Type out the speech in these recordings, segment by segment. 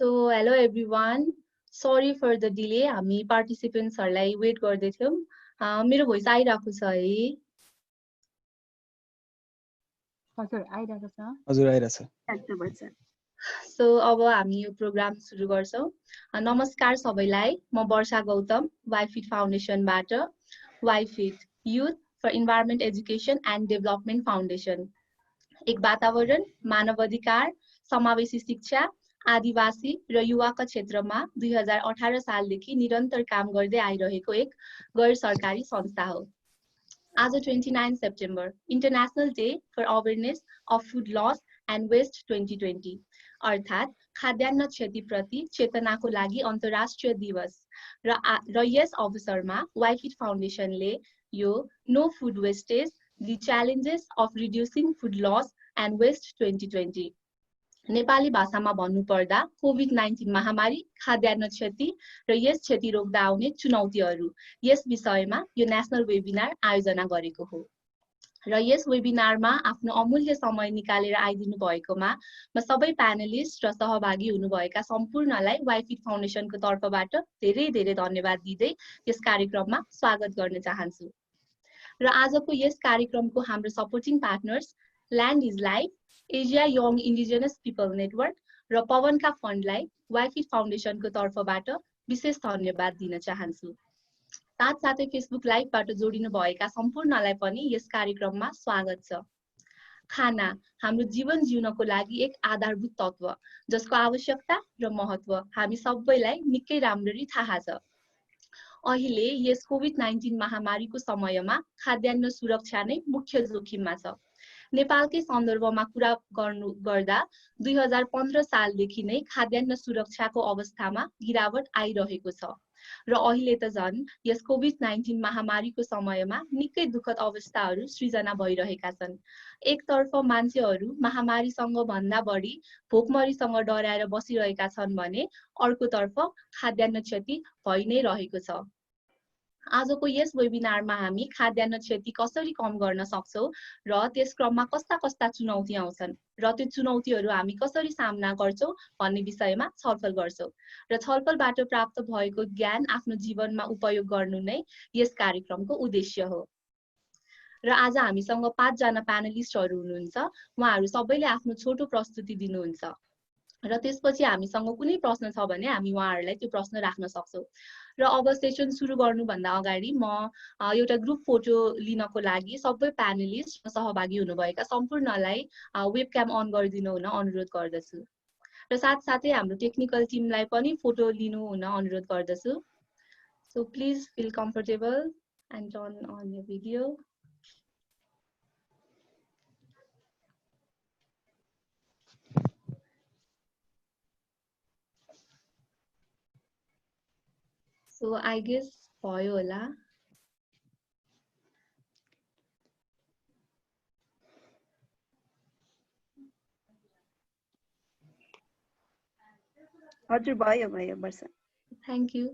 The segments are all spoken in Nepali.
So hello everyone. Sorry for the delay. हामी participants-हरुलाई वेट गर्दै थियौं. मेरो भोइस आइराको छ है? हजुर आइराको छ. हजुर आइराछ. So अब हामी यो प्रोग्राम सुरु गर्छौं. नमस्कार सबैलाई. म वर्षा Gautam, YFIT फाउन्डेसनबाट YFIT Youth for Environment Education and Development Foundation. एक वातावरण, मानव अधिकार, समावेशी शिक्षा, आदिवासी र युवाका क्षेत्रमा 2018 सालदेखि निरन्तर काम गर्दै आइरहेको एक गैर सरकारी संस्था हो. आज 29 September international day for awareness of food loss and waste 2020 अर्थात् खाद्यान्न क्षतिप्रति चेतनाको लागि अन्तर्राष्ट्रिय दिवस र यस अवसरमा YFIT फाउन्डेसनले यो no food wastage The Challenges of Reducing Food Loss and Waste 2020 Nepali भाषामा भन्नुपर्दा कोभिड-19 महामारी, खाद्यान्न क्षति र यस क्षति रोक्दा आउने चुनौतीहरू यस विषयमा यो नेशनल वेबिनार आयोजना गरेको हो. र यस वेबिनारमा आफ्नो अमूल्य समय निकालेर आइदिनु भएकोमा म सबै प्यानलिस्ट र सहभागी हुनुभएका सम्पूर्णलाई YFIT फाउन्डेसनको तर्फबाट धेरै धेरै धन्यवाद दिँदै यस कार्यक्रममा स्वागत गर्न चाहन्छु. र आजको यस कार्यक्रमको हाम्रो supporting partners land is life, Asia young indigenous people network र पवनका फन्डलाई YFIT फाउन्डेसनको तर्फबाट विशेष धन्यवाद दिन चाहन्छु. साथसाथै फेसबुक लाइभबाट जोडिनु भएका सम्पूर्णलाई पनि यस कार्यक्रममा स्वागत छ. खाना हाम्रो जीवन जिउनको लागि एक आधारभूत तत्व जसको आवश्यकता र महत्व हामी सबैलाई निकै राम्ररी थाहा छ. अहिले यस कोभिड-19 महामारीको समयमा खाद्यान्न सुरक्षा नै मुख्य जोखिममा छ. नेपालकै सन्दर्भमा कुरा गर्दा 2015 सालदेखि नै खाद्यान्न सुरक्षाको अवस्थामा गिरावट आइरहेको छ र अहिले त झन् यस कोभिड-19 महामारीको समयमा निकै दुःखद अवस्थाहरू सृजना भइरहेका छन्. एकतर्फ मान्छेहरू महामारीसँग भन्दा बढी भोकमरीसँग डराएर बसिरहेका छन् भने अर्कोतर्फ खाद्यान्न क्षति भइ नै रहेको छ. आजको यस वेबिनारमा हामी खाद्यान्न क्षति कसरी कम गर्न सक्छौं र त्यस क्रममा कस्ता कस्ता चुनौती आउँछन् र त्यो चुनौतीहरू हामी कसरी सामना गर्छौं भन्ने विषयमा छलफल गर्छौं र छलफलबाट प्राप्त भएको ज्ञान आफ्नो जीवनमा उपयोग गर्नु नै यस कार्यक्रमको उद्देश्य हो. र आज हामीसँग 5 जना प्यानलिस्टहरू हुनुहुन्छ. उहाँहरू सबैले आफ्नो छोटो प्रस्तुति दिनुहुन्छ र त्यसपछि हामीसँग कुनै प्रश्न छ भने हामी उहाँहरूलाई त्यो प्रश्न राख्न सक्छौं. र अब सेसन सुरु गर्नुभन्दा अगाडि म एउटा ग्रुप फोटो लिनको लागि सबै प्यानलिस्ट सहभागी हुनुभएका सम्पूर्णलाई वेबक्याम अन गरिदिनु हुन अनुरोध गर्दछु र साथसाथै हाम्रो टेक्निकल टिमलाई पनि फोटो लिनु हुन अनुरोध गर्दछु. So please feel comfortable and turn on your video. So I guess भयो होला. हजुर भयो वर्षा. Thank you.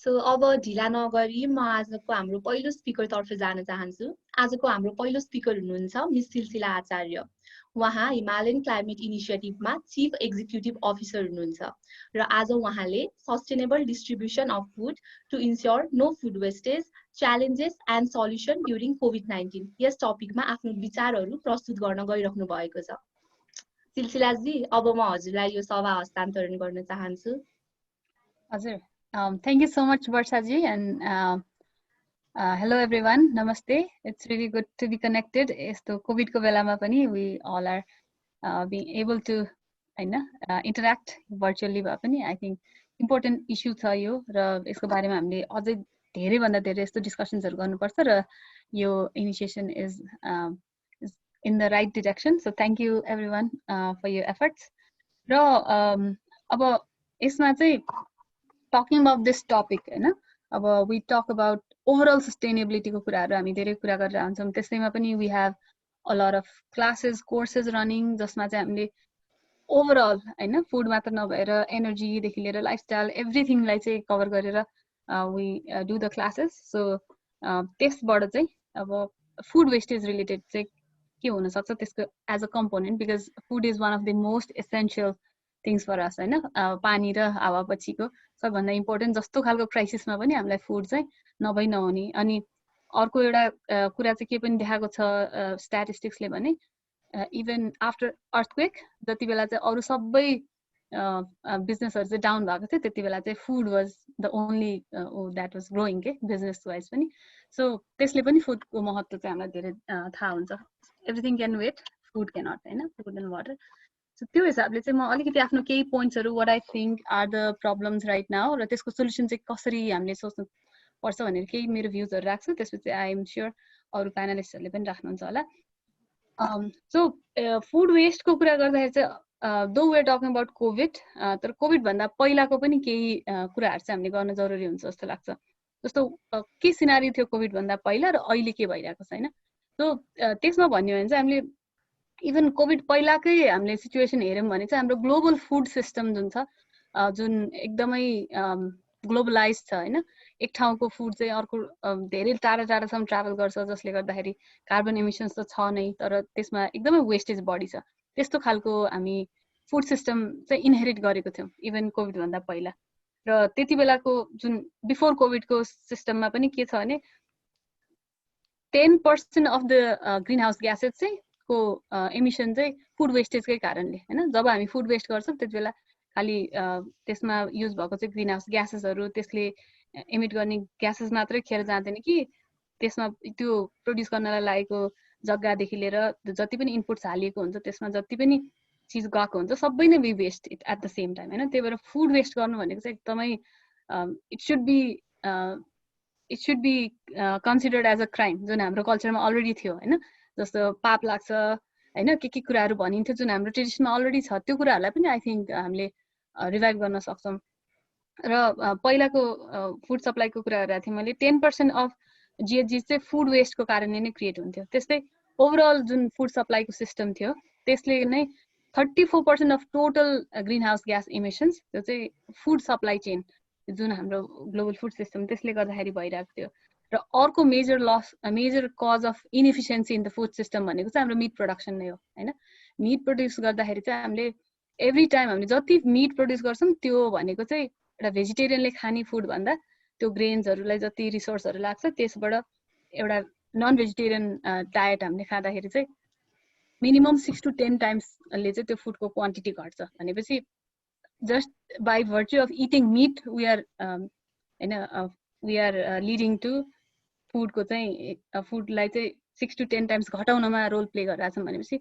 सो अब ढिला नगरी म आजको हाम्रो पहिलो स्पिकर तर्फ जान चाहन्छु. आजको हाम्रो पहिलो स्पिकर हुनुहुन्छ मिस सिलसिला आचार्य. उहाँ हिमालयन क्लाइमेट इनिसिएटिभमा चीफ एक्जिक्युटिभ अफिसर हुनुहुन्छ र आज उहाँले sustainable distribution of food to ensure no food wastage challenges and solution during कोभिड-19 यस टपिकमा आफ्नो विचारहरू प्रस्तुत गर्न गइराख्नु भएको छ. सिलसिलाजी, अब म हजुरलाई यो सभा हस्तान्तरण गर्न चाहन्छु. हजुर, thank you so much Varsha ji, and hello everyone, namaste. It's really good to be connected. Yesto covid ko bela ma pani we all are being able to interact virtually ba pani. I think important issue छ यो र यसको बारेमा हामीले अझै धेरै भन्दा धेरै यस्तो डिस्कसन्सहरु गर्नुपर्छ र यो initiation is in the right direction. So thank you everyone for your efforts. र अब यसमा चाहिँ talking about this topic, we talk about overall sustainability ko kuraharu हामी धेरै कुरा गरेर आउँछौं. त्यसैमा पनि we have a lot of classes, courses running जसमा चाहिँ हामीले overall food मात्र नभएर energy देखि लिएर lifestyle everything लाई चाहिँ cover गरेर we do the classes. So त्यसबाट चाहिँ अब food wastage related चाहिँ के हुन सक्छ त्यसको as a component, because food is one of the most essential things for us होइन पानी र हावा पछिको सबभन्दा इम्पोर्टेन्ट जस्तो खालको क्राइसिसमा पनि हामीलाई फुड चाहिँ नभई नहुने। अनि अर्को एउटा कुरा चाहिँ के पनि देखाएको छ स्ट्याटिस्टिक्सले भने इभन आफ्टर अर्थक्वेक जति बेला चाहिँ अरू सबै बिजनेसहरू चाहिँ डाउन भएको थियो त्यति बेला चाहिँ food was the only that was growing के बिजनेस वाइज पनि। सो त्यसले पनि फुडको महत्त्व चाहिँ हामीलाई धेरै थाहा हुन्छ। Everything can wait, food cannot होइन, फुड एन्ड वाटर। सो त्यो हिसाबले चाहिँ म अलिकति आफ्नो केही पोइन्ट्सहरू what I think are the problems right now र त्यसको सोल्युसन चाहिँ कसरी हामीले सोच्नु पर्छ भनेर केही मेरो भ्युजहरू राख्छु। त्यसपछि आई एम स्योर अरू प्यानलिस्टहरूले पनि राख्नुहुन्छ होला। सो फुड वेस्टको कुरा गर्दाखेरि चाहिँ दो वे टकिङ अबाउट कोभिड, तर कोभिड भन्दा पहिलाको पनि केही कुराहरू चाहिँ हामीले गर्न जरुरी हुन्छ जस्तो लाग्छ। जस्तो के सिनारी थियो कोभिड भन्दा पहिला र अहिले के भइरहेको छ होइन। सो त्यसमा भन्यो भने चाहिँ हामीले इभन कोभिड पहिलाकै हामीले सिचुएसन हेऱ्यौँ भने चाहिँ हाम्रो ग्लोबल फुड सिस्टम जुन छ जुन एकदमै ग्लोबलाइज छ होइन। एक ठाउँको फुड चाहिँ अर्को धेरै टाढा टाढासम्म ट्राभल गर्छ जसले गर्दाखेरि कार्बन इमिसन्स त छ नै तर त्यसमा एकदमै वेस्टेज बढी छ। त्यस्तो खालको हामी फुड सिस्टम चाहिँ इनहेरिट गरेको थियौँ इभन कोभिड भन्दा पहिला। र त्यति बेलाको जुन बिफोर कोभिडको सिस्टममा पनि के छ भने 10% of the green house gases चाहिँ को एमिसन चाहिँ फुड वेस्टेजकै कारणले होइन। जब हामी फुड वेस्ट गर्छौँ त्यति बेला खालि त्यसमा युज भएको चाहिँ ग्रिन हाउस ग्यासेसहरू त्यसले एमिट गर्ने ग्यासेस मात्रै खेर जाँदैन कि त्यसमा त्यो प्रड्युस गर्नलाई लागेको जग्गादेखि लिएर जति पनि इनपुट्स हालिएको हुन्छ त्यसमा जति पनि चिज गएको हुन्छ सबै नै we waste it at the same time होइन। त्यही भएर फुड वेस्ट गर्नु भनेको चाहिँ एकदमै it should be considered as a crime जुन हाम्रो कल्चरमा अलरेडी थियो होइन। जस्तो पाप लाग्छ होइन, के कुराहरू भनिन्थ्यो जुन हाम्रो ट्रेडिसनमा अलरेडी छ त्यो कुराहरूलाई पनि आई थिङ्क हामीले रिभाइभ गर्न सक्छौँ। र पहिलाको फुड सप्लाईको कुरा गरेको थिएँ मैले 10% अफ जिएचजी चाहिँ फुड वेस्टको कारणले नै क्रिएट हुन्थ्यो। त्यस्तै ओभरअल जुन फुड सप्लाईको सिस्टम थियो त्यसले नै 34% of total green house gas emissions त्यो चाहिँ फुड सप्लाई चेन जुन हाम्रो ग्लोबल फुड सिस्टम त्यसले गर्दाखेरि भइरहेको थियो। र अर्को major cause of inefficiency in the food system भनेको चाहिँ हाम्रो मिट प्रोडक्सन नै हो होइन। मिट प्रड्युस गर्दाखेरि चाहिँ हामीले एभ्री टाइम हामीले जति मिट प्रड्युस गर्छौँ त्यो भनेको चाहिँ एउटा भेजिटेरियनले खाने फुड भन्दा त्यो ग्रेन्सहरूलाई जति रिसोर्सहरू लाग्छ त्यसबाट एउटा नन भेजिटेरियन डायट हामीले खाँदाखेरि चाहिँ मिनिमम 6 to 10 टाइम्सले चाहिँ त्यो फुडको क्वान्टिटी घट्छ। भनेपछि just by virtue of eating meat we are leading to फुडको चाहिँ फुडलाई चाहिँ 6 to 10 टाइम्स घटाउनमा रोल प्ले गरिरहेछौँ। भनेपछि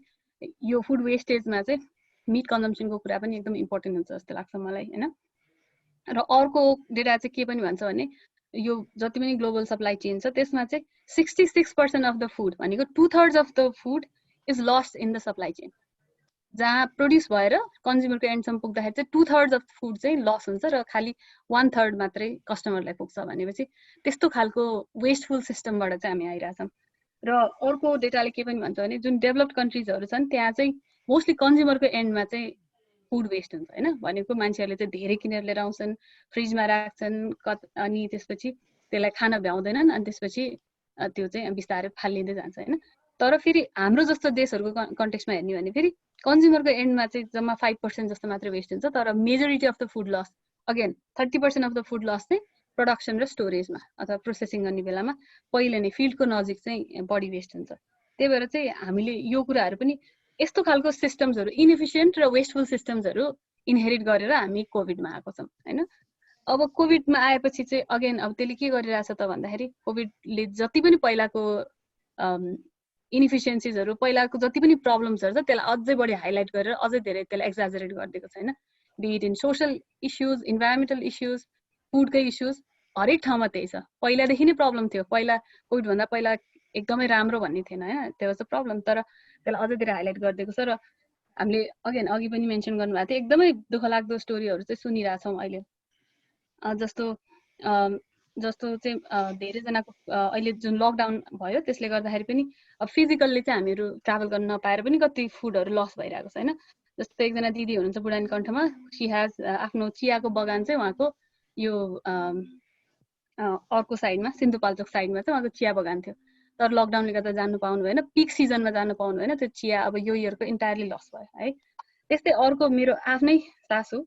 यो फुड वेस्टेजमा चाहिँ मिट कन्जम्सनको कुरा पनि एकदम इम्पोर्टेन्ट हुन्छ जस्तो लाग्छ मलाई होइन। र अर्को डेटा चाहिँ के पनि भन्छ भने यो जति पनि ग्लोबल सप्लाई चेन छ त्यसमा चाहिँ 66% अफ द फुड भनेको 2/3 of the food is lost in the supply chain. जहाँ प्रड्युस भएर कन्ज्युमरको एन्डसम्म पुग्दाखेरि चाहिँ 2/3 अफ फुड चाहिँ लस हुन्छ र खालि 1/3 मात्रै कस्टमरलाई पुग्छ। भनेपछि त्यस्तो खालको वेस्टफुल सिस्टमबाट चाहिँ हामी आइरहेछौँ। र अर्को डेटाले के पनि भन्छ भने जुन डेभलप्ड कन्ट्रिजहरू छन् त्यहाँ चाहिँ मोस्टली कन्ज्युमरको एन्डमा चाहिँ फुड वेस्ट हुन्छ होइन। भनेको मान्छेहरूले चाहिँ धेरै किनेर लिएर आउँछन्, फ्रिजमा राख्छन् अनि त्यसपछि त्यसलाई खान भ्याउँदैनन् अनि त्यसपछि त्यो चाहिँ बिस्तारै फालिँदै जान्छ होइन। तर फेरि हाम्रो जस्तो देशहरूको कन्टेक्स्टमा हेर्ने भने फेरि कन्ज्युमरको एन्डमा चाहिँ जम्मा 5% जस्तो मात्रै वेस्ट हुन्छ। तर majority of the food loss again 30% of the food loss चाहिँ प्रोडक्सन र स्टोरेजमा अथवा प्रोसेसिङ गर्ने बेलामा पहिले नै फिल्डको नजिक चाहिँ बढी वेस्ट हुन्छ। त्यही भएर चाहिँ हामीले यो कुराहरू पनि यस्तो खालको सिस्टम्सहरू इनएफिसियन्ट र वेस्टफुल सिस्टम्सहरू इनहेरिट गरेर हामी कोभिडमा आएको छौँ होइन। अब कोभिडमा आएपछि चाहिँ अगेन अब त्यसले के गरिरहेछ त भन्दाखेरि कोभिडले जति पनि पहिलाको इनएफिसियन्सिजहरू पहिलाको जति पनि प्रब्लम्सहरू छ त्यसलाई अझै बढी हाइलाइट गरेर अझै धेरै त्यसलाई एक्जाजरेट गरिदिएको छ होइन। Be it in social issues, environmental issues, फुडकै इस्युज, हरेक ठाउँमा त्यही छ। पहिलादेखि नै प्रब्लम थियो, पहिला कोभिडभन्दा पहिला एकदमै राम्रो भन्ने थिएन होइन, त्यो वाज अ प्रब्लम। तर त्यसलाई अझै धेरै हाइलाइट गरिदिएको छ। र हामीले अगेन अघि पनि मेन्सन गर्नुभएको थियो एकदमै दुःख लाग्दो स्टोरीहरू चाहिँ सुनिरहेछौँ अहिले। जस्तो चाहिँ धेरैजनाको अहिले जुन लकडाउन भयो त्यसले गर्दाखेरि पनि फिजिकल्ली चाहिँ हामीहरू ट्राभल गर्न नपाएर पनि कति फुडहरू लस भइरहेको छ होइन। जस्तो एकजना दिदी हुनुहुन्छ बुढानी कण्ठमा, सी हेज आफ्नो चियाको बगान चाहिँ उहाँको यो अर्को साइडमा सिन्धुपाल्चोक साइडमा चाहिँ उहाँको चिया बगान थियो। तर लकडाउनले गर्दा जानु पाउनु भएन, पिक सिजनमा जानु पाउनु भएन, त्यो चिया अब यो इयरको इन्टायरली लस भयो है। त्यस्तै अर्को मेरो आफ्नै सासू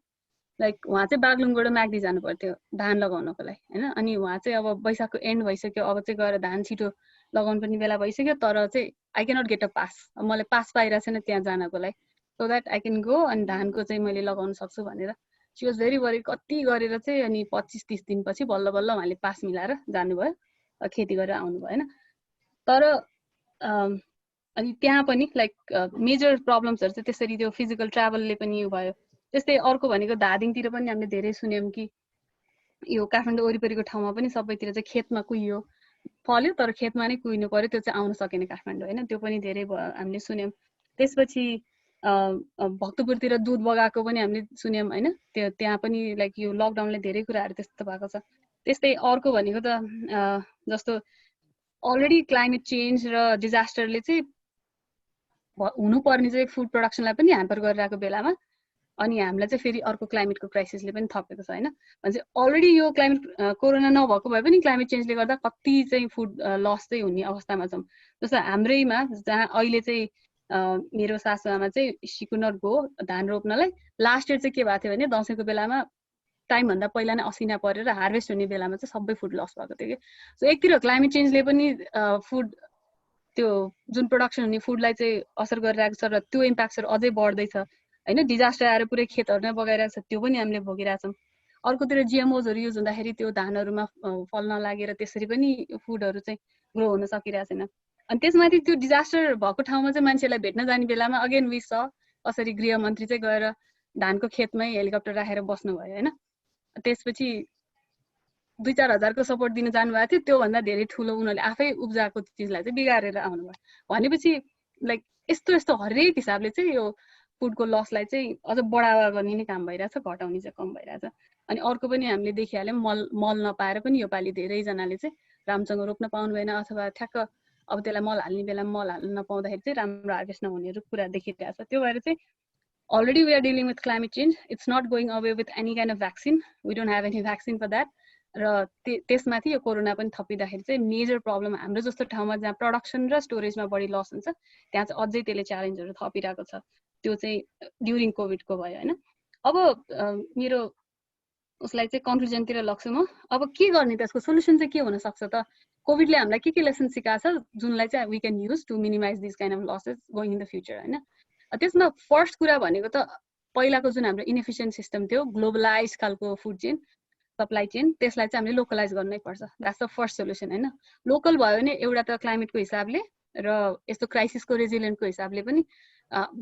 लाइक उहाँ चाहिँ बागलुङबाट म्याग्दी जानु पर्थ्यो धान लगाउनको लागि हैन अनि उहाँ चाहिँ अब वैशाखको एन्ड भइसक्यो अब चाहिँ गएर धान छिटो लगाउनु पनि बेला भइसक्यो तर चाहिँ I can not get a pass मलाई पास पाइरहेको छैन त्यहाँ जानको लागि so that I can go अनि धानको चाहिँ मैले लगाउन सक्छु भनेर सी वाज भेरी वरी कति गरेर चाहिँ अनि 25-30 दिनपछि बल्ल बल्ल उहाँले पास मिलाएर जानुभयो खेती गरेर आउनुभयो हैन तर अनि त्यहाँ पनि लाइक मेजर प्रब्लम्सहरु चाहिँ त्यसरी त्यो फिजिकल ट्राभलले पनि भयो त्यस्तै अर्को भनेको धादिङतिर पनि हामीले धेरै सुन्यौं कि यो काठमाडौँ वरिपरिको ठाउँमा पनि सबैतिर चाहिँ खेतमा कुहियो फल्यो तर खेतमा नै कुहिनु पर्यो त्यो चाहिँ आउन सकेन काठमाडौँ हैन त्यो पनि धेरै हामीले सुन्यौं त्यसपछि भक्तपुरतिर दूध बगाएको पनि हामीले सुन्यौं हैन त्यो त्यहाँ पनि लाइक यो लकडाउनले धेरै कुराहरु त्यस्तो भएको छ त्यस्तै अर्को भनेको त जस्तो अलरेडी क्लाइमेट चेन्ज र डिजास्टरले चाहिँ हुनुपर्ने चाहिँ फुड प्रोडक्सनलाई पनि ह्याम्पर गरिरहेको बेलामा अनि हामीलाई चाहिँ फेरि अर्को क्लाइमेटको क्राइसिसले पनि थपेको छ हैन भने अलरेडी यो क्लाइमेट कोरोना नभएको भए पनि क्लाइमेट चेन्जले गर्दा कति चाहिँ फुड लस चाहिँ हुने अवस्थामा छौं जस्तो हाम्रैमा जहाँ अहिले चाहिँ मेरो सासु आमा चाहिँ सिकुनर गो धान रोप्नलाई लास्ट इयर चाहिँ के भएको थियो भने दशैंको बेलामा टाइम भन्दा पहिला नै असिना परेर हार्भेस्ट हुने बेलामा चाहिँ सबै फुड लस भएको थियो के सो एकतिर क्लाइमेट चेन्जले पनि फुड त्यो जुन प्रोडक्सन हुने फुडलाई चाहिँ असर गरिरहेको छ र त्यो इम्प्याक्टहरु अझै बढ्दै छ हैन डिजास्टर आएर पुरै खेतहरु नै बगाइरहेको छ त्यो पनि हामीले भोगिरहेछौं अर्कोतिर जिएमओजहरु युज हुँदाखेरि त्यो धानहरुमा फल नलागेर त्यसरी पनि फुडहरु चाहिँ ग्रो हुन सकिरहेको छैन अनि त्यसमाथि त्यो डिजास्टर भएको ठाउँमा चाहिँ मान्छेलाई भेट्न जाने बेलामा अगेन वी स कसरी गृह मन्त्री चाहिँ गएर धानको खेतमै हेलिकप्टर राखेर बस्नु भयो हैन त्यसपछि 2-4 हजारको सपोर्ट दिन जानु भएको थियो त्यो भन्दा धेरै ठुलो उनीहरुले आफै उब्जाएको चिजलाई चाहिँ बिगारेर आउनु भयो भनेपछि लाइक यस्तो हरेक हिसाबले चाहिँ यो फुडको लसलाई चाहिँ अझ बढावा गर्ने नै काम भइरहेछ घटाउने चाहिँ कम भइरहेछ अनि अर्को पनि हामीले देखिहाल्यौं मल नपाएर पनि यो पाली धेरै जनाले चाहिँ राम्रोसँग रोप्न पाउनु भएन अथवा ठ्याक्क अब त्यसलाई मल हाल्ने बेलामा मल हाल्न नपाउँदाखेरि चाहिँ राम्रो हार्भेस्ट नहुनेहरु कुरा देखिरहेछ त्यो भएर चाहिँ already we are dealing with climate change it's not going away with any kind of vaccine we don't have any vaccine for that र त्यसमाथि यो कोरोना पनि थपिदाखेरि चाहिँ मेजर प्रब्लम हाम्रो जस्तो ठाउँमा जहाँ प्रोडक्सन र स्टोरेजमा बढी लस हुन्छ त्यहाँ चाहिँ अझै त्यसले च्यालेन्जहरु थपिरहेको छ त्यो चाहिँ ड्युरिङ कोभिडको भयो हैन अब मेरो उसलाई चाहिँ कन्क्लुजनतिर लग्छु म अब के गर्ने त्यसको सोलुसन चाहिँ के हुन सक्छ त कोभिडले हामीलाई के लेसन सिकाछ जुनलाई चाहिँ we can use to minimize this kind of losses going in the future हैन त्यसमा फर्स्ट कुरा भनेको त पहिलाको जुन हाम्रो इनएफिसिएन्ट सिस्टम थियो ग्लोबलाइज खालको फुड चेन सप्लाई चेन त्यसलाई चाहिँ हामीले लोकलाइज गर्नै पर्छ द्याट्स द फर्स्ट सोलुसन हैन लोकल भयो भने एउटा त क्लाइमेटको हिसाबले र यस्तो क्राइसिसको रेजिलियन्टको हिसाबले पनि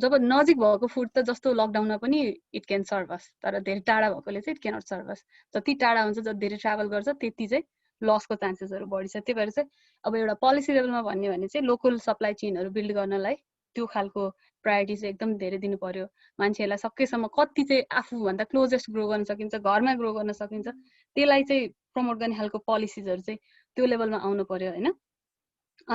जब नजिक भएको फुड त जस्तो लकडाउनमा पनि इट क्यान सर्भ अस तर धेरै टाढा भएकोले चाहिँ इट क्यान नट सर्भ अस जति टाढा हुन्छ जति धेरै ट्राभल गर्छ त्यति चाहिँ लसको चान्सेसहरु बढी छ त्यही भएर चाहिँ अब एउटा पोलिसी लेभलमा भन्ने भने चाहिँ लोकल सप्लाई चेनहरु बिल्ड गर्नलाई त्यो खालको प्रायोरिटी चाहिँ एकदम धेरै दिनु पर्यो मान्छेहरुलाई सकेसम्म कति चाहिँ आफू भन्दा क्लोजेस्ट ग्रो गर्न सकिन्छ घरमा ग्रो गर्न सकिन्छ त्यसलाई चाहिँ प्रमोट गर्ने खालको पोलिसीजहरु चाहिँ त्यो लेभलमा आउनु पर्यो हैन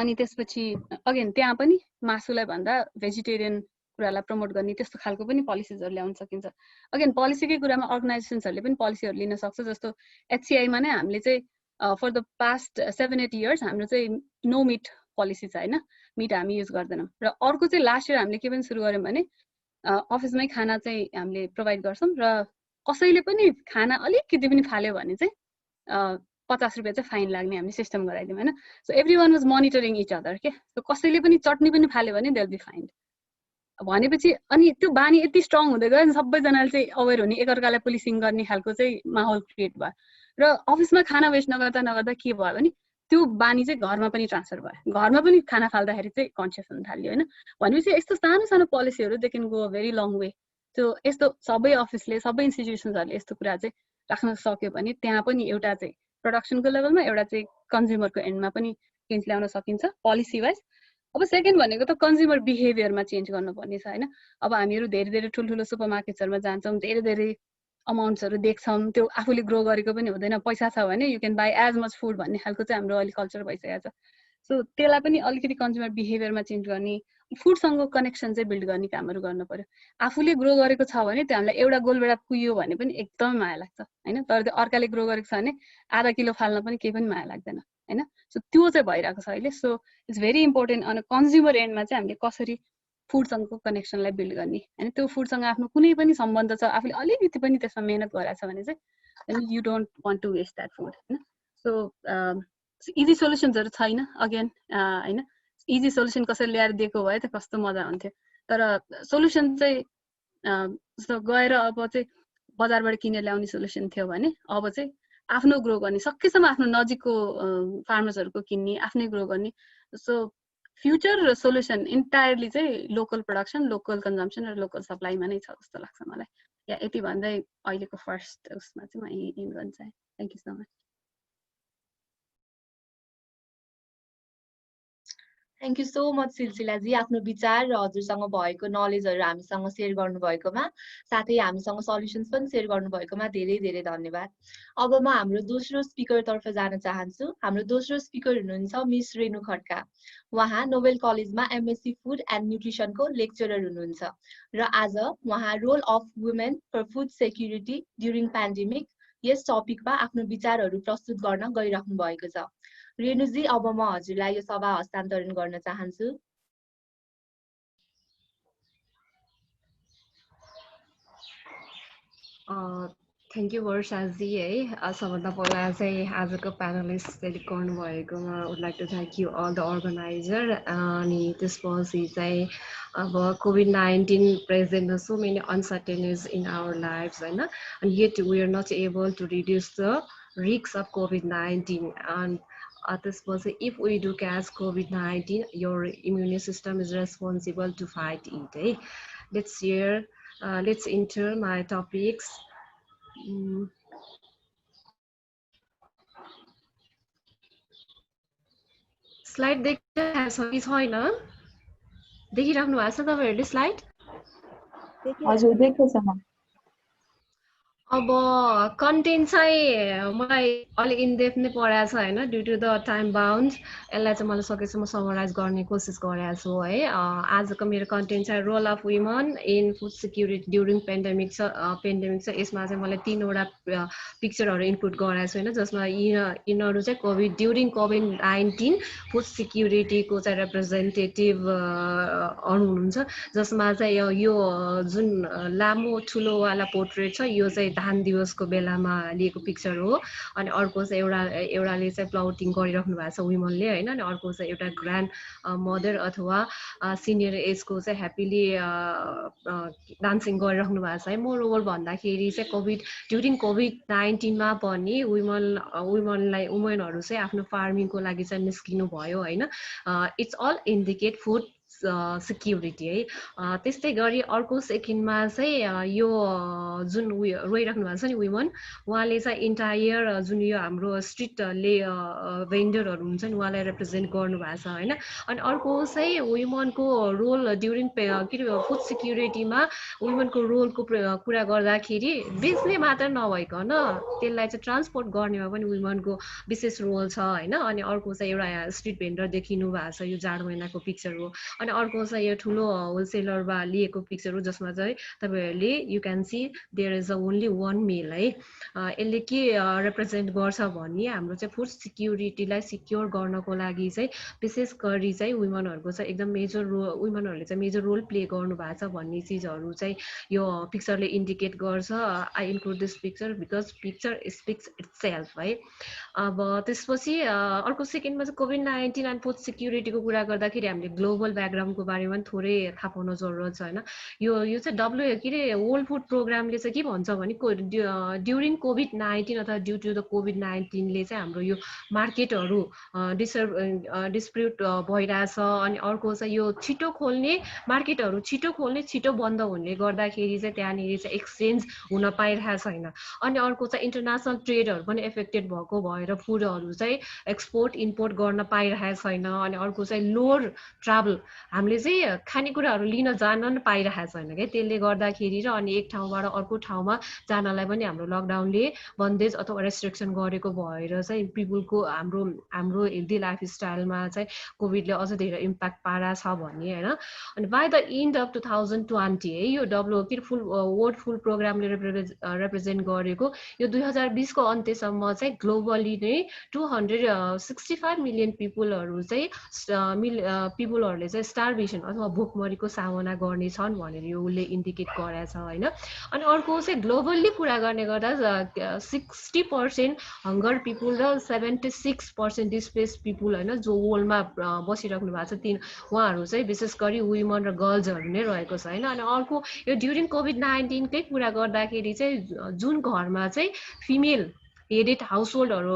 अनि त्यसपछि अगेन त्यहाँ पनि मासुलाई भन्दा भेजिटेरियन कुरालाई प्रमोट गर्ने त्यस्तो खालको पनि पोलिसीजहरु ल्याउन सकिन्छ अगेन पोलिसीकै कुरामा अर्गनाइजेसन्सहरुले पनि पोलिसीहरु लिन सक्छ जस्तो एचसीआई मा नै हामीले चाहिँ फर द पास्ट 7-8 इयर्स हाम्रो चाहिँ नो मिट पोलिसी छ हैन मिट हामी युज गर्दैनौं र अर्को चाहिँ लास्ट इयर हामीले के पनि सुरु गर्यौं भने अफिसमै खाना चाहिँ हामीले प्रोवाइड गर्छौं र कसैले पनि खाना अलिकति पनि फाल्यो भने चाहिँ 50 रुपैयाँ चाहिँ फाइन लाग्ने हामीले सिस्टम गराइदियौं हैन so everyone was monitoring each other के सो कसैले पनि चटनी पनि फाल्यो भने दे विल बी फाइन्ड भनेपछि अनि त्यो बानी यति स्ट्रङ हुँदै गयो सबैजनाले चाहिँ अवेर हुने एकअर्कालाई पुलिसिङ गर्ने खालको चाहिँ माहौल क्रिएट भयो र अफिसमा खाना वेस्ट नगर्दा के भयो भने त्यो बानी चाहिँ घरमा पनि ट्रान्सफर भयो घरमा पनि खाना फाल्दाखेरि चाहिँ कन्सियस हुन थाल्यो हैन भनेपछि यस्तो सानो सानो पोलिसीहरु they can go a very long way त्यो यस्तो सबै अफिसले सबै इन्स्टिट्युसन्सहरुले यस्तो कुरा चाहिँ राख्न सक्यो भने त्यहाँ पनि एउटा चाहिँ प्रोडक्सनको लेभलमा एउटा चाहिँ कन्ज्युमरको एन्डमा पनि चेन्ज ल्याउन सकिन्छ पोलिसी वाइज अब सेकेन्ड भनेको त कन्ज्युमर बिहेभियरमा चेन्ज गर्नुपर्ने छ हैन अब हामीहरु धेरै धेरै ठुलठुलो सुपरमार्केट्सहरुमा जान्छौं धेरै धेरै अमाउन्ट्सहरु देख्छौं त्यो आफूले ग्रो गरेको पनि हुँदैन पैसा छ भने you can buy as much food भन्ने खालको चाहिँ हाम्रो अलि कल्चर भइसकेको छ सो त्यसलाई पनि अलिकति कन्ज्युमर बिहेभियरमा चेन्ज गर्ने फुडसँग कनेक्सन चाहिँ बिल्ड गर्ने कामहरु गर्नु पर्यो आफूले ग्रो गरेको छ भने त्यो हामीलाई एउटा गोलबेडा कुइयो भने पनि एकदमै माया लाग्छ हैन तर त्यो अर्काले ग्रो गरेको छ भने आधा किलो फाल्न पनि केही पनि माया लाग्दैन हैन सो त्यो चाहिँ भइरहेको छ अहिले so it's very important on consumer एन्डमा चाहिँ हामीले कसरी फुडसँगको कनेक्सनलाई बिल्ड गर्ने हैन त्यो फुडसँग आफ्नो कुनै पनि सम्बन्ध छ आफूले अलिकति पनि त्यसमा मेहनत गरेछ भने चाहिँ you don't want to waste that food हैन सो इजी सोलुसन्सहरु छैन अगेन हैन इजी सोलुसन कसैले ल्याएर दिएको भए त कस्तो मजा हुन्थ्यो तर सोलुसन चाहिँ जस्तो गएर अब चाहिँ बजारबाट किनेर ल्याउने सोलुसन थियो भने अब चाहिँ आफ्नो ग्रो गर्ने सकेसम्म आफ्नो नजिकको फार्मर्सहरुको किन्ने आफ्नै ग्रो गर्ने सो फ्युचर सोलुसन इन्टायरली चाहिँ लोकल प्रोडक्सन लोकल कन्जम्पसन र लोकल सप्लाईमा नै छ जस्तो लाग्छ मलाई या यति भन्दै अहिलेको फर्स्ट उसमा चाहिँ म इन गर्न चाहे thank you so much thank you so much सिलसिलाजी आफ्नो विचार र हजुरसँग भएको नलेजहरु हामीसँग शेयर गर्नुभएकोमा साथै हामीसँग सल्युसन्स पनि शेयर गर्नुभएकोमा धेरै धेरै धन्यवाद अब म हाम्रो दोस्रो स्पिकर तर्फ जान चाहन्छु हाम्रो दोस्रो स्पिकर हुनुहुन्छ मिस रेणु खड्का उहाँ नोबेल कलेजमा एमएससी फुड एन्ड न्युट्रिसनको लेक्चरर हुनुहुन्छ र आज उहाँ role of women for food security during pandemic यस टपिकमा आफ्नो विचारहरु प्रस्तुत गर्न गइराख्नु भएको छ रेणुजी अब म हजुरलाई यो सभा हस्तान्तरण गर्न चाहन्छु थ्याङ्क यू वर्षाजी है सबभन्दा पहिला चाहिँ आजको प्यानलिस्ट सेलेक्ट गर्नुभएकोमा would like to thank you all the organizer अनि त्यसपछि चाहिँ अब COVID-19 present so many uncertainties in our lives and yet we are not able to reduce the risks of COVID-19 and this was if we do catch COVID-19 your immune system is responsible to fight it let's enter my topics slide देखिराख्नु भएको छ तपाईहरुले स्लाइड हजुर देख्छ म अब कन्टेन्ट चाहिँ मलाई अलि इन डेप्थ नै पढाएको छ हैन due to the time bound यसलाई चाहिँ मैले सकेसम्म समराइज गर्ने कोसिस गरेको छु है आजको मेरो कन्टेन्ट चाहिँ role of woman in food security during pandemic छ यसमा चाहिँ मैले 3 वटा पिक्चरहरु इनपुट गरेको छु हैन जसमा यिनीहरु चाहिँ ड्युरिङ COVID-19 फुड सिक्युरिटीको चाहिँ रिप्रेजेन्टेटिभ हुनुहुन्छ जसमा चाहिँ यो जुन लामो ठुलो वाला पोर्ट्रेट छ यो चाहिँ धान दिवसको बेलामा लिएको पिक्चर हो अनि अर्को चाहिँ एउटाले चाहिँ प्लाउटिङ गरिराख्नु भएको छ वुमनले हैन अनि अर्को चाहिँ एउटा ग्रान्ड मदर अथवा सिनियर एजको चाहिँ ह्यापीली डान्सिङ गरिराख्नु भएको छ है मोर ओभर भन्दाखेरि चाहिँ ड्युरिङ COVID-19 मा पनि वुमेनहरु चाहिँ आफ्नो फार्मिङको लागि चाहिँ निस्किनु भयो हैन it's all indicate food security है त्यस्तै गरी अर्को सेकेन्डमा चाहिँ यो जुन रोइराख्नु भएको छ नि वुमन उहाँले चाहिँ इन्टायर जुन यो हाम्रो स्ट्रिटले भेन्डरहरु हुन्छ नि उहाँलाई रिप्रेजेन्ट गर्नु भएको छ हैन अनि अर्को चाहिँ वुमनको रोल ड्युरिङ फुड सिक्युरिटीमा वुमनको रोलको कुरा गर्दाखेरि बेच्ने मात्र नभइकन त्यसलाई चाहिँ ट्रान्सपोर्ट गर्नेमा पनि वुमनको विशेष रोल छ हैन अनि अर्को चाहिँ एउटा स्ट्रिट भेन्डर देखिनु भएको छ यो जाडो महिनाको पिक्चर हो अनि अर्को चाहिँ यो ठुलो होलसेलरमा लिएको पिक्चर हो जसमा चाहिँ तपाईहरुले you can see there is only one male है यसले के रिप्रेजेन्ट गर्छ भन्ने हाम्रो चाहिँ फुड सिक्युरिटीलाई सिक्योर गर्नको लागि चाहिँ विशेष गरी चाहिँ वुमनहरुको चाहिँ एकदम मेजर रोल वुमनहरुले चाहिँ मेजर रोल प्ले गर्नु भएको छ भन्ने चीजहरु चाहिँ यो पिक्चरले इन्डिकेट गर्छ I include this picture because picture speaks itself है अब त्यसपछि अर्को सेकेन्डमा चाहिँ COVID-19 एन्ड फुड सिक्युरिटीको कुरा गर्दाखेरि हामीले ग्लोबल ब्याकग्राउन्डको बारेमा पनि थोरै थाहा पाउन जरुरत छ हैन यो चाहिँ वर्ल्ड फुड प्रोग्रामले चाहिँ के भन्छ भने ड्युरिङ COVID-19 अथवा ड्यू टु द COVID-19 ले चाहिँ हाम्रो यो मार्केटहरु डिस्प्युट भइराछ अनि अर्को चाहिँ यो छिटो खोल्ने मार्केटहरु छिटो खोल्ने छिटो बन्द हुने गर्दाखेरि चाहिँ त्यहाँनेरि चाहिँ एक्सचेन्ज हुन पाइरहेको छैन अनि अर्को चाहिँ इन्टरनेशनल ट्रेडहरु पनि एफेक्टेड भएको भएर फुडहरु चाहिँ एक्सपोर्ट इम्पोर्ट गर्न पाइरहेको छैन अनि अर्को चाहिँ लोअर ट्राभल हामीले चाहिँ खानेकुराहरु लिन जान पाइरहेको छैन के त्यसले गर्दाखेरि र अनि एक ठाउँबाट अर्को ठाउँमा जानलाई पनि हाम्रो लकडाउनले बन्देज अथवा रेस्ट्रिक्सन गरेको भएर चाहिँ पिपलको हाम्रो हेल्दी लाइफस्टाइलमा चाहिँ कोभिडले अझ धेरै इम्प्याक्ट पारा छ भन्ने हैन अनि बाइ द एन्ड अफ 2020 है यो वर्ल्ड फुड प्रोग्रामले रिप्रेजेन्ट गरेको यो 2020 को अन्त्यसम्म चाहिँ ग्लोबली नै 265 मिलियन पिपलहरु चाहिँ पिपलहरुले चाहिँ स्टार्भेसन अथवा भोकमरीको सामना गर्नेछन् भनेर यो उसले इन्डिकेट गरेको छ होइन। अनि अर्को चाहिँ ग्लोबल्ली कुरा गर्ने गर्दा 60% हङ्गर पिपुल र 76% डिस्प्लेस पिपुल होइन जो वर्ल्डमा बसिराख्नु भएको छ उहाँहरू चाहिँ विशेष गरी वुमन र गर्ल्सहरू नै रहेको छ होइन। अनि अर्को यो ड्युरिङ कोभिड-19 कै कुरा गर्दाखेरि चाहिँ जुन घरमा चाहिँ फिमेल हेडेड हाउसहोल्डहरू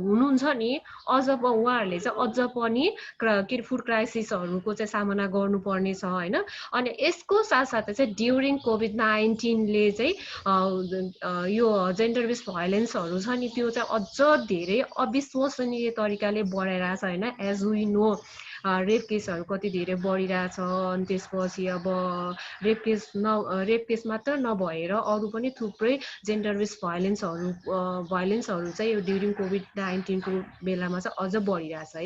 हुनुहुन्छ नि अझ उहाँहरूले चाहिँ अझ पनि के फुड क्राइसिसहरूको चाहिँ सामना गर्नुपर्ने छ होइन। अनि यसको साथसाथै चाहिँ ड्युरिङ कोभिड-19ले चाहिँ यो जेन्डर बेस्ड भाइलेन्सहरू छ नि त्यो चाहिँ अझ धेरै अविश्वसनीय तरिकाले बढाइरहेछ होइन। एज वी नो रेप केसहरू कति धेरै बढिरहेछ। अनि त्यसपछि अब रेप केस मात्र नभएर अरू पनि थुप्रै जेन्डर बेस्ड भाइलेन्सहरू चाहिँ यो ड्युरिङ कोभिड-19को बेलामा चाहिँ अझ बढिरहेछ है।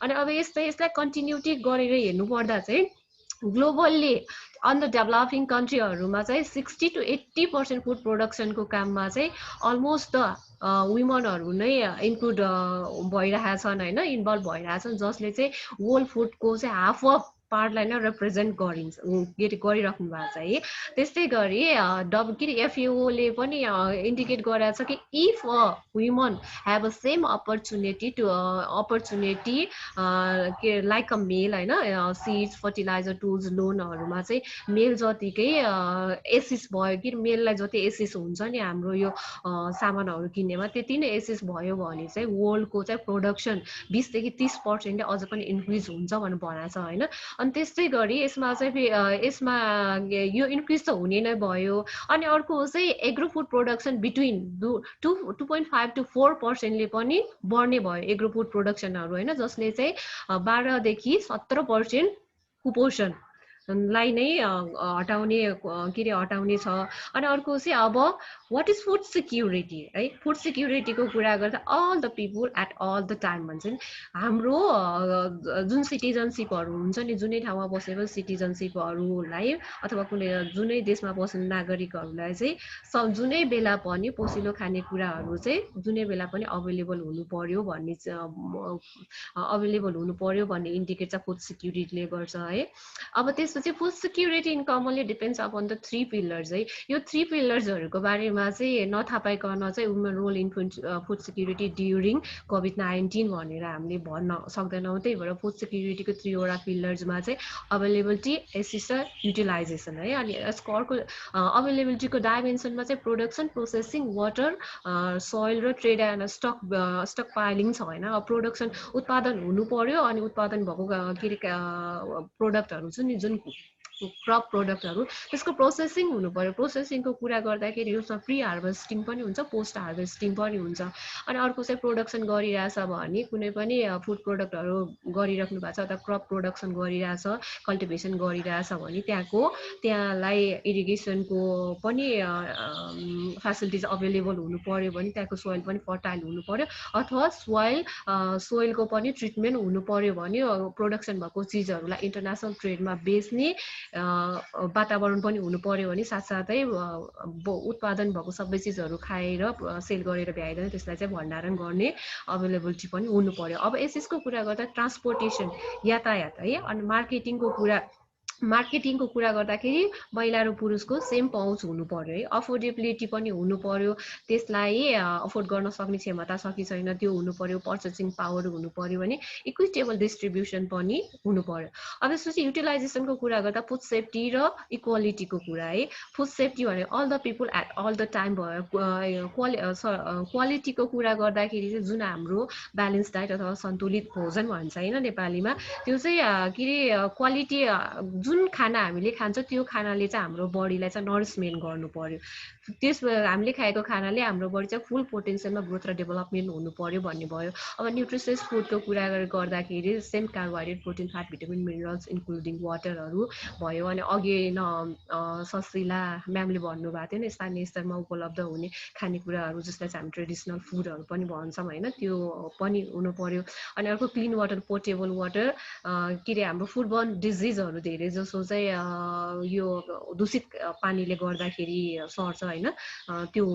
अनि अब यसलाई कन्टिन्युटी गरेर हेर्नुपर्दा चाहिँ ग्लोबल्ली अन द डेभलपिङ कन्ट्रीहरूमा चाहिँ 60 to 80% फुड प्रोडक्सनको काममा चाहिँ अलमोस्ट द वुमनहरू नै इन्क्लुड भइरहेछन् होइन, इन्भल्भ भइरहेछन्, जसले चाहिँ वर्ल्ड फुडको चाहिँ हाफ अफ पार्टलाई नै रिप्रेजेन्ट गरिराख्नु भएको छ है। त्यस्तै गरी FAO-ले पनि इन्डिकेट गरेको छ कि if woman have a same opportunity like a male होइन, सिड्स फर्टिलाइजर टुल्स लोनहरूमा चाहिँ मेल जतिकै एसिस भयो कि मेललाई जति एसिस हुन्छ नि हाम्रो यो सामानहरू किन्नेमा त्यति नै एसिस भयो भने चाहिँ वर्ल्डको चाहिँ प्रोडक्सन 20 देखि 30% अझ पनि इन्क्रिज हुन्छ भनेर भनेको छ होइन। अनि त्यस्तै गरी यसमा चाहिँ यसमा यो इन्क्रिज त हुने नै भयो। अनि अर्को चाहिँ agro food production between 2.5 to 4%ले पनि बढ्ने भयो एग्रो फुड प्रोडक्सनहरू होइन, जसले चाहिँ 12 देखि 17% कुपोषण लाई नै हटाउने छ। अनि अर्को चाहिँ अब वाट इज फुड सिक्युरिटी है। फुड सिक्युरिटीको कुरा गर्दा all the people at all the time भन्छ नि, हाम्रो जुन सिटिजनसिपहरू हुन्छ नि, जुनै ठाउँमा बसेको सिटिजनसिपहरूलाई अथवा कुनै जुनै देशमा बस्ने नागरिकहरूलाई चाहिँ जुनै बेला पनि पोसिलो खानेकुराहरू चाहिँ जुनै बेला पनि अभाइलेबल हुनु पर्यो भन्ने इन्डिकेट चाहिँ फुड सिक्युरिटीले गर्छ है। अब त्यसपछि food security in commonly depends upon the 3 pillars है। यो 3 पिलर्सहरूको बारेमा चाहिँ नथापाइकन चाहिँ woman role in food security during कोभिड-19 भनेर हामीले भन्न सक्दैनौँ। त्यही भएर फुड सिक्युरिटीको 3 वटा पिलर्समा चाहिँ अभाइलेबिलिटी, एसिस र युटिलाइजेसन है। अनि यसको अर्को अभाइलेबिलिटीको डाइमेन्सनमा चाहिँ प्रोडक्सन, प्रोसेसिङ, वाटर, सोइल र ट्रेड एन्ड स्टक पाइलिङ छ होइन। प्रोडक्सन उत्पादन हुनु पर्यो, अनि उत्पादन भएको प्रोडक्टहरू छ नि जुन क्रप प्रोडक्टहरू त्यसको प्रोसेसिङ हुनु पर्यो। प्रोसेसिङको कुरा गर्दाखेरि यसमा प्री हार्भेस्टिङ पनि हुन्छ, पोस्ट हार्भेस्टिङ पनि हुन्छ। अनि अर्को चाहिँ प्रोडक्सन गरिरहेछ भने कुनै पनि फुड प्रोडक्टहरू गरिराख्नु भएको छ अथवा क्रप प्रोडक्सन गरिरहेछ, कल्टिभेसन गरिरहेछ भने त्यहाँलाई इरिगेसनको पनि फेसिलिटिज अभाइलेबल हुनु पर्यो भने त्यहाँको सोइल पनि फर्टाइल हुनु पर्यो, अथवा सोइलको पनि ट्रिटमेन्ट हुनु पर्यो भने प्रोडक्सन भएको चिजहरूलाई इन्टरनेसनल ट्रेडमा बेच्ने वातावरण पनि हुनु पर्यो भने साथसाथै उत्पादन भएको सबै चिजहरू खाएर सेल गरेर भ्याइदैन, त्यसलाई चाहिँ भण्डारण गर्ने अभाइलेबिलिटी पनि हुनु पर्यो। अब एसिसको कुरा गर्दा ट्रान्सपोर्टेसन, यातायात है। अनि मार्केटिङको कुरा गर्दाखेरि महिला र पुरुषको सेम पहुँच हुनु पर्यो है। अफोर्डेबिलिटी पनि हुनु पर्यो, त्यसलाई अफोर्ड गर्न सक्ने क्षमता छ कि छैन त्यो हुनु पर्यो, पर्चेसिङ पावर हुनु पर्यो भने इक्विटेबल डिस्ट्रिब्युसन पनि हुनु पर्यो। अब त्यसपछि युटिलाइजेसनको कुरा गर्दा फुड सेफ्टी र इक्वालिटीको कुरा है। फुड सेफ्टी भने all the people at all the time भयो। क्वालिटीको कुरा गर्दाखेरि चाहिँ जुन हाम्रो ब्यालेन्स डाइट अथवा सन्तुलित भोजन भन्छ होइन नेपालीमा, त्यो चाहिँ क्वालिटी जुन खाना हामीले खान्छ त्यो खानाले चाहिँ हाम्रो बडीलाई चाहिँ नरिसमेन्ट गर्नु पर्यो। हामीले खाएको खानाले हाम्रो बडी चाहिँ फुल पोटेन्सियलमा ग्रोथ र डेभलपमेन्ट हुनु पर्यो भन्ने भयो। अब न्युट्रिसियस फुडको कुरा गर्दाखेरि same carbohydrate, protein, fat, vitamin, minerals including वाटरहरू भयो। अनि अघि ससिला म्यामले भन्नुभएको थियो नि स्थानीय स्तरमा उपलब्ध हुने खानेकुराहरू जसलाई चाहिँ हामी ट्रेडिसनल फुडहरू पनि भन्छौँ होइन, त्यो पनि हुनु पर्यो। अनि अर्को क्लिन वाटर, पोर्टेबल वाटर, हाम्रो फुडबर्न डिजिजहरू धेरै जसो चाहिँ यो दूषित पानीले गर्दाखेरि सर्छ हैन त्यो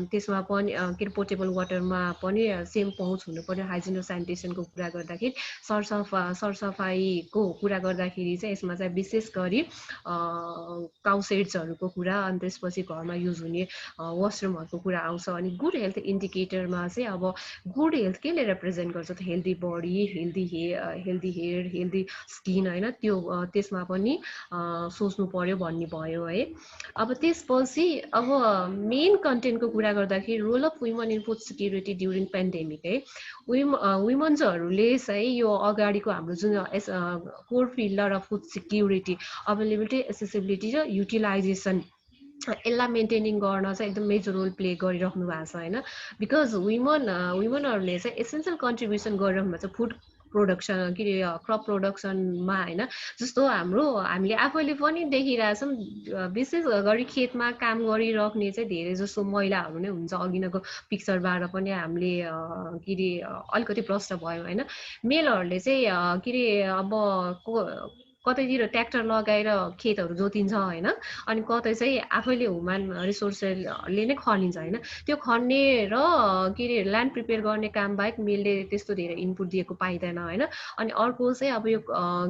त्यसमा पनि के पोर्टेबल वाटरमा पनि सेम पहुँच हुनु पर्यो हाइजिन र स्यानिटेसनको कुरा गर्दाखेरि सरसफाइको कुरा गर्दाखेरि चाहिँ यसमा चाहिँ विशेष गरी काउसेड्सहरूको कुरा अनि त्यसपछि घरमा युज हुने वासरुमहरूको कुरा आउँछ अनि गुड हेल्थ इन्डिकेटरमा चाहिँ अब गुड हेल्थ केले रिप्रेजेन्ट गर्छ त healthy body healthy hair healthy skin हैन त्यो त्यसमा पनि सोच्नु पर्यो भन्ने भयो है अब त्यसपछि अब मेन कन्टेन्टको कुरा गर्दाखेरि role of woman in food security during pandemic है वुमन्सहरूले चाहिँ यो अगाडिको हाम्रो जुन core pillar of food security availability accessibility र युटिलाइजेसन यसलाई मेन्टेनिङ गर्न चाहिँ एकदम मेजर रोल प्ले गरिराख्नु भएको छ होइन बिकज वुमनहरूले चाहिँ एसेन्सियल कन्ट्रिब्युसन गरिराख्नु भएको छ फुड प्रोडक्सन के अरे क्रप प्रोडक्सनमा होइन जस्तो हामीले आफैले पनि देखिरहेछौँ विशेष गरी खेतमा काम गरिराख्ने चाहिँ धेरै जस्तो महिलाहरू नै हुन्छ अघिनको पिक्चरबाट पनि हामीले के अरे अलिकति प्रश्न भयो होइन मेलहरूले चाहिँ के अरे अब कतैतिर ट्र्याक्टर लगाएर खेतहरू जोतिन्छ होइन अनि कतै चाहिँ आफैले ह्युमन रिसोर्सले नै खनिन्छ होइन त्यो खन्ने र के अरे ल्यान्ड प्रिपेयर गर्ने काम बाहेक मेलले त्यस्तो धेरै इनपुट दिएको पाइँदैन होइन अनि अर्को चाहिँ अब यो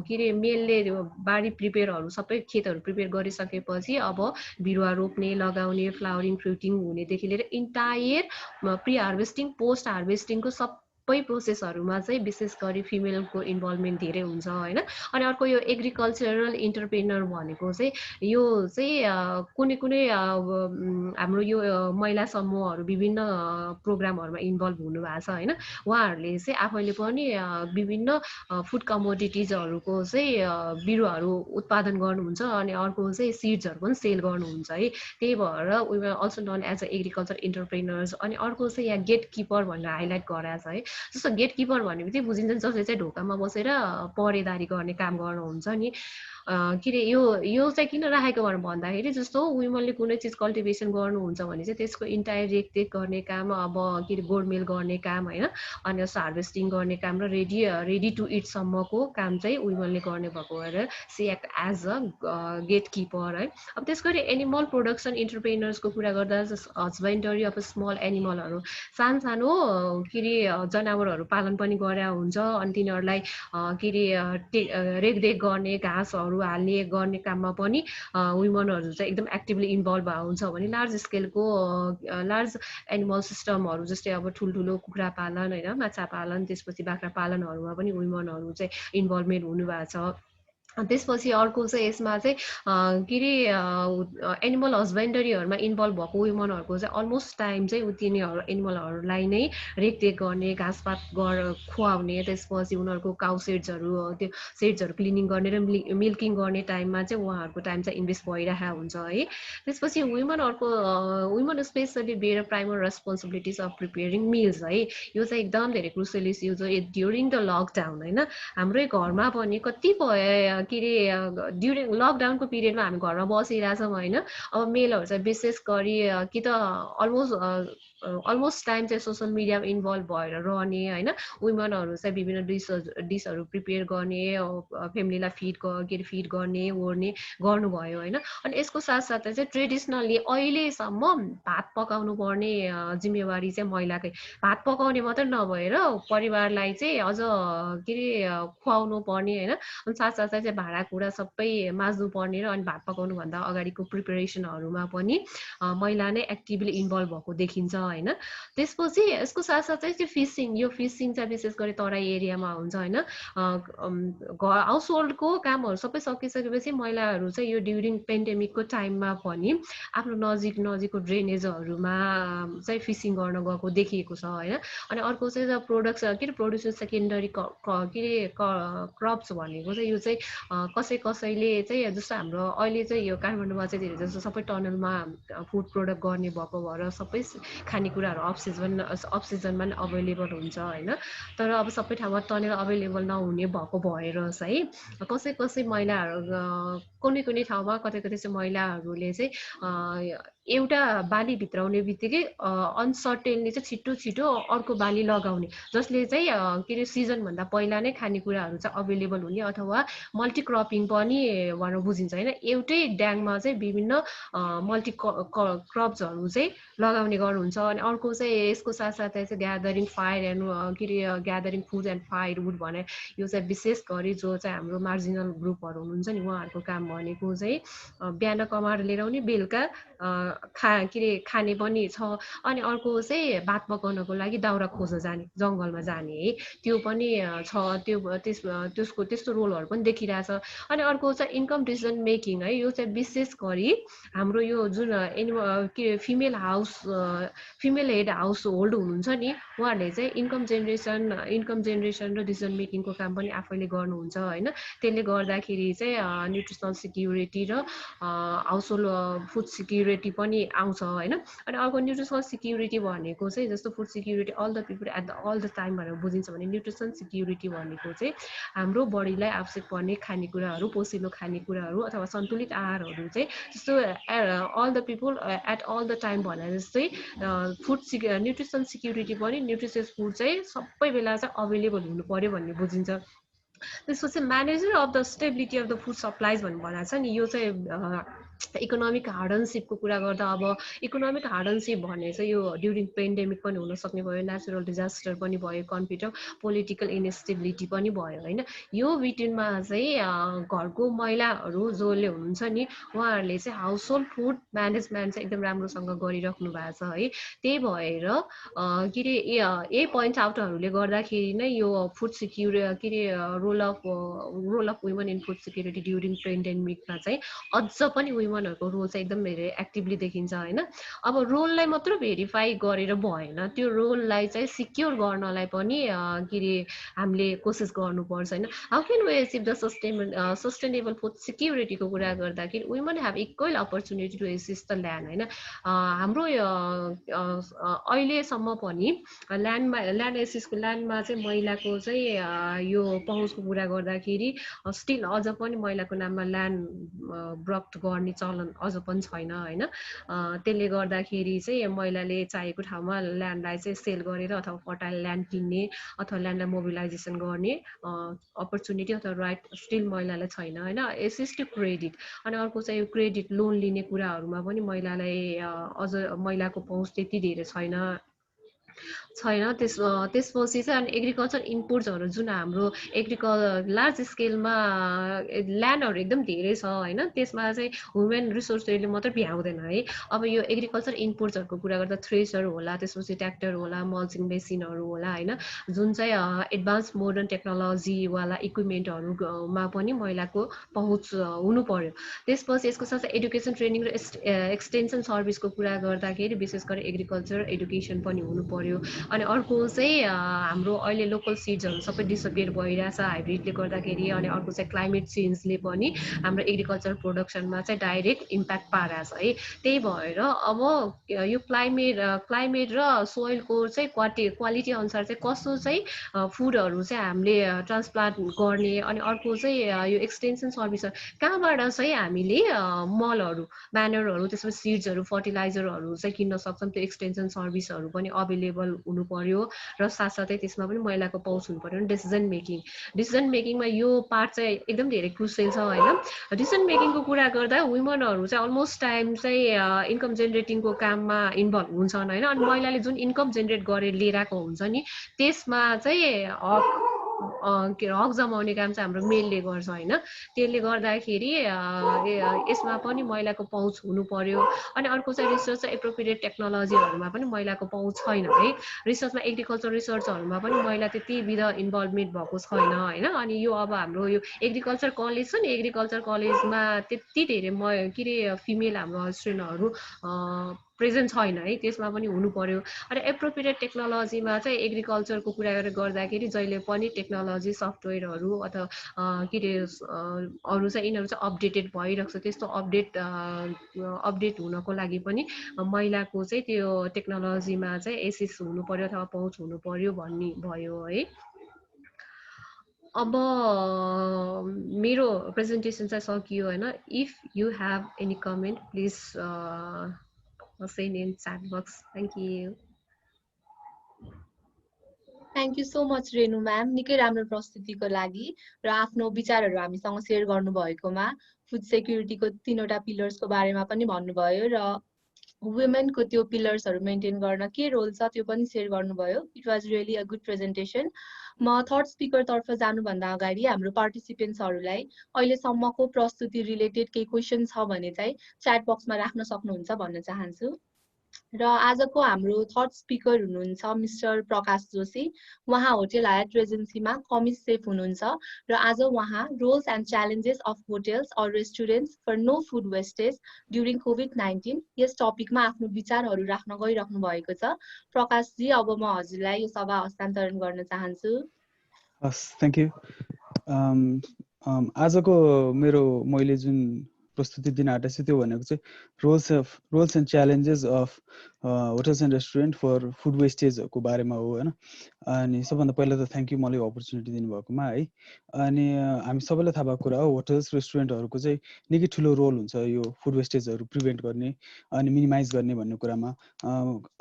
के अरे मेलले बारी प्रिपेयरहरू सबै खेतहरू प्रिपेयर गरिसकेपछि अब बिरुवा रोप्ने लगाउने फ्लावरिङ फ्रुटिङ हुनेदेखि लिएर इन्टायर प्रि हार्भेस्टिङ पोस्ट हार्भेस्टिङको सबै प्रोसेसहरूमा चाहिँ विशेष गरी फिमेलको इन्भल्भमेन्ट धेरै हुन्छ होइन अनि अर्को यो एग्रिकल्चरल इन्टरप्रेनर भनेको चाहिँ यो चाहिँ कुनै हाम्रो यो महिला समूहहरू विभिन्न प्रोग्रामहरूमा इन्भल्भ हुनुभएको छ होइन उहाँहरूले चाहिँ आफैले पनि विभिन्न फुड कमोडिटिजहरूको चाहिँ बिरुवाहरू उत्पादन गर्नुहुन्छ अनि अर्को चाहिँ सिड्सहरू पनि सेल गर्नुहुन्छ है त्यही भएर we also known as a agriculture entrepreneurs अनि अर्को चाहिँ यहाँ गेट किपर भनेर हाइलाइट गराएको छ है जस्तो गेट किपर भनेपछि बुझिन्छ जसले चाहिँ ढोकामा बसेर पहरेदारी गर्ने काम गर्नुहुन्छ नि के अरे यो चाहिँ किन राखेको भनेर भन्दाखेरि जस्तो वुमनले कुनै चिज कल्टिभेसन गर्नुहुन्छ भने चाहिँ त्यसको इन्टायर रेखदेख गर्ने काम अब के अरे गोडमेल गर्ने काम होइन अनि जस्तो हार्भेस्टिङ गर्ने काम र रेडी टु इटसम्मको काम चाहिँ वुमनले गर्ने भएको भएर she act as a gatekeeper है अब त्यसको एनिमल प्रोडक्सन इन्टरप्रेनर्सको कुरा गर्दा हस्बेन्डरी अफ स्मल एनिमलहरू सानो के अरे जनावरहरू पालन पनि गरेर हुन्छ अनि तिनीहरूलाई के अरे रेखदेख गर्ने घाँसहरू हाल्ने गर्ने काममा पनि वुमनहरू चाहिँ एकदम एक्टिभली इन्भल्भ भएको हुन्छ भने लार्ज स्केलको लार्ज एनिमल सिस्टमहरू जस्तै अब ठुल्ठुलो कुखुरा पालन होइन माछा पालन त्यसपछि बाख्रा पालनहरूमा पनि वुमनहरू चाहिँ इन्भल्भमेन्ट हुनुभएको छ त्यसपछि अर्को चाहिँ यसमा चाहिँ के अरे एनिमल हस्बेन्डरीहरूमा इन्भल्भ भएको वुमनहरूको चाहिँ अलमोस्ट टाइम चाहिँ तिनीहरू एनिमलहरूलाई नै रेखदेख गर्ने घाँसपात खुवाउने त्यसपछि उनीहरूको काउ सेड्सहरू त्यो सेड्सहरू क्लिनिङ गर्ने र मिल्किङ गर्ने टाइममा चाहिँ उहाँहरूको टाइम चाहिँ इन्भेस्ट भइरहेको हुन्छ है त्यसपछि woman specially bear primary responsibilities of preparing meals है यो चाहिँ एकदम धेरै crucial issue during the lockdown होइन हाम्रै घरमा पनि कतिपय के अरे ड्युरिङ लकडाउनको पिरियडमा हामी घरमा बसिरहेछौँ होइन अब मेलहरू चाहिँ विशेष गरी कि त अलमोस्ट टाइम चाहिँ सोसियल मिडियामा इन्भल्भ भएर रहने होइन वुमनहरू चाहिँ विभिन्न डिसहरू प्रिपेयर गर्ने फ्यामिलीलाई फिड गर्ने ओर्ने गर्नुभयो होइन अनि यसको साथसाथै चाहिँ ट्रेडिसनल्ली अहिलेसम्म भात पकाउनु पर्ने जिम्मेवारी चाहिँ महिलाकै भात पकाउने मात्रै नभएर परिवारलाई चाहिँ अझ के अरे खुवाउनु पर्ने होइन अनि साथसाथै चाहिँ भाँडाकुँडा सबै माझ्नु पर्ने र अनि भात पकाउनुभन्दा अगाडिको प्रिपेरेसनहरूमा पनि महिला नै एक्टिभली इन्भल्भ भएको देखिन्छ होइन त्यसपछि यसको साथसाथै चाहिँ फिसिङ चाहिँ विशेष गरी तराई एरियामा हुन्छ होइन हाउस होल्डको कामहरू सबै सकिसकेपछि महिलाहरू चाहिँ यो ड्युरिङ पेन्डेमिकको टाइममा पनि आफ्नो नजिकको ड्रेनेजहरूमा चाहिँ फिसिङ गर्न गएको देखिएको छ होइन अनि अर्को चाहिँ प्रोड्युसन सेकेन्डरी के अरे क्रप्स भनेको चाहिँ यो चाहिँ कसैले चाहिँ जस्तो हाम्रो अहिले चाहिँ यो काठमाडौँमा चाहिँ धेरै जस्तो सबै टनलमा फुड प्रोडक्ट गर्ने भएको भएर सबै खानेकुराहरू अफ सिजनमा नै अभाइलेबल हुन्छ होइन तर अब सबै ठाउँमा टनल अभाइलेबल नहुने भएको भएर चाहिँ कसै महिलाहरू कुनै कुनै ठाउँमा कतै कतै चाहिँ महिलाहरूले चाहिँ एउटा बाली भित्राउने बित्तिकै अनसर्टेनली चाहिँ छिटो छिटो अर्को बाली लगाउने, जसले चाहिँ के अरे सिजनभन्दा पहिला नै खानेकुराहरू चाहिँ अभाइलेबल हुने अथवा मल्टिक्रपिङ पनि भनेर बुझिन्छ होइन। एउटै ड्याङमा चाहिँ विभिन्न मल्टी क्रप्सहरू चाहिँ लगाउने गर्नुहुन्छ। अनि अर्को चाहिँ यसको साथसाथै चाहिँ ग्यादरिङ फायर एन्ड के अरे gathering food and fire would भने यो चाहिँ विशेष गरी जो चाहिँ हाम्रो मार्जिनल ग्रुपहरू हुनुहुन्छ नि उहाँहरूको काम भनेको चाहिँ बिहान कमाएर लिएर आउने, बेलुका के अरे खाने पनि छ। अनि अर्को चाहिँ भात पकाउनको लागि दाउरा खोज्न जाने, जङ्गलमा जाने है, त्यो पनि छ। त्यसको त्यस्तो रोलहरू पनि देखिरहेछ। अनि अर्को चाहिँ इन्कम डिसिजन मेकिङ है, यो चाहिँ विशेष गरी हाम्रो यो जुन के फिमेल हेड हाउस होल्ड हुनुहुन्छ नि उहाँहरूले चाहिँ इन्कम जेनेरेसन र डिसिजन मेकिङको काम पनि आफैले गर्नुहुन्छ होइन। त्यसले गर्दाखेरि चाहिँ न्युट्रिसनल सिक्युरिटी र हाउस होल्ड फुड सिक्युरिटी पनि आउँछ होइन। अनि अर्को न्युट्रिसनल सिक्युरिटी भनेको चाहिँ जस्तो food security all the people at the all the time भनेर बुझिन्छ भने न्युट्रिसन सिक्युरिटी भनेको चाहिँ हाम्रो बडीलाई आवश्यक पर्ने खानेकुराहरू, पोषिलो खानेकुराहरू अथवा सन्तुलित आहारहरू चाहिँ जस्तो all the people at all the time भने जस्तै न्युट्रिसन सिक्युरिटी पनि न्युट्रिसियस फुड चाहिँ सबै बेला चाहिँ अभाइलेबल हुनु पर्यो भन्ने बुझिन्छ। त्यसपछि manager of the stability of the food supplies भन्ने भनेको छ नि, यो चाहिँ इकोनोमिक हार्डनसिपको कुरा गर्दा अब इकोनोमिक हार्डनसिप भने चाहिँ यो ड्युरिङ पेन्डेमिक पनि हुनसक्ने भयो, नेचुरल डिजास्टर पनि भयो, कन्फ्लिक्ट अफ पोलिटिकल इनस्टेबिलिटी पनि भयो होइन। यो बिट्विनमा चाहिँ घरको महिलाहरू जसले हुनुहुन्छ नि उहाँहरूले चाहिँ हाउस होल्ड फुड म्यानेजमेन्ट चाहिँ एकदम राम्रोसँग गरिराख्नु भएको छ है। त्यही भएर के अरे यही पोइन्ट आउटहरूले गर्दाखेरि नै यो फुड सिक्युरिटी के are role of women in food security during पेन्डेमिकमा चाहिँ अझ पनि वुमेनहरूको रोल चाहिँ एकदम धेरै एक्टिभली देखिन्छ होइन। अब रोललाई मात्र भेरिफाई गरेर भएन, त्यो रोललाई चाहिँ सिक्योर गर्नलाई पनि के अरे हामीले कोसिस गर्नुपर्छ होइन। How can we achieve the sustainable food सिक्युरिटीको कुरा गर्दाखेरि women have equal opportunity to assist the land होइन। हाम्रो अहिलेसम्म पनि ल्यान्डमा चाहिँ महिलाको चाहिँ यो पहुँचको कुरा गर्दाखेरि स्टिल अझ पनि महिलाको नाममा ल्यान्ड ब्रक्ट गर्ने चलन अझ पनि छैन होइन। त्यसले गर्दाखेरि चाहिँ महिलाले चाहेको ठाउँमा ल्यान्डलाई चाहिँ सेल गरेर अथवा फर्टाइल ल्यान्ड किन्ने अथवा ल्यान्डलाई मोबिलाइजेसन गर्ने अपर्च्युनिटी अथवा राइट स्टिल महिलालाई छैन होइन। एसेस टु क्रेडिट अनि अर्को चाहिँ क्रेडिट लोन लिने कुराहरूमा पनि महिलालाई अझ महिलाको पहुँच त्यति धेरै छैन। त्यसपछि चाहिँ अनि एग्रिकल्चर इनपुट्सहरू जुन हाम्रो लार्ज स्केलमा ल्यान्डहरू एकदम धेरै छ होइन, त्यसमा चाहिँ वुमेन रिसोर्सहरूले मात्रै भ्याउँदैन है। अब यो एग्रिकल्चर इनपुट्सहरूको कुरा गर्दा थ्रेसर होला, त्यसपछि ट्र्याक्टर होला, मल्चिङ मेसिनहरू होला होइन, जुन चाहिँ एडभान्स मोडर्न टेक्नोलोजीवाला इक्विपमेन्टहरूमा पनि महिलाको पहुँच हुनु पर्यो। त्यसपछि यसको साथै एडुकेसन ट्रेनिङ र एक्सटेन्सन सर्भिसको कुरा गर्दाखेरि विशेष गरी एग्रिकल्चर एडुकेसन पनि हुनु पर्यो। अनि अर्को चाहिँ हाम्रो अहिले लोकल सिड्सहरू सबै डिसअपियर भइरहेछ हाइब्रिडले गर्दाखेरि। अनि अर्को चाहिँ क्लाइमेट चेन्जले पनि हाम्रो एग्रिकल्चर प्रोडक्सनमा चाहिँ डाइरेक्ट इम्प्याक्ट पारेछ है। त्यही भएर अब यो क्लाइमेट र सोइलको चाहिँ क्वालिटी अनुसार चाहिँ कस्तो चाहिँ फुडहरू चाहिँ हामीले ट्रान्सप्लान्ट गर्ने। अनि अर्को चाहिँ यो एक्सटेन्सन सर्भिसहरू कहाँबाट चाहिँ हामीले मलहरू, म्यानरहरू, त्यसमा सिड्सहरू, फर्टिलाइजरहरू चाहिँ किन्न सक्छौँ, त्यो एक्सटेन्सन सर्भिसहरू पनि अभाइलेबल हुनु पर्यो। र साथसाथै त्यसमा पनि महिलाको पहुँच हुनु पर्यो। डिसिजन मेकिङमा यो पार्ट चाहिँ एकदम धेरै क्रुसियल छ होइन। डिसिजन मेकिङको कुरा गर्दा वुमेनहरू चाहिँ अलमोस्ट टाइम चाहिँ इन्कम जेनेरेटिङको काममा इन्भल्भ हुन्छन् होइन। अनि महिलाले जुन इन्कम जेनेरेट गरेर लिएर आएको हुन्छ नि त्यसमा चाहिँ हक जमाउने काम चाहिँ हाम्रो मेलले गर्छ होइन। त्यसले गर्दाखेरि यसमा पनि महिलाको पहुँच हुनु पर्यो। अनि अर्को चाहिँ रिसर्च र एप्रोप्रिएट टेक्नोलोजीहरूमा पनि महिलाको पहुँच छैन है। रिसर्चमा एग्रिकल्चर रिसर्चहरूमा पनि महिला त्यति विध इन्भल्भमेन्ट भएको छैन होइन। अनि यो अब हाम्रो यो एग्रिकल्चर कलेज छ नि, एग्रिकल्चर कलेजमा त्यति धेरै के अरे फिमेल हाम्रो स्टुडेन्टहरू प्रेजेन्ट छैन है, त्यसमा पनि हुनु पर्यो। अनि एप्रोप्रिएट टेक्नोलोजीमा चाहिँ एग्रिकल्चरको कुरा गर्दाखेरि जहिले पनि टेक्नोलोजी सफ्टवेयरहरू अथवा के अरे अरू चाहिँ यिनीहरू चाहिँ अपडेटेड भइरहेको छ। त्यस्तो अपडेट हुनको लागि पनि महिलाको चाहिँ त्यो टेक्नोलोजीमा चाहिँ एसेस हुनु पर्यो अथवा पहुँच हुनु पर्यो भन्ने भयो है। अब मेरो प्रेजेन्टेसन चाहिँ सकियो होइन. If you have any comment please send in chat box. Thank you. Thank you so much Renu ma'am, निकै राम्रो प्रस्तुतिको लागि र आफ्नो विचारहरू हामीसँग सेयर गर्नुभएकोमा. फुड सेक्युरिटीको 3वटा पिलर्सको बारेमा पनि भन्नुभयो र वुमेनको त्यो पिलर्सहरू मेन्टेन गर्न के रोल छ त्यो पनि सेयर गर्नुभयो. It was really a good presentation. म थर्ड स्पिकरतर्फ जानुभन्दा अगाडि हाम्रो पार्टिसिपेन्ट्सहरूलाई अहिलेसम्मको प्रस्तुति रिलेटेड केही क्वेसन छ भने चाहिँ च्याट बक्समा राख्न सक्नुहुन्छ भन्न चाहन्छु. र आजको हाम्रो थर्ड स्पिकर हुनुहुन्छ मिस्टर प्रकाश जोशी. उहाँ होटेल हायट रेजेन्सीमा कमिस सेफ हुनुहुन्छ र आज उहाँ roles and challenges of hotels or restaurants for no food wastage during कोभिड-19 यस टपिकमा आफ्नो विचारहरू राख्न गइराख्नु भएको छ. प्रकाशजी, अब म हजुरलाई यो सभा हस्तान्तरण गर्न चाहन्छु. हस्, थ्याङ्क यू. आजको मैले जुन प्रस्तुति दिन आँटेको छु त्यो भनेको चाहिँ roles and challenges of hotels and restaurant for food वेस्टेजको बारेमा हो होइन. अनि सबभन्दा पहिला त थ्याङ्क यू मलाई अपर्च्युनिटी दिनुभएकोमा है. अनि हामी सबैलाई थाहा भएको कुरा हो होटल्स रेस्टुरेन्टहरूको चाहिँ निकै ठुलो रोल हुन्छ यो फुड वेस्टेजहरू प्रिभेन्ट गर्ने अनि मिनिमाइज गर्ने भन्ने कुरामा.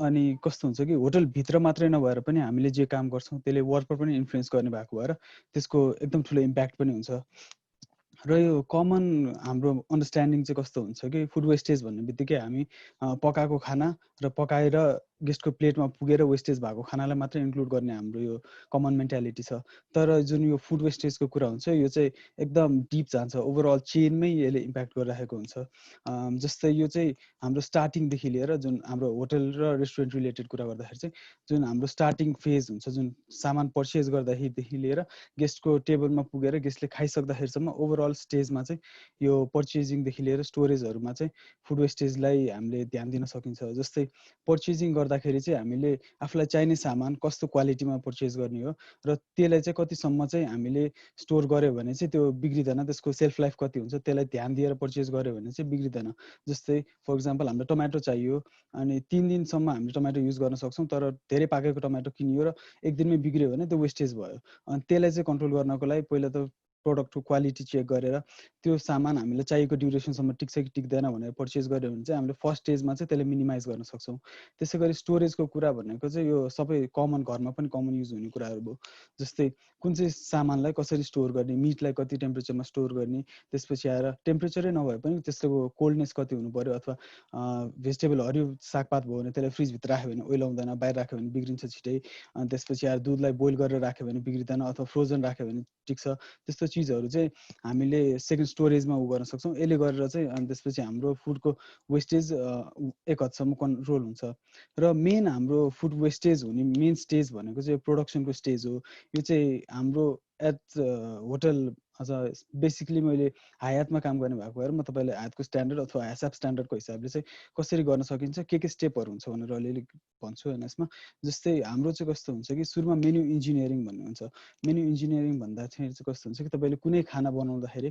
अनि कस्तो हुन्छ कि होटलभित्र मात्रै नभएर पनि हामीले जे काम गर्छौँ त्यसले वर्कमा पनि इन्फ्लुएन्स गर्ने भएको भएर त्यसको एकदम ठुलो इम्प्याक्ट पनि हुन्छ. र यो कमन हाम्रो अन्डरस्ट्यान्डिङ चाहिँ कस्तो हुन्छ कि फुड वेस्टेज भन्ने बित्तिकै हामी पकाएको खाना र पकाएर गेस्टको प्लेटमा पुगेर वेस्टेज भएको खानालाई मात्रै इन्क्लुड गर्ने हाम्रो यो कमन मेन्टालिटी छ. तर जुन यो फुड वेस्टेजको कुरा हुन्छ यो चाहिँ एकदम डिप जान्छ, ओभरअल चेनमै यसले इम्प्याक्ट गरिरहेको हुन्छ. जस्तै यो चाहिँ हाम्रो स्टार्टिङदेखि लिएर जुन हाम्रो होटल र रेस्टुरेन्ट रिलेटेड कुरा गर्दाखेरि चाहिँ जुन हाम्रो स्टार्टिङ फेज हुन्छ, जुन सामान पर्चेज गर्दाखेरिदेखि लिएर गेस्टको टेबलमा पुगेर गेस्टले खाइसक्दाखेरिसम्म ओभरअल स्टेजमा चाहिँ यो पर्चेजिङदेखि लिएर स्टोरेजहरूमा चाहिँ फुड वेस्टेजलाई हामीले ध्यान दिन सकिन्छ. जस्तै पर्चेजिङ गर्दाखेरि चाहिँ हामीले आफूलाई चाहिने सामान कस्तो क्वालिटीमा पर्चेज गर्ने हो र त्यसलाई चाहिँ कतिसम्म चाहिँ हामीले स्टोर गऱ्यो भने चाहिँ त्यो बिग्रिँदैन, त्यसको सेल्फ लाइफ कति हुन्छ त्यसलाई ध्यान दिएर पर्चेज गऱ्यो भने चाहिँ बिग्रिँदैन. जस्तै फर इक्जाम्पल हाम्रो टमाटो चाहियो अनि 3 दिनसम्म हामीले टमाटो युज गर्न सक्छौँ, तर धेरै पाकेको टमाटो किनियो र 1 दिनमै बिग्रियो भने त्यो वेस्टेज भयो. अनि त्यसलाई चाहिँ कन्ट्रोल गर्नको लागि पहिला त प्रोडक्टको क्वालिटी चेक गरेर त्यो सामान हामीलाई चाहिएको ड्युरेसनसम्म टिक्छ कि टिक्दैन भनेर पर्चेज गऱ्यो भने चाहिँ हामीले फर्स्ट स्टेजमा चाहिँ त्यसलाई मिनिमाइज गर्न सक्छौँ. त्यसै गरी स्टोरेजको कुरा भनेको चाहिँ यो सबै कमन घरमा पनि कमन युज हुने कुराहरू भयो. जस्तै कुन चाहिँ सामानलाई कसरी स्टोर गर्ने, मिटलाई कति टेम्परेचरमा स्टोर गर्ने, त्यसपछि आएर टेम्परेचरै नभए पनि त्यसको कोल्डनेस कति हुनु पर्यो, अथवा भेजिटेबल हरियो सागपात भयो भने त्यसलाई फ्रिजभित्र राख्यो भने ओइलाउँदैन, बाहिर राख्यो भने बिग्रिन्छ छिटै. अनि त्यसपछि आएर दुधलाई बोइल गरेर राख्यो भने बिग्रिँदैन, अथवा फ्रोजन राख्यो भने टिक्छ. त्यस्तो चिजहरू चाहिँ हामीले सेकेन्ड स्टोरेजमा गर्न सक्छौँ. यसले गरेर चाहिँ अनि त्यसपछि हाम्रो फुडको वेस्टेज एक हदसम्म कन्ट्रोल हुन्छ. र मेन हाम्रो फुड वेस्टेज हुने मेन स्टेज भनेको चाहिँ प्रोडक्सनको स्टेज हो. यो चाहिँ हाम्रो एट होटल अझ बेसिकली मैले हायातमा काम गर्ने भएको भएर म तपाईँलाई हायातको स्ट्यान्डर्ड अथवा एसएफ स्ट्यान्डर्डको हिसाबले चाहिँ कसरी गर्न सकिन्छ के स्टेपहरू हुन्छ भनेर अलिअलि भन्छु होइन यसमा. जस्तै हाम्रो चाहिँ कस्तो हुन्छ कि सुरुमा मेन्यु इन्जिनियरिङ भन्ने हुन्छ. मेन्यु इन्जिनियरिङ भन्दाखेरि चाहिँ कस्तो हुन्छ कि तपाईँले कुनै खाना बनाउँदाखेरि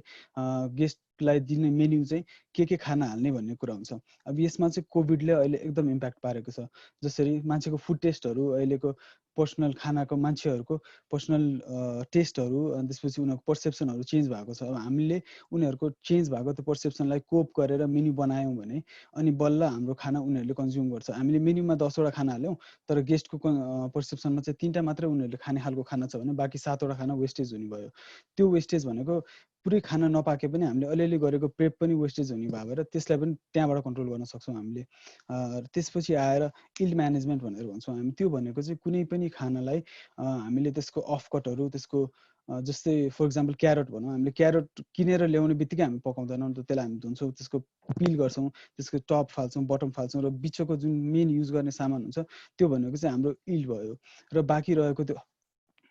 गेस्टलाई दिने मेन्यु चाहिँ के खाना हाल्ने भन्ने कुरा हुन्छ. अब यसमा चाहिँ कोभिडले अहिले एकदम इम्प्याक्ट पारेको छ. जसरी मान्छेको फुड टेस्टहरू अहिलेको पर्सनल खानाको मान्छेहरूको पर्सनल टेस्टहरू अनि त्यसपछि उनीहरूको पर्सेप्सनहरू चेन्ज भएको छ. अब हामीले उनीहरूको चेन्ज भएको त्यो पर्सेप्सनलाई कोप गरेर मेन्यु बनायौँ भने अनि बल्ल हाम्रो खाना उनीहरूले कन्ज्युम गर्छ. हामीले मेन्युमा 10वटा खाना हाल्यौँ तर गेस्टको पर्सेप्सनमा चाहिँ 3टा मात्रै उनीहरूले खाने खालको खाना छ भने बाँकी 7वटा खाना वेस्टेज हुने भयो. त्यो वेस्टेज भनेको पुरै खाना नपाके पनि हामीले अलिअलि गरेको प्रेप पनि वेस्टेज हुने भएर त्यसलाई पनि त्यहाँबाट कन्ट्रोल गर्न सक्छौँ हामीले. त्यसपछि आएर इल्ड म्यानेजमेन्ट भनेर भन्छौँ हामी. त्यो भनेको चाहिँ कुनै पनि खानालाई हामीले त्यसको अफकटहरू त्यसको जस्तै फर इक्जाम्पल क्यारट भनौँ, हामीले क्यारट किनेर ल्याउने बित्तिकै हामी पकाउँदैनौँ नि त, त्यसलाई हामी धुन्छौँ, त्यसको पिल गर्छौँ, त्यसको टप फाल्छौँ, बटम फाल्छौँ र बिचको जुन मेन युज गर्ने सामान हुन्छ त्यो भनेको चाहिँ हाम्रो इल्ड भयो. र बाँकी रहेको त्यो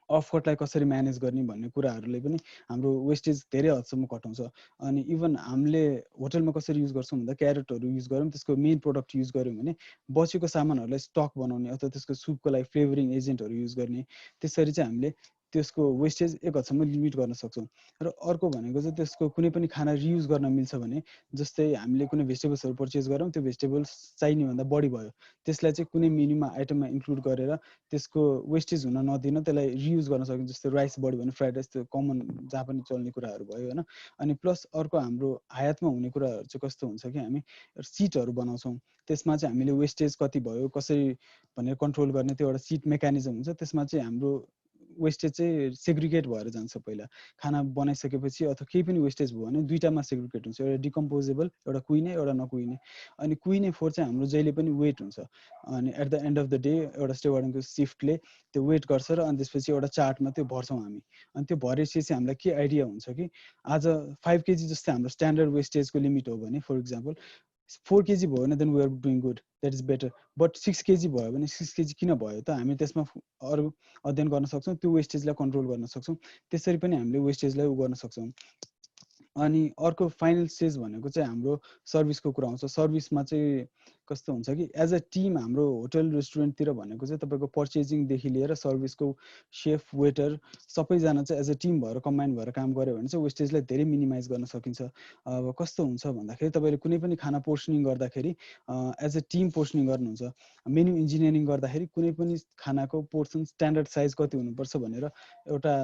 अफकटलाई कसरी म्यानेज गर्ने भन्ने कुराहरूले पनि हाम्रो वेस्टेज धेरै हदसम्म घटाउँछ. अनि इभन हामीले होटलमा कसरी युज गर्छौँ भन्दा क्यारेटहरू युज गऱ्यौँ, त्यसको मेन प्रोडक्ट युज गऱ्यौँ भने बचेको सामानहरूलाई स्टक बनाउने अथवा त्यसको सुपको लागि फ्लेभरिङ एजेन्टहरू युज गर्ने. त्यसरी चाहिँ हामीले त्यसको वेस्टेज एक हदसम्म लिमिट गर्न सक्छौँ। र अर्को भनेको चाहिँ त्यसको कुनै पनि खाना रियुज गर्न मिल्छ भने, जस्तै हामीले कुनै भेजिटेबल्सहरू पर्चेस गरौँ, त्यो भेजिटेबल्स चाहिने भन्दा बढी भयो, त्यसलाई चाहिँ कुनै मेन्यूमा आइटममा इन्क्लुड गरेर त्यसको वेस्टेज हुन नदिन त्यसलाई रियुज गर्न सकिन्छ। जस्तै राइस बढ्यो भने फ्राइड राइस, त्यो कमन जहाँ पनि चल्ने कुराहरू भयो होइन। अनि प्लस अर्को हाम्रो आयातमा हुने कुराहरू चाहिँ कस्तो हुन्छ कि हामी सिटहरू बनाउँछौँ, त्यसमा चाहिँ हामीले वेस्टेज कति भयो कसरी भनेर कन्ट्रोल गर्ने त्यो एउटा सिट मेकानिजम हुन्छ। त्यसमा चाहिँ हाम्रो वेस्टेज चाहिँ सेग्रिगेट भएर जान्छ। पहिला खाना बनाइसकेपछि अथवा केही पनि वेस्टेज भयो भने दुईटामा सेग्रिगेट हुन्छ, एउटा डिकम्पोजेबल, एउटा कुहिने, एउटा नकुहिने। अनि कुहिने फोहोर चाहिँ हाम्रो जहिले पनि वेट हुन्छ। अनि at the end of the day एउटा स्टेवार्डनको सिफ्टले त्यो वेट गर्छ र अनि त्यसपछि एउटा चार्टमा त्यो भर्छौँ हामी। अनि त्यो भरेपछि चाहिँ हामीलाई के आइडिया हुन्छ कि आज 5 केजी जस्तै हाम्रो स्ट्यान्डर्ड वेस्टेजको लिमिट हो भने, फर इक्जाम्पल 4 केजी भयो भने then we are doing good, that is better. But 6 KG भयो भने 6 केजी किन भयो त, हामी त्यसमा अरू अध्ययन गर्न सक्छौँ, त्यो वेस्टेजलाई कन्ट्रोल गर्न सक्छौँ। त्यसरी पनि हामीले वेस्टेजलाई उ गर्न सक्छौँ। अनि अर्को फाइनल स्टेज भनेको चाहिँ हाम्रो सर्भिसको कुरा आउँछ। सर्भिसमा चाहिँ कस्तो हुन्छ कि एज अ टिम हाम्रो होटल रेस्टुरेन्टतिर भनेको चाहिँ तपाईँको पर्चेजिङदेखि लिएर सर्भिसको सेफ वेटर सबैजना चाहिँ एज अ टिम भएर कम्बाइन भएर काम गऱ्यो भने चाहिँ वेस्टेजलाई धेरै मिनिमाइज गर्न सकिन्छ। अब कस्तो हुन्छ भन्दाखेरि तपाईँले कुनै पनि खाना पोर्सनिङ गर्दाखेरि एज अ टिम पोर्सनिङ गर्नुहुन्छ। मेन्यु इन्जिनियरिङ गर्दाखेरि कुनै पनि खानाको पोर्सन स्ट्यान्डर्ड साइज कति हुनुपर्छ भनेर एउटा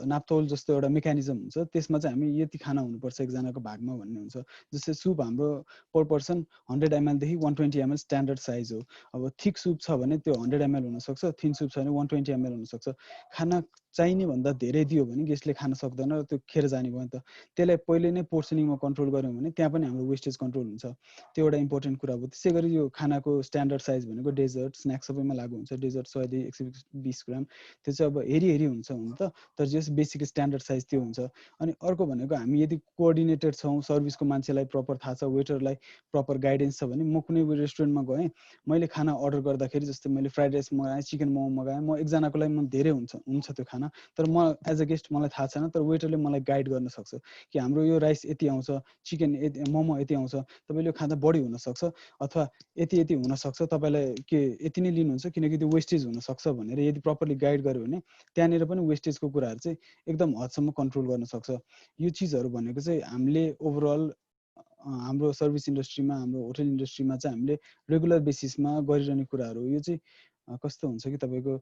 नापतोल जस्तो एउटा मेकानिजम हुन्छ। त्यसमा चाहिँ हामी यति खाना हुनुपर्छ एकजनाको भागमा भन्ने हुन्छ। जस्तै सुप हाम्रो पर पर्सन 100 ml देखि 120 ml स्ट्यान्डर्ड साइज हो। अब थिक सुप छ भने त्यो 100 ml हुनसक्छ, थिन सुप छ भने 120 ml हुनसक्छ। खाना चाहिने भन्दा धेरै दियो भने गेस्टले खान सक्दैन र त्यो खेर जाने भयो नि त। त्यसलाई पहिले नै पोर्सनिङमा कन्ट्रोल गऱ्यौँ भने त्यहाँ पनि हाम्रो वेस्टेज कन्ट्रोल हुन्छ। त्यो एउटा इम्पोर्टेन्ट कुरा हो। त्यसै गरी यो खानाको स्ट्यान्डर्ड साइज भनेको डेजर्ट स्न्याक्स सबैमा लागु हुन्छ। डेजर्ट 100 देखि 120 ग्राम, त्यो चाहिँ अब हेरी हुन्छ हुन त, तर जस बेसिक स्ट्यान्डर्ड साइज त्यो हुन्छ। अनि अर्को भनेको हामी यदि कोअर्डिनेटेड छौँ, सर्भिसको मान्छेलाई प्रपर थाहा छ, वेटरलाई प्रपर गाइडेन्स छ भने, म कुनै रेस्टुरेन्टमा गएँ, मैले खाना अर्डर गर्दाखेरि जस्तै मैले फ्राइड राइस मगाएँ, चिकन मोमो मगाएँ, म एकजनाको लागि म धेरै हुन्छ त्यो खाना, तर म एज अ गेस्ट मलाई थाहा छैन, तर वेटरले मलाई गाइड गर्न सक्छ कि हाम्रो यो राइस यति आउँछ, चिकन मोमो यति आउँछ, तपाईँले यो खाँदा बढी हुनसक्छ अथवा यति हुनसक्छ, तपाईँलाई के यति नै लिनुहुन्छ किनकि त्यो वेस्टेज हुनसक्छ भनेर यदि प्रपरली गाइड गर्यो भने त्यहाँनिर पनि वेस्टेजको कुराहरू चाहिँ एकदम हदसम्म कन्ट्रोल गर्न सक्छ। यो चिजहरू भनेको चाहिँ हामीले ओभरअल हाम्रो सर्भिस इन्डस्ट्रीमा, हाम्रो होटल इन्डस्ट्रीमा चाहिँ हामीले रेगुलर बेसिसमा गरिरहने कुराहरू। यो चाहिँ कस्तो हुन्छ कि तपाईँको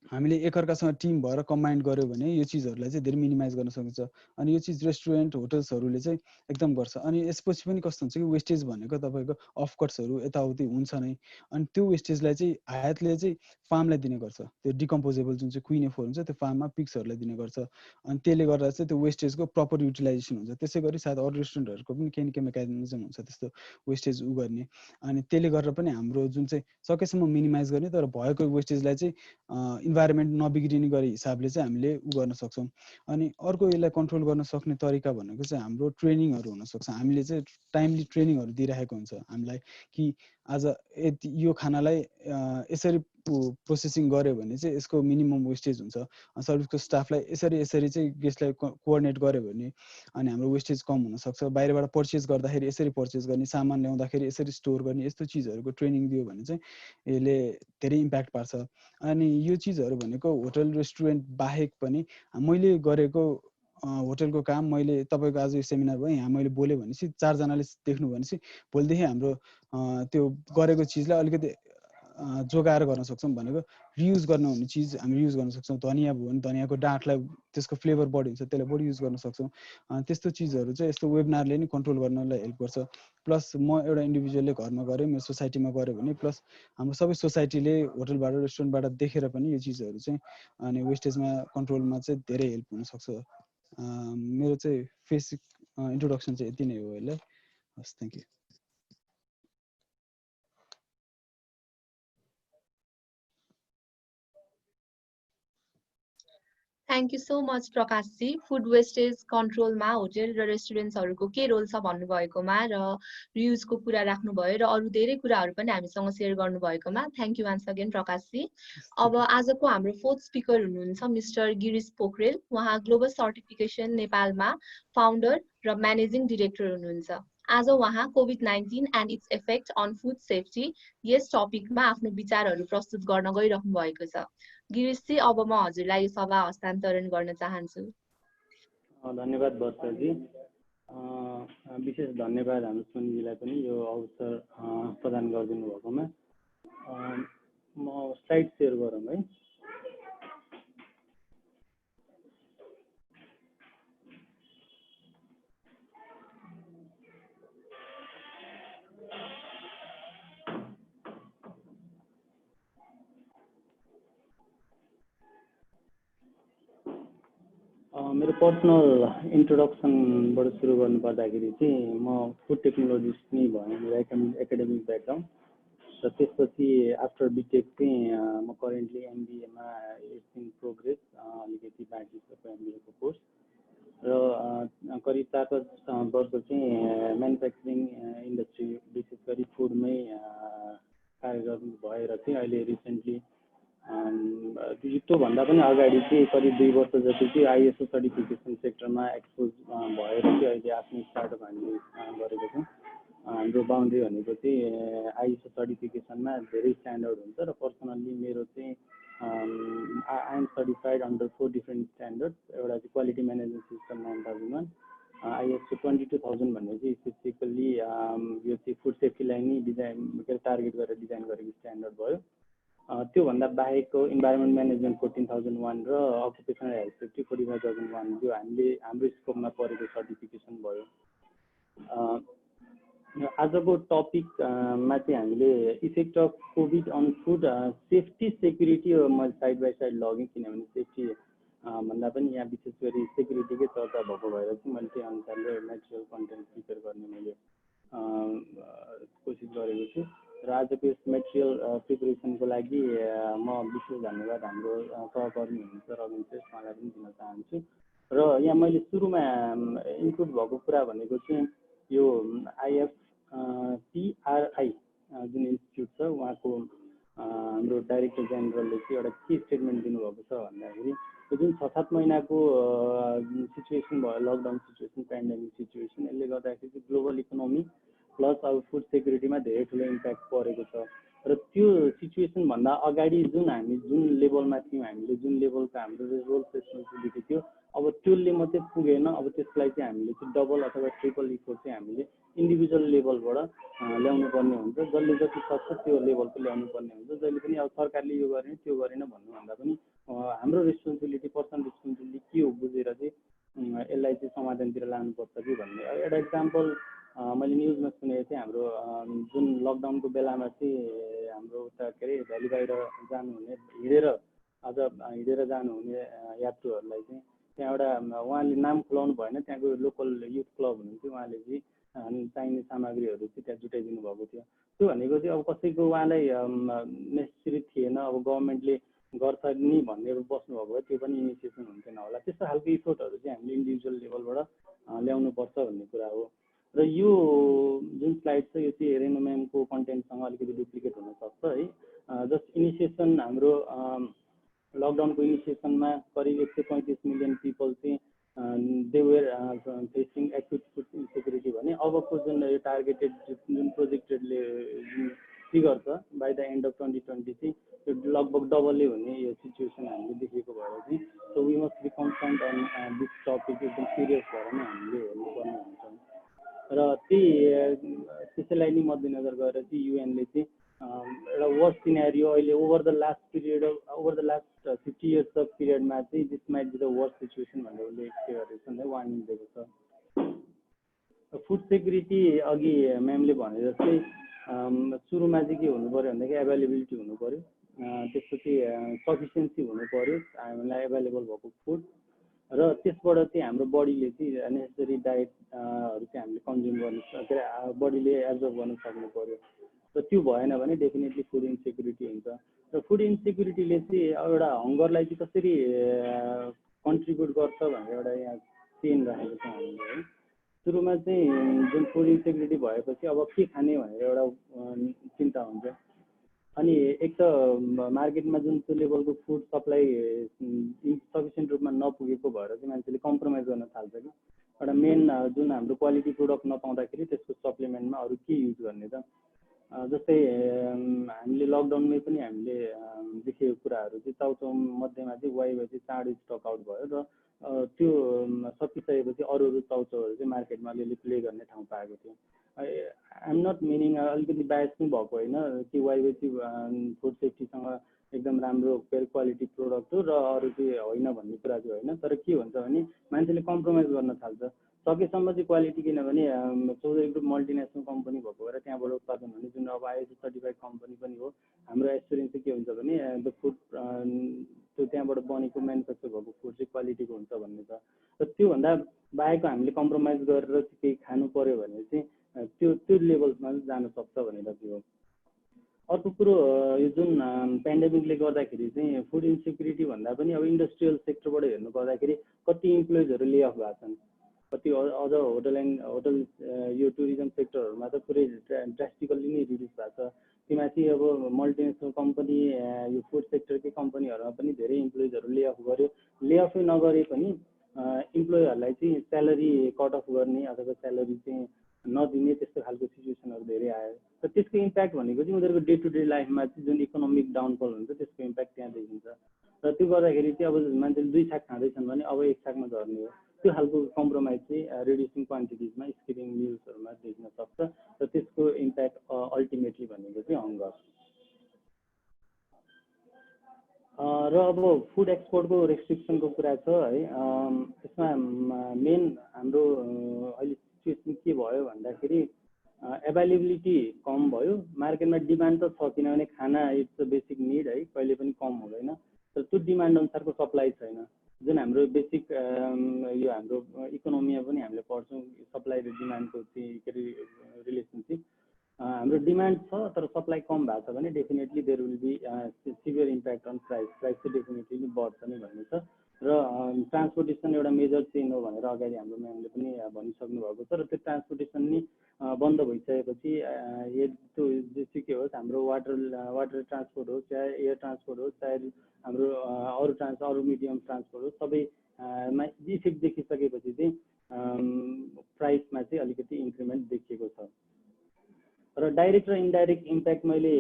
हामीले एकअर्कासँग टिम भएर कम्बाइन्ड गर्यो भने यो चिजहरूलाई चाहिँ धेरै मिनिमाइज गर्न सकिन्छ। अनि यो चिज रेस्टुरेन्ट होटल्सहरूले चाहिँ एकदम गर्छ। अनि यसपछि पनि कस्तो हुन्छ कि वेस्टेज भनेको तपाईँको अफकट्सहरू यताउति हुन्छ नै। अनि त्यो वेस्टेजलाई चाहिँ आयातले चाहिँ फार्मलाई दिने गर्छ। त्यो डिकम्पोजेबल जुन चाहिँ कुहिने फोहोर हुन्छ त्यो फार्ममा पिग्सहरूलाई दिने गर्छ। अनि त्यसले गर्दा चाहिँ त्यो वेस्टेजको प्रपर युटिलाइजेसन हुन्छ। त्यसै गरी सायद अरू रेस्टुरेन्टहरूको पनि केही न केही मेकानिजम हुन्छ त्यस्तो वेस्टेज उ गर्ने। अनि त्यसले गर्दा पनि हाम्रो जुन चाहिँ सकेसम्म मिनिमाइज गर्ने तर भएको वेस्टेजलाई चाहिँ इन्भाइरोमेन्ट नबिग्रिने गरी हिसाबले चाहिँ हामीले उ गर्न सक्छौँ। अनि अर्को यसलाई कन्ट्रोल गर्न सक्ने तरिका भनेको चाहिँ हाम्रो ट्रेनिङहरू हुनसक्छ। हामीले चाहिँ टाइमली ट्रेनिङहरू दिइरहेको हुन्छ हामीलाई कि आज यो खानालाई यसरी प्रोसेसिङ गर्यो भने चाहिँ यसको मिनिमम वेस्टेज हुन्छ। सर्भिसको स्टाफलाई यसरी चाहिँ गेस्टलाई कोअर्डिनेट गर्यो भने अनि हाम्रो वेस्टेज कम हुनसक्छ। बाहिरबाट पर्चेस गर्दाखेरि यसरी पर्चेस गर्ने, सामान ल्याउँदाखेरि यसरी स्टोर गर्ने, यस्तो चिजहरूको ट्रेनिङ दियो भने चाहिँ यसले धेरै इम्प्याक्ट पार्छ। अनि यो चिजहरू भनेको होटल रेस्टुरेन्ट बाहेक पनि मैले गरेको होटलको काम, मैले तपाईँको आज यो सेमिनार भयो यहाँ मैले बोलेँ भनेपछि 4 जनाले देख्नु भनेपछि भोलिदेखि हाम्रो त्यो गरेको चिजलाई अलिकति जोगाएर गर्न सक्छौँ। भनेको रियुज गर्न हुने चिज हामी युज गर्न सक्छौँ। धनियाँ भयो भने धनियाँको डाँठलाई त्यसको फ्लेभर बढी हुन्छ, त्यसलाई बढी युज गर्न सक्छौँ। त्यस्तो चिजहरू चाहिँ यस्तो वेबिनारले नि कन्ट्रोल गर्नलाई हेल्प गर्छ। प्लस म एउटा इन्डिभिजुअलले घरमा गरेँ, मेरो सोसाइटीमा गऱ्यो भने, प्लस हाम्रो सबै सोसाइटीले होटलबाट रेस्टुरेन्टबाट देखेर पनि यो चिजहरू चाहिँ अनि वेस्टेजमा कन्ट्रोलमा चाहिँ धेरै हेल्प हुनसक्छ। मेरो चाहिँ बेसिक इन्ट्रोडक्सन चाहिँ यति नै हो यसलाई। हस्, thank you. Thank you so much प्रकाशजी। फुड वेस्टेज कन्ट्रोलमा होटेल र रेस्टुरेन्ट्सहरूको के रोल छ भन्नुभएकोमा र रियुजको कुरा राख्नुभयो र अरू धेरै कुराहरू पनि हामीसँग सेयर गर्नुभएकोमा थ्याङ्क यू वान्स अगेन प्रकाशजी। अब आजको हाम्रो 4th स्पिकर हुनुहुन्छ मिस्टर गिरीश पोखरेल। उहाँ ग्लोबल सर्टिफिकेसन नेपालमा फाउन्डर र म्यानेजिङ डिरेक्टर हुनुहुन्छ। आज उहाँ COVID-19 and its effect on food safety यस टपिकमा आफ्नो विचारहरू प्रस्तुत गर्न गइरहनु भएको छ। गिरीशजी, अब म हजुरलाई यो सभा हस्तान्तरण गर्न चाहन्छु। धन्यवाद वर्षाजी। विशेष धन्यवाद हाम्रो सुनिजीलाई पनि यो अवसर प्रदान गरिदिनु भएकोमा। म स्लाइड सेयर गरौँ है। मेरो पर्सनल इन्ट्रोडक्सनबाट सुरु गर्नुपर्दाखेरि चाहिँ म फुड टेक्नोलोजिस्ट नै भएँ, मेरो एकाडेमिक ब्याकग्राउन्ड र त्यसपछि आफ्टर बिटेक चाहिँ म करेन्टली एमबिएमा इट्स इन प्रोग्रेस, अलिकति बाँकी छ एमबिएको कोर्स र करिब 4-5 वर्ष चाहिँ म्यानुफ्याक्चरिङ इन्डस्ट्री विशेष गरी फुडमै कार्यरत भएर चाहिँ अहिले रिसेन्टली त्योभन्दा पनि अगाडि चाहिँ करिब 2 वर्ष जति चाहिँ आइएसओ सर्टिफिकेसन सेक्टरमा एक्सपोज भएर चाहिँ अहिले आफ्नो स्टार्टअप हामीले गरेको छौँ। हाम्रो बााउन्ड्री भनेको चाहिँ आइएसओ सर्टिफिकेसनमा धेरै स्ट्यान्डर्ड हुन्छ र पर्सनल्ली मेरो चाहिँ I am certified under 4 different standard. एउटा चाहिँ क्वालिटी म्यानेजमेन्ट सिस्टम 9001, आइएसओ 22000 भन्ने चाहिँ स्पेसिफिकल्ली यो चाहिँ फुड सेफ्टीलाई नै डिजाइन टार्गेट गरेर डिजाइन गरेको स्ट्यान्डर्ड भयो। त्योभन्दा बाहेकको इन्भाइरोमेन्ट म्यानेजमेन्ट 14001 र अकुपेसनल हेल्थ सेफ्टी 45001 जो हाम्रो स्कोपमा परेको सर्टिफिकेसन भयो। आजको टपिकमा चाहिँ हामीले effect of COVID on food safety security म साइड बाई साइड लगेँ, किनभने सेफ्टी भन्दा पनि यहाँ विशेष गरी सेक्युरिटीकै चर्चा भएको भएर चाहिँ मैले त्यही अनुसारले नेचुरल कन्टेन्ट प्रिपेयर गर्ने मैले कोसिस गरेको छु। र आजको यस मेटेरियल प्रिपरेसनको लागि म विशेष धन्यवाद हाम्रो सहकर्मी हुनुहुन्छ रविन श्रेष्ठ, उहाँलाई पनि दिन चाहन्छु। र यहाँ मैले सुरुमा इन्क्लुड भएको कुरा भनेको चाहिँ यो IFPRI जुन इन्स्टिट्युट छ उहाँको हाम्रो डाइरेक्टर जेनरलले चाहिँ एउटा के स्टेटमेन्ट दिनुभएको छ भन्दाखेरि यो जुन 6-7 महिनाको सिचुएसन भयो, लकडाउन सिचुएसन, पेन्डेमिक सिचुएसन, यसले गर्दाखेरि ग्लोबल इकोनोमी प्लस अब फुड सेक्युरिटीमा धेरै ठुलो इम्प्याक्ट परेको छ। र त्यो सिचुएसन भन्दा अगाडि हामी जुन लेभलमा थियौँ, हामीले जुन लेभलको हाम्रो रोल रेस्पोन्सिबिलिटी थियो, अब त्यसले मात्रै पुगेन। अब त्यसलाई चाहिँ हामीले चाहिँ डबल अथवा ट्रिपल इफोर्ट चाहिँ हामीले इन्डिभिजुअल लेभलबाट ल्याउनु पर्ने हुन्छ। जसले जति सक्छ त्यो लेभलको ल्याउनु पर्ने हुन्छ। जहिले पनि अब सरकारले यो गरेन त्यो गरेन भन्नुभन्दा पनि हाम्रो रेस्पोन्सिबिलिटी, पर्सनल रेस्पोन्सिबिलिटी के हो बुझेर चाहिँ यसलाई चाहिँ समाधानतिर लानुपर्छ कि भन्ने एउटा इक्जाम्पल मैले न्युजमा सुनेको थिएँ। हाम्रो जुन लकडाउनको बेलामा चाहिँ हाम्रो उता के अरे भ्याली बाहिर जानुहुने हिँडेर जानुहुने यात्रुहरूलाई चाहिँ त्यहाँ एउटा उहाँले नाम खुलाउनु भएन, त्यहाँको लोकल युथ क्लब हुनुहुन्थ्यो, उहाँले चाहिँ चाहिने सामग्रीहरू चाहिँ त्यहाँ जुटाइदिनु भएको थियो। त्यो भनेको चाहिँ अब कसैको उहाँलाई नेसेसरी थिएन, अब गभर्मेन्टले गर्छ नि भनेर बस्नुभएको भए त्यो पनि इनिसिएसन हुन्थेन होला। त्यस्तो खालको इफोर्टहरू चाहिँ हामीले इन्डिभिजुअल लेभलबाट ल्याउनुपर्छ भन्ने कुरा हो। र यो जुन स्लाइड छ यो चाहिँ रेनो म्यामको कन्टेन्टसँग अलिकति डुप्लिकेट हुनसक्छ है। जस्ट इनिसिएसन हाम्रो लकडाउनको इनिसिएसनमा करिब 135 मिलियन पिपल चाहिँ they were facing acute food insecurity भने अबको जुन यो टार्गेटेड जुन प्रोजेक्टेडले जुन फिगर छ बाई द एन्ड अफ 2020 चाहिँ त्यो लगभग डबलै हुने यो सिचुएसन हामीले देखेको भएर चाहिँ so we must be concerned on this topic. एकदम सिरियस भएर नै हामीले हेर्नुपर्ने हुन्छ। र त्यसैलाई नै मध्यनजर गरेर चाहिँ युएनले चाहिँ एउटा वर्स्ट सिनेरियो अहिले over the last 50 years of पिरियडमा चाहिँ this might be the worst situation भनेर उसले के गरेको छ भने वार्निङ दिएको छ। फुड सेक्युरिटी अघि म्यामले भने जस्तै सुरुमा चाहिँ के हुनु पर्यो भन्दाखेरि एभाइलेबिलिटी हुनु पर्यो, त्यसपछि सफिसियन्सी हुनु पर्यो हामीलाई एभाइलेबल भएको फुड, र त्यसबाट चाहिँ हाम्रो बडीले चाहिँ नेसेसरी डाइटहरू चाहिँ हामीले कन्ज्युम गर्नु के अरे बडीले एब्जर्भ गर्न सक्नु पर्यो। र त्यो भएन भने डेफिनेटली फुड इन्सेक्युरिटी हुन्छ। र फुड इन्सेक्युरिटीले चाहिँ एउटा हङ्गरलाई चाहिँ कसरी कन्ट्रिब्युट गर्छ भनेर एउटा यहाँ चेन राखेको छ हामीले है। सुरुमा चाहिँ जुन फुड इन्सेक्युरिटी भएपछि अब के खाने भनेर एउटा चिन्ता हुन्छ। अनि एक त मार्केटमा जुन त्यो लेभलको फुड सप्लाई सफिसियन्ट रूपमा नपुगेको भएर चाहिँ मान्छेले कम्प्रोमाइज गर्न थाल्छ कि एउटा मेन जुन हाम्रो क्वालिटी प्रोडक्ट नपाउँदाखेरि त्यसको सप्लिमेन्टमा अरू के युज गर्ने त जस्तै हामीले लकडाउनमै पनि हामीले देखेको कुराहरू चाहिँ चाउचाउ मध्येमा चाहिँ वाइवा चाहिँ चाँडै स्टक आउट भयो र त्यो सकिसकेपछि अरू अरू चाउचाउहरू चाहिँ मार्केटमा अलिअलि प्ले गर्ने ठाउँ पाएको थियो। आइएम नट मिनिङ अलिकति बायस पनि भएको होइन कि वाइवा चाहिँ फुड सेफ्टीसँग एकदम राम्रो क्वालिटी प्रोडक्ट हो र अरू चाहिँ होइन भन्ने कुरा चाहिँ होइन। तर के हुन्छ भने मान्छेले कम्प्रोमाइज गर्न थाल्छ सकेसम्म चाहिँ क्वालिटी, किनभने चौधरी ग्रुप मल्टिनेसनल कम्पनी भएको भएर त्यहाँबाट उत्पादन हुने जुन अब आइएसओ सर्टिफाइड कम्पनी पनि हो। हाम्रो एस्युरेन्स चाहिँ के हुन्छ भने द फुड त्यो त्यहाँबाट बनेको म्यानुफ्याक्चर भएको फुड चाहिँ क्वालिटीको हुन्छ भन्ने छ। र त्योभन्दा बाहेक हामीले कम्प्रोमाइज गरेर केही खानु पर्यो भने चाहिँ त्यो लेभलमा जान सक्छ भनेर चाहिँ हो। अर्को कुरो यो जुन पेन्डेमिकले गर्दाखेरि चाहिँ फुड इन्सेक्युरिटी भन्दा पनि अब इन्डस्ट्रियल सेक्टरबाट हेर्नु पर्दाखेरि कति इम्प्लोइजहरू ले अफ भएको छन्, कति अझ होटल यो टुरिज्म सेक्टरहरूमा त पुरै ड्रास्टिकल्ली नै रिड्युस भएको छ। त्योमाथि अब मल्टिनेसनल कम्पनी यो फुड सेक्टरकै कम्पनीहरूमा पनि धेरै इम्प्लोइजहरू ले अफ गर्यो। ले अफै नगरे पनि इम्प्लोइहरूलाई चाहिँ स्यालेरी कट अफ गर्ने अथवा स्यालेरी चाहिँ नदिने त्यस्तो खालको सिचुएसनहरू धेरै आयो। र त्यसको इम्प्याक्ट भनेको चाहिँ उनीहरूको डे टु डे लाइफमा चाहिँ जुन इकोनोमिक डाउनफल हुन्छ त्यसको इम्प्याक्ट त्यहाँ देखिन्छ। र त्यो गर्दाखेरि चाहिँ अब मान्छेले 2 छाक खाँदैछन् भने अब 1 छाकमा झर्ने हो। त्यो खालको कम्प्रोमाइज चाहिँ रिड्युसिङ क्वान्टिटिजमा स्किपिङ मिल्सहरूमा देख्न सक्छ र त्यसको इम्प्याक्ट अल्टिमेटली भनेको चाहिँ हङ्गर। र अब फुड एक्सपोर्टको रेस्ट्रिक्सनको कुरा छ है। यसमा मेन हाम्रो अहिले सिचुएसन के भयो भन्दाखेरि एभाइलेबिलिटी कम भयो, मार्केटमा डिमान्ड त छ किनभने खाना इट्स अ बेसिक निड है, कहिले पनि कम हुँदैन। तर त्यो डिमान्ड अनुसारको सप्लाई छैन। जुन हाम्रो बेसिक यो हाम्रो इकोनोमीमा पनि हामीले पढ्छौँ सप्लाई र डिमान्डको चाहिँ के अरे रिलेसनसिप। हाम्रो डिमान्ड छ तर सप्लाई कम भएको छ भने definitely there will be severe impact on price चाहिँ डेफिनेटली बढ्छ नै भन्ने छ। र ट्रान्सपोर्टेसन एउटा मेजर चेन हो भनेर अगाडि हाम्रो म्यामले पनि भनिसक्नु भएको छ। र त्यो ट्रान्सपोर्टेसन नि बन्द भइसकेपछि त्यो के होस् हाम्रो वाटर ट्रान्सपोर्ट होस् चाहे एयर ट्रान्सपोर्ट होस् चाहे हाम्रो अरू मिडियम ट्रान्सपोर्ट होस् सबैमा इफेक्ट देखिसकेपछि चाहिँ प्राइसमा चाहिँ अलिकति इन्क्रिमेन्ट देखिएको छ। र डाइरेक्ट र इन्डाइरेक्ट इम्प्याक्ट मैले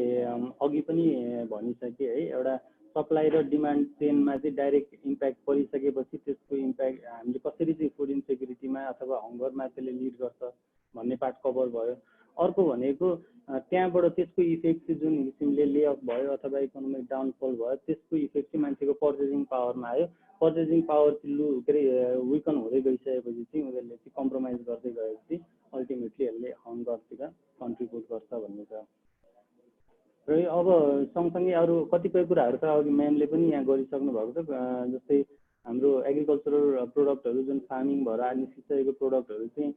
अघि पनि भनिसकेँ है। एउटा सप्लाई र डिमान्ड चेनमा चाहिँ डाइरेक्ट इम्प्याक्ट परिसकेपछि त्यसको इम्प्याक्ट हामीले कसरी चाहिँ फुड इन्सेक्युरिटीमा अथवा हङ्गरमा त्यसले लिड गर्छ भन्ने पार्ट कभर भयो। अर्को भनेको त्यहाँबाट त्यसको इफेक्ट चाहिँ जुन किसिमले ले अफ भयो अथवा इकोनोमिक डाउनफल भयो त्यसको इफेक्ट चाहिँ मान्छेको पर्चेजिङ पावरमा आयो। पर्चेजिङ पावर के अरे विकन हुँदै गइसकेपछि चाहिँ उनीहरूले चाहिँ कम्प्रोमाइज गर्दै गएपछि अल्टिमेटली यसले हङ्गरतिर कन्ट्रिब्युट गर्छ भन्ने छ। र अब सँगसँगै अरू कतिपय कुराहरू त अघि म्यामले पनि यहाँ गरिसक्नु भएको छ। जस्तै हाम्रो एग्रिकल्चरल प्रोडक्टहरू जुन फार्मिङ भएर निस्किसकेको प्रोडक्टहरू चाहिँ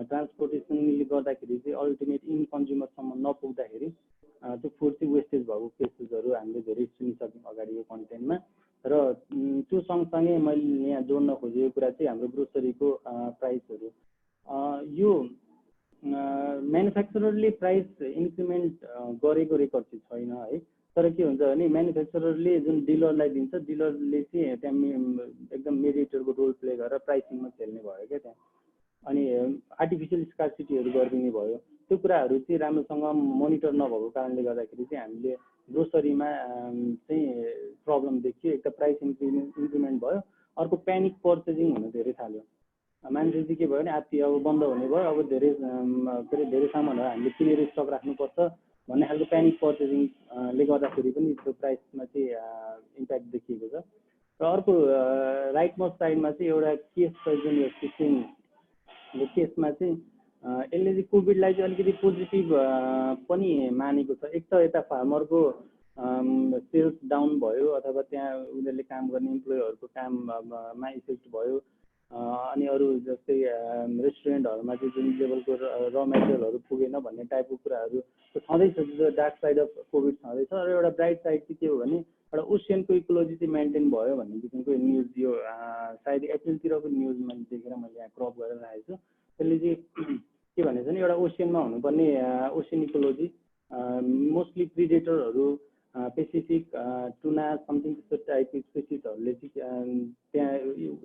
ट्रान्सपोर्टेसनले गर्दाखेरि चाहिँ अल्टिमेट इन कन्ज्युमरसम्म नपुग्दाखेरि त्यो फुड चाहिँ वेस्टेज भएको केसेसहरू हामीले धेरै सुनिसक्यौँ अगाडिको कन्टेन्टमा। र त्यो सँगसँगै मैले यहाँ जोड्न खोजेको कुरा चाहिँ हाम्रो ग्रोसरीको प्राइसहरू। यो म्यानुफ्याक्चररले प्राइस इन्क्रिमेन्ट गरेको रेकर्ड चाहिँ छैन है। तर के हुन्छ भने म्यानुफ्याक्चररले जुन डिलरलाई दिन्छ डिलरले चाहिँ त्यहाँ एकदम मेडिएटरको रोल प्ले गरेर प्राइसिङमा खेल्ने भयो क्या त्यहाँ। अनि आर्टिफिसियल स्कार्सिटीहरू गरिदिने भयो। त्यो कुराहरू चाहिँ राम्रोसँग मोनिटर नभएको कारणले गर्दाखेरि चाहिँ हामीले ग्रोसरीमा चाहिँ प्रब्लम देखियो। एक त प्राइस इन्क्रिमेन्ट भयो, अर्को प्यानिक पर्चेजिङ हुन धेरै थाल्यो। मान्छे चाहिँ के भयो भने आत्ती अब बन्द हुने भयो, अब धेरै के अरे धेरै सामानहरू हामीले किनेर स्टक राख्नुपर्छ भन्ने खालको प्यानिक पर्चेजिङले गर्दाखेरि पनि त्यो प्राइसमा चाहिँ इम्प्याक्ट देखिएको छ। र अर्को राइटमोस्ट साइडमा चाहिँ एउटा केस छ जुन यो फिसिङको केसमा चाहिँ यसले चाहिँ कोभिडलाई चाहिँ अलिकति पोजिटिभ पनि मानेको छ। एक त यता फार्मरको सेल्स डाउन भयो अथवा त्यहाँ उनीहरूले काम गर्ने इम्प्लोइहरूको काममा इफेक्ट भयो। अनि अरू जस्तै रेस्टुरेन्टहरूमा चाहिँ जुन लेभलको र मेटेरियलहरू पुगेन भन्ने टाइपको कुराहरू छँदैछ। डार्क साइड अफ कोभिड छँदैछ। र एउटा ब्राइट साइड चाहिँ के हो भने एउटा ओसियनको इकोलोजी चाहिँ मेन्टेन भयो भन्ने किसिमको न्युज यो सायद एप्रिलतिरको न्युज मैले देखेर मैले यहाँ क्रप गरेर राखेको छु। त्यसले चाहिँ के भनेको छ भने एउटा ओसियनमा हुनुपर्ने ओसियन इकोलोजी मोस्टली प्रिडेटरहरू पेसिफिक टुना समथिङ त्यस्तो टाइपको स्पेसिसहरूले चाहिँ त्यहाँ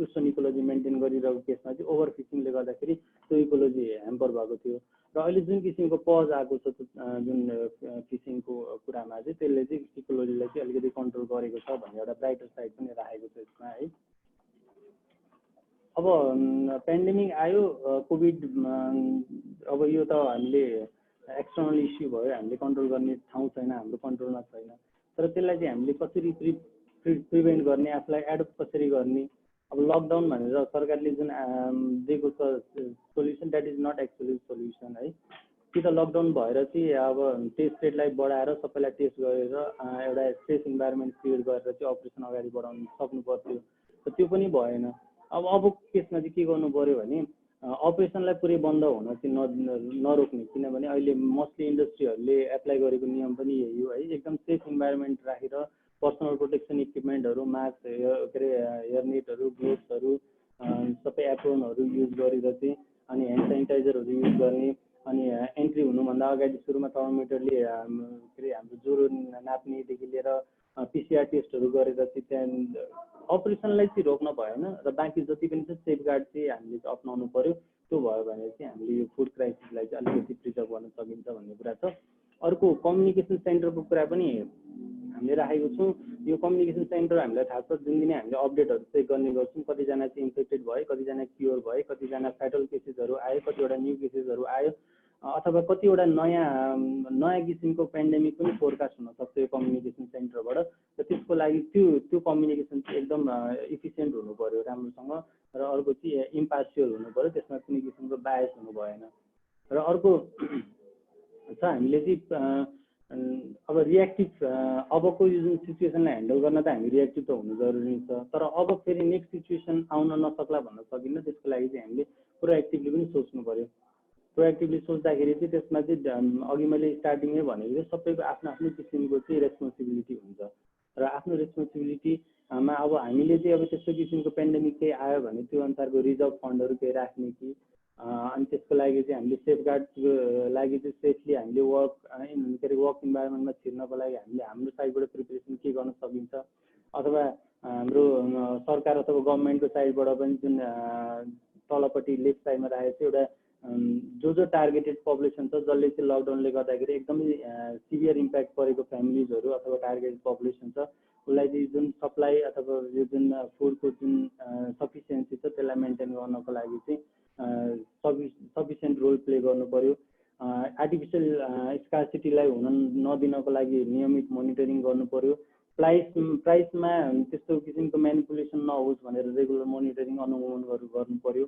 उस्तो इकोलोजी मेन्टेन गरिरहेको केसमा चाहिँ ओभर फिसिङले गर्दाखेरि त्यो इकोलोजी ह्याम्पर भएको थियो र अहिले जुन किसिमको पज आएको छ जुन फिसिङको कुरामा चाहिँ त्यसले चाहिँ इकोलोजीलाई चाहिँ अलिकति कन्ट्रोल गरेको छ भन्ने एउटा ब्राइटर साइड पनि राखेको छ यसमा है। अब पेन्डेमिक आयो कोभिड, अब यो त हामीले एक्सटर्नल इस्यु भयो, हामीले कन्ट्रोल गर्ने ठाउँ छैन, हाम्रो कन्ट्रोलमा छैन, तर त्यसलाई चाहिँ हामीले कसरी प्रिभेन्ट गर्ने, आफूलाई एडप्ट कसरी गर्ने। अब लकडाउन भनेर सरकारले जुन दिएको छ solution, that is not actually solution है। कि त लकडाउन भएर चाहिँ अब टेस्ट रेटलाई बढाएर सबैलाई टेस्ट गरेर एउटा सेफ इन्भाइरोमेन्ट क्रिएट गरेर चाहिँ अपरेसन अगाडि बढाउनु सक्नु पर्थ्यो, तर त्यो पनि भएन। अब केसमा चाहिँ के गर्नु पर्यो भने अपरेसनलाई पुरै बन्द हुन चाहिँ नरोक्ने, किनभने अहिले मोस्टली इन्डस्ट्रीहरूले एप्लाई गरेको नियम पनि यही हो है। एकदम सेफ इन्भाइरोमेन्ट राखेर पर्सनल प्रोटेक्सन इक्विपमेन्टहरू, मास्क, के अरे हेयरनेटहरू, ग्लोभ्सहरू, सबै एप्रोनहरू युज गरेर चाहिँ अनि ह्यान्ड सेनिटाइजरहरू युज गर्ने, अनि एन्ट्री हुनुभन्दा अगाडि सुरुमा थर्मोमिटरले के अरे हाम्रो ज्वरो नाप्नेदेखि लिएर पिसिआर टेस्टहरू गरेर चाहिँ त्यहाँ अपरेसनलाई चाहिँ रोक्न भएन र बाँकी जति पनि छ सेफगार्ड चाहिँ हामीले चाहिँ अप्नाउनु पर्यो। त्यो भयो भने चाहिँ हामीले यो फुड क्राइसिसलाई चाहिँ अलिकति प्रिजर्भ गर्न सकिन्छ भन्ने कुरा छ। अर्को कम्युनिकेसन सेन्टरको कुरा पनि हामीले राखेको छौँ। यो कम्युनिकेसन सेन्टर हामीलाई थाहा छ, जुन दिनै हामीले अपडेटहरू चेक गर्ने गर्छौँ, कतिजना चाहिँ इन्फेक्टेड भयो, कतिजना क्योर भयो, कतिजना फ्याटल केसेसहरू आयो, कतिवटा न्यू केसेसहरू आयो, अथवा कतिवटा नयाँ किसिमको पेन्डेमिक पनि फोरकास्ट हुनसक्छ यो कम्युनिकेसन सेन्टरबाट। र त्यसको लागि त्यो कम्युनिकेसन चाहिँ एकदम इफिसियन्ट हुनु पर्यो राम्रोसँग, र अर्को चाहिँ इम्पार्सियल हुनु पर्यो, त्यसमा कुनै किसिमको बायस हुनु भएन। र अर्को छ हामीले चाहिँ अब रियाक्टिभ, अबको यो जुन सिचुएसनलाई ह्यान्डल गर्न त हामी रियाक्टिभ त हुनु जरुरी छ, तर अब फेरि नेक्स्ट सिचुएसन आउन नसक्ला भन्न सकिन्न। त्यसको लागि चाहिँ हामीले प्रोएक्टिभली पनि सोच्नु पर्यो। प्रोएक्टिभली सोच्दाखेरि चाहिँ त्यसमा चाहिँ अघि मैले स्टार्टिङमै भनेको थिएँ, सबैको आफ्नो आफ्नो किसिमको चाहिँ रेस्पोन्सिबिलिटी हुन्छ र आफ्नो रेस्पोन्सिबिलिटीमा अब हामीले चाहिँ अब त्यस्तो किसिमको पेन्डेमिक केही आयो भने त्यो अनुसारको रिजर्भ फन्डहरू केही राख्ने कि, अनि त्यसको लागि चाहिँ हामीले सेफगार्डको लागि चाहिँ सेफली हामीले के अरे वर्क इन्भाइरोमेन्टमा छिर्नको लागि हामीले हाम्रो साइडबाट प्रिपरेसन के गर्न सकिन्छ, अथवा हाम्रो सरकार अथवा गभर्मेन्टको साइडबाट पनि जुन तलपट्टि लेफ्ट साइडमा राखेको छ एउटा जो टार्गेटेड पपुलेसन छ, जसले चाहिँ लकडाउनले गर्दाखेरि एकदमै सिभियर इम्प्याक्ट परेको फ्यामिलिजहरू अथवा टार्गेटेड पपुलेसन छ, उसलाई चाहिँ जुन सप्लाई अथवा यो जुन फुडको जुन सफिसियन्सी छ त्यसलाई मेन्टेन गर्नको लागि चाहिँ सफिसियन्ट रोल प्ले गर्नु पर्यो। आर्टिफिसियल स्कार्सिटीलाई हुन नदिनको लागि नियमित मोनिटरिङ गर्नु पर्यो। प्राइसमा त्यस्तो किसिमको म्यानिपुलेसन नहोस् भनेर रेगुलर मोनिटरिङ अनुगमन गर्नु पर्यो।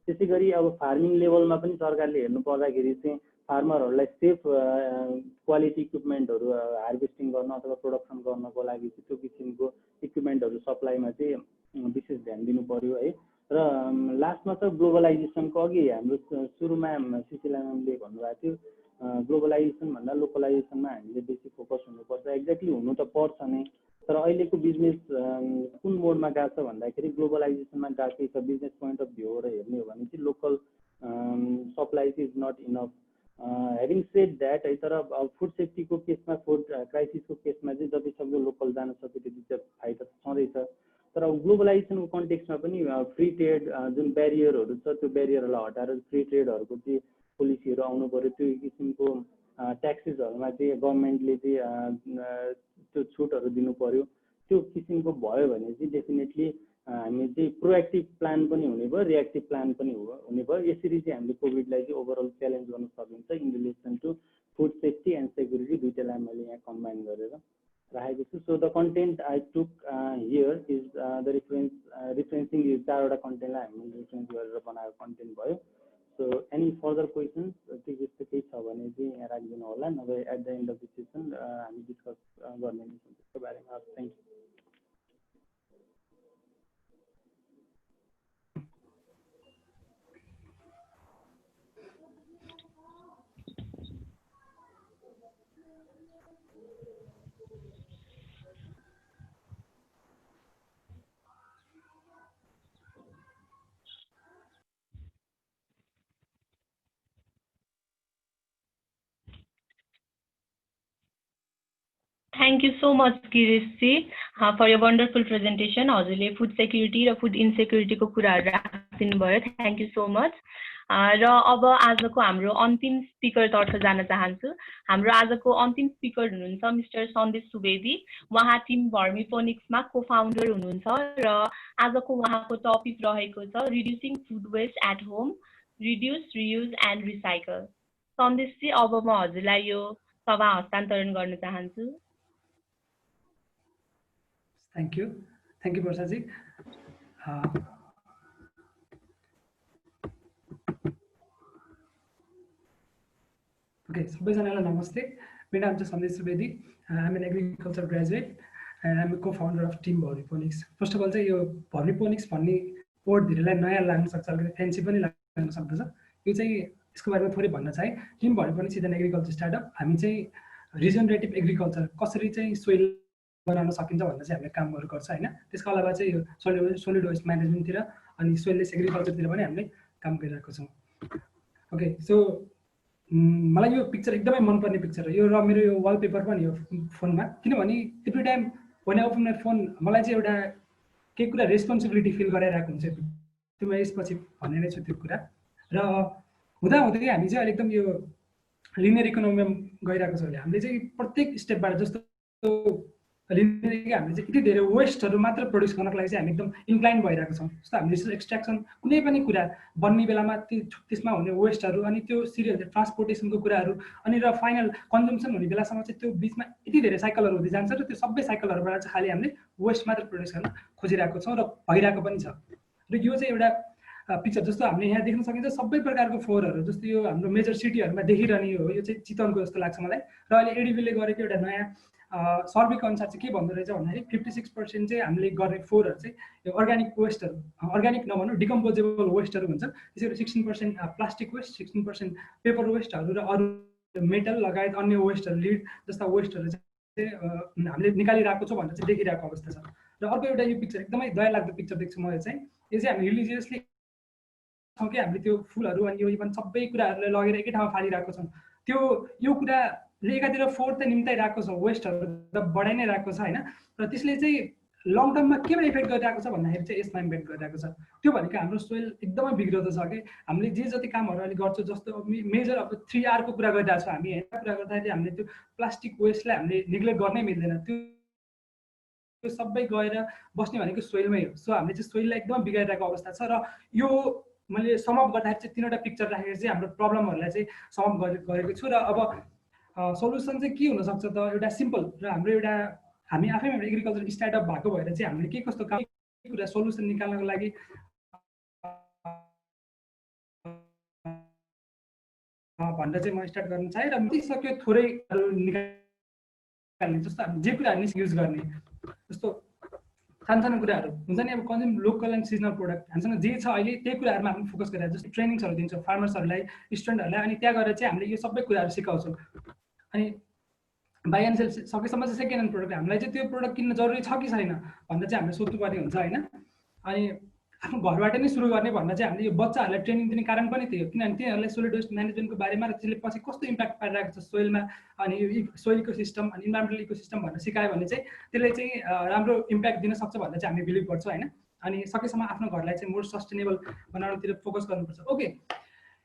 त्यसै गरी अब फार्मिङ लेभलमा पनि सरकारले हेर्नु पर्दाखेरि चाहिँ फार्मरहरूलाई सेफ क्वालिटी इक्विपमेन्टहरू हार्भेस्टिङ गर्न अथवा प्रोडक्सन गर्नको लागि चाहिँ त्यो किसिमको इक्विपमेन्टहरू सप्लाईमा चाहिँ विशेष ध्यान दिनु पर्यो है। र लास्टमा त ग्लोबलाइजेसनको अघि हाम्रो सुरुमा सुशीला म्यामले भन्नुभएको थियो, ग्लोबलाइजेसन भन्दा लोकलाइजेसनमा हामीले बेसी फोकस हुनुपर्छ। एक्ज्याक्टली हुनु त पर्छ नै, तर अहिलेको बिजनेस कुन मोडमा गएको छ भन्दाखेरि ग्लोबलाइजेसनमा गएकै छ। बिजनेस पोइन्ट अफ भ्यूबाट हेर्ने हो भने चाहिँ local supply is not enough. Having said that है, तर फुड सेफ्टीको केसमा, फुड क्राइसिसको केसमा चाहिँ जतिसक्दो लोकल जान सक्यो त्यति चाहिँ फाइदा छँदैछ। तर अब ग्लोबलाइजेसनको कन्टेक्समा पनि फ्री ट्रेड जुन ब्यारियरहरू छ त्यो ब्यारियरहरूलाई हटाएर फ्री ट्रेडहरूको चाहिँ पोलिसीहरू आउनु पर्यो। त्यो किसिमको ट्याक्सेसहरूमा चाहिँ गभर्मेन्टले चाहिँ त्यो छुटहरू दिनु पर्यो। त्यो किसिमको भयो भने चाहिँ डेफिनेटली हामी चाहिँ प्रोएक्टिभ प्लान पनि हुने भयो, रिएक्टिभ प्लान पनि हुने भयो। यसरी चाहिँ हामीले कोभिडलाई चाहिँ ओभरअल च्यालेन्ज गर्न सकिन्छ in relation to food safety and security, दुईटालाई मैले यहाँ कम्बाइन गरेर राखेको छु। So the content I took here is the referencing, यो चारवटा कन्टेन्टलाई हामीले रिफरेन्स गरेर बनाएको कन्टेन्ट भयो। सो एनी फर्दर क्वेसन्स त्यस्तो केही छ भने चाहिँ यहाँ राखिदिनु होला, नभए at the end of the session हामी डिस्कस गर्ने नै छौँ त्यसको बारेमा। Thank you. Thank you so much, Kirishji, for your wonderful presentation. हजुरले फुड सेक्युरिटी र फुड इनसेक्युरिटीको कुराहरू राखिदिनु भयो. Thank you so much. र अब आजको हाम्रो अन्तिम स्पिकरतर्फ जान चाहन्छु. हाम्रो आजको अन्तिम स्पिकर हुनुहुन्छ मिस्टर सन्देश सुवेदी. उहाँ टिम भर्मिपोनिक्समा को-फाउन्डर हुनुहुन्छ र आजको उहाँको टपिक रहेको छ reducing food waste at home, reduce, reuse and recycle. सन्देशजी, अब म हजुरलाई यो सभा हस्तान्तरण गर्न चाहन्छु. Thank you, Barshaji. Okay, सबैजनालाई नमस्ते. मेरो नाम चाहिँ सन्देश Subedi. I'm an agriculture graduate and I'm a co-founder of Team Vermiponics. First of all, चाहिँ यो Vermiponics भन्ने वर्ड धेरैलाई नयाँ लाग्न सक्छ, अलिकति फ्यान्सी पनि लाग्न सक्दछ. यो चाहिँ यसको बारेमा थोरै भन्न चाहे. Team Vermiponics is an agriculture startup. हामी चाहिँ रिजनरेटिभ एग्रिकल्चर कसरी चाहिँ सोइल बनाउन सकिन्छ भन्ने चाहिँ हामीले कामहरू गर्छ हैन. त्यसको अलावा चाहिँ यो सोलिड वेस्ट म्यानेजमेन्टतिर अनि सोइललेस एग्रिकल्चरतिर पनि हामीले काम गरिरहेको छौँ. ओके, सो मलाई यो पिक्चर एकदमै मनपर्ने पिक्चर हो यो र मेरो यो वालपेपर पनि हो फोनमा. किनभने every time when I open my phone मलाई चाहिँ एउटा केही कुरा रेस्पोन्सिबिलिटी फिल गराइरहेको हुन्छ. त्यो म यसपछि भन्ने नै छु त्यो कुरा. र हुँदाहुँदै हामी चाहिँ अहिले एकदम यो लिनियर इकोनोमीमा गइरहेको छ. हामीले चाहिँ प्रत्येक स्टेपबाट जस्तो हामीले चाहिँ यति धेरै वेस्टहरू मात्र प्रड्युस गर्नको लागि चाहिँ हामी एकदम इन्क्लाइन भइरहेको छौँ. जस्तो हामीले रिसोर्स एक्सट्र्याक्सन कुनै पनि कुरा बन्ने बेलामा त्यसमा हुने वेस्टहरू अनि त्यो सिरियल ट्रान्सपोर्टेसनको कुराहरू अनि र फाइनल कन्जम्सन हुने बेलासम्म चाहिँ त्यो बिचमा यति धेरै साइकलहरू हुँदै जान्छ र त्यो सबै साइकलहरूबाट चाहिँ खालि हामीले वेस्ट मात्र प्रड्युस गर्न खोजिरहेको छौँ र भइरहेको पनि छ. र यो चाहिँ एउटा पिक्चर जस्तो हामीले यहाँ देख्न सकिन्छ सबै प्रकारको फोहोरहरू जस्तो यो हाम्रो मेजर सिटीहरूमा देखिरहने हो. यो चाहिँ चितवनको जस्तो लाग्छ मलाई. र अहिले एडिबीले गरेको एउटा नयाँ सर्वेको अनुसार चाहिँ के भन्दो रहेछ भन्दाखेरि 56% चाहिँ हामीले गर्ने फोहोरहरू चाहिँ यो अर्ग्यानिक वेस्टहरू, अर्ग्यानिक नभनौँ डिकम्पोजेबल वेस्टहरू हुन्छ. त्यसै गरी 16% प्लास्टिक वेस्ट, 16% पेपर वेस्टहरू र अरू मेटल लगायत अन्य वेस्टहरू लिड जस्ता वेस्टहरू चाहिँ हामीले निकालिरहेको छौँ भनेर चाहिँ देखिरहेको अवस्था छ. र अर्को एउटा यो पिक्चर एकदमै दया लाग्दो पिक्चर देख्छु मैले चाहिँ. यो चाहिँ हामी रिलिजियसली छौँ कि हामीले त्यो फुलहरू अनि यो इभन सबै कुराहरूलाई लगेर एकै ठाउँमा फालिरहेको छौँ. यो कुराले एकातिर फोहोर त निम्ताइरहेको छ, वेस्टहरू त बढाइ नै रहेको छ होइन. र त्यसले चाहिँ लङ टर्ममा केमा इफेक्ट गरिरहेको छ भन्दाखेरि चाहिँ यसमा इम्प्याक्ट गरिरहेको छ. त्यो भनेको हाम्रो सोइल एकदमै बिग्रिँदो छ कि हामीले जे जति कामहरू अहिले गर्छौँ जस्तो मेजर अब 3R को कुरा गरिरहेको छौँ हामी होइन. कुरा गर्दाखेरि हामीले त्यो प्लास्टिक वेस्टलाई हामीले नेग्लेक्ट गर्नै मिल्दैन. त्यो सबै गएर बस्ने भनेको सोइलमै हो. सो हामीले चाहिँ सोइललाई एकदमै बिगारिरहेको अवस्था छ. र यो मैले समअप गर्दाखेरि चाहिँ 3वटा पिक्चर राखेर चाहिँ हाम्रो प्रब्लमहरूलाई चाहिँ समअप गरेको छु. र अब सल्युसन चाहिँ के हुनसक्छ त एउटा सिम्पल र हाम्रो एउटा हामी आफैमा एउटा एग्रिकल्चर स्टार्टअप भएको भएर चाहिँ हामीले के कस्तो कुरा सल्युसन निकाल्नको लागि भनेर चाहिँ म स्टार्ट गर्न चाहेँ. र सक्यो थोरै निकाल्ने जस्तो जे कुरा हामी युज गर्ने जस्तो सानो कुराहरू हुन्छ नि. अब consume local and seasonal product हामीसँग जे छ अहिले त्यही कुराहरूमा हामी फोकस गरेर जस्तो ट्रेनिङ्सहरू दिन्छौँ फार्मर्सहरूलाई, स्टुडेन्टहरूलाई. अनि त्यहाँ गएर चाहिँ हामीले यो सबै कुराहरू सिकाउँछौँ. अनि बाई एन्ड सेल सकेसम्म चाहिँ सेकेन्ड ह्यान्ड प्रोडक्ट हामीलाई चाहिँ त्यो प्रोडक्ट किन्न जरुरी छ कि छैन भनेर चाहिँ हामीले सोध्नुपर्ने हुन्छ होइन. अनि आफ्नो घरबाट नै सुरु गर्ने भनेर चाहिँ हामीले यो बच्चाहरूलाई ट्रेनिङ दिने कारण पनि त्यही हो. किनभने तिनीहरूलाई सोलिड वेस्ट म्यानेजमेन्टको बारेमा र त्यसले पछि कस्तो इम्प्याक्ट पारिरहेको छ सोइलमा अनि यो सोइल इकोसिस्टम अनि इन्भाइरोमेन्टल इकोसिस्टम भनेर सिकायो भने चाहिँ त्यसले चाहिँ राम्रो इम्प्याक्ट दिन सक्छ भनेर चाहिँ हामी बिलिभ गर्छौँ होइन. अनि सकेसम्म आफ्नो घरलाई चाहिँ मोर सस्टेनेबल बनाउनतिर फोकस गर्नुपर्छ. ओके,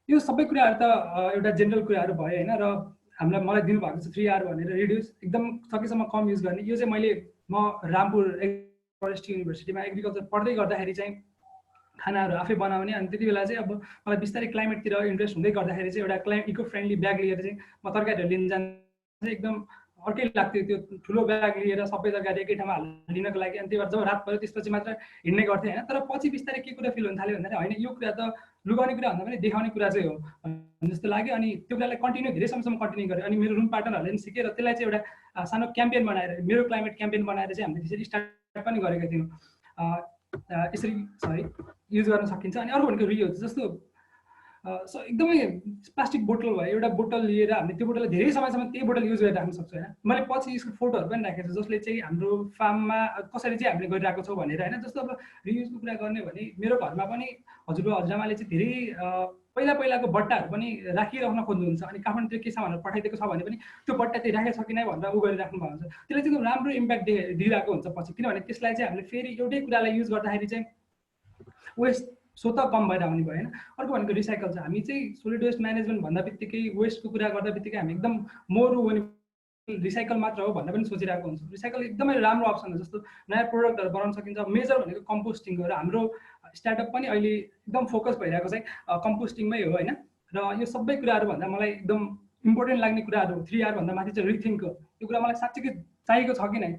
यो सबै कुराहरू त एउटा जेनरल कुराहरू भयो होइन. र मलाई दिनुभएको छ 3R भनेर रिड्युस, एकदम सकेसम्म कम युज गर्ने. यो चाहिँ म रामपुर फरेस्ट युनिभर्सिटीमा एग्रिकल्चर पढ्दै गर्दाखेरि चाहिँ खानाहरू आफै बनाउने अनि त्यति बेला चाहिँ अब मलाई बिस्तारै क्लाइमेटतिर इन्ट्रेस्ट हुँदै गर्दाखेरि चाहिँ एउटा इको फ्रेन्डली ब्याग लिएर चाहिँ म तरकारीहरू लिन जान चाहिँ एकदम अर्कै लाग्थ्यो. त्यो ठुलो ब्याग लिएर सबै तरकारी एकै ठाउँमा हालिदिनको लागि. अनि त्यही भएर जब रात पऱ्यो त्यसपछि मात्र हिँड्ने गर्थेँ होइन. तर पछि बिस्तारै के कुरा फिल हुन थाल्यो भन्दाखेरि होइन यो कुरा त लुगाउने कुरा भन्दा पनि देखाउने कुरा चाहिँ हो जस्तो लाग्यो. अनि त्यो कुरालाई कन्टिन्यू धेरै समयसम्म कन्टिन्यू गरेँ. अनि मेरो रुम पार्टनरहरूले पनि सिकेर त्यसलाई चाहिँ एउटा सानो क्याम्पेन बनाएर मेरो क्लाइमेट क्याम्पेन बनाएर चाहिँ हामीले त्यसरी स्टार्ट पनि गरेका थियौँ. यसरी युज गर्न सकिन्छ. अनि अर्को भनेको रियुज जस्तो एकदमै प्लास्टिक बोतल भयो, एउटा बोतल लिएर हामीले त्यो बोतललाई धेरै समयसम्म त्यही बोतल युज गरेर राख्न सक्छौँ होइन. मैले पछि यसको फोटोहरू पनि राखेको छु जसले चाहिँ हाम्रो फार्ममा कसरी चाहिँ हामीले गरिरहेको छौँ भनेर होइन. जस्तो अब रियुजको कुरा गर्ने भने मेरो घरमा पनि हजुरबा हजुरआमाले चाहिँ धेरै पहिलाको बट्टाहरू पनि राखिराख्न खोज्नुहुन्छ अनि काठमाडौँ के छ भनेर पठाइदिएको छ भने पनि त्यो बट्टा चाहिँ राखेको छ कि नै भनेर उ गरिराख्नु भएको हुन्छ। त्यसले चाहिँ एकदम राम्रो इम्प्याक्ट दिइरहेको हुन्छ पछि, किनभने त्यसलाई चाहिँ हामीले फेरि एउटै कुरालाई युज गर्दाखेरि चाहिँ वेस्ट स्वतः कम भएर आउने भयो हैन। अर्को भनेको रिसाइकल छ। हामी चाहिँ सोलिड वेस्ट म्यानेजमेन्ट भन्दा बित्तिकै वेस्टको कुरा गर्दा बित्तिकै हामी एकदम मोर हुने रिसाइकल मात्र हो भनेर पनि सोचिरहेको हुन्छ। रिसाइकल एकदमै राम्रो अप्सन हो। जस्तो नयाँ प्रोडक्टहरू बनाउन सकिन्छ। मेजर भनेको कम्पोस्टिङ हो र हाम्रो स्टार्टअप पनि अहिले एकदम फोकस भइरहेको चाहिँ कम्पोस्टिङमै हो हैन। र यो सबै कुराहरू भन्दा मलाई एकदम इम्पोर्टेन्ट लाग्ने कुराहरू 3R भन्दा माथि चाहिँ रिथिङ्क हो। यो कुरा मलाई साँच्चै चाहिएको छ कि नै।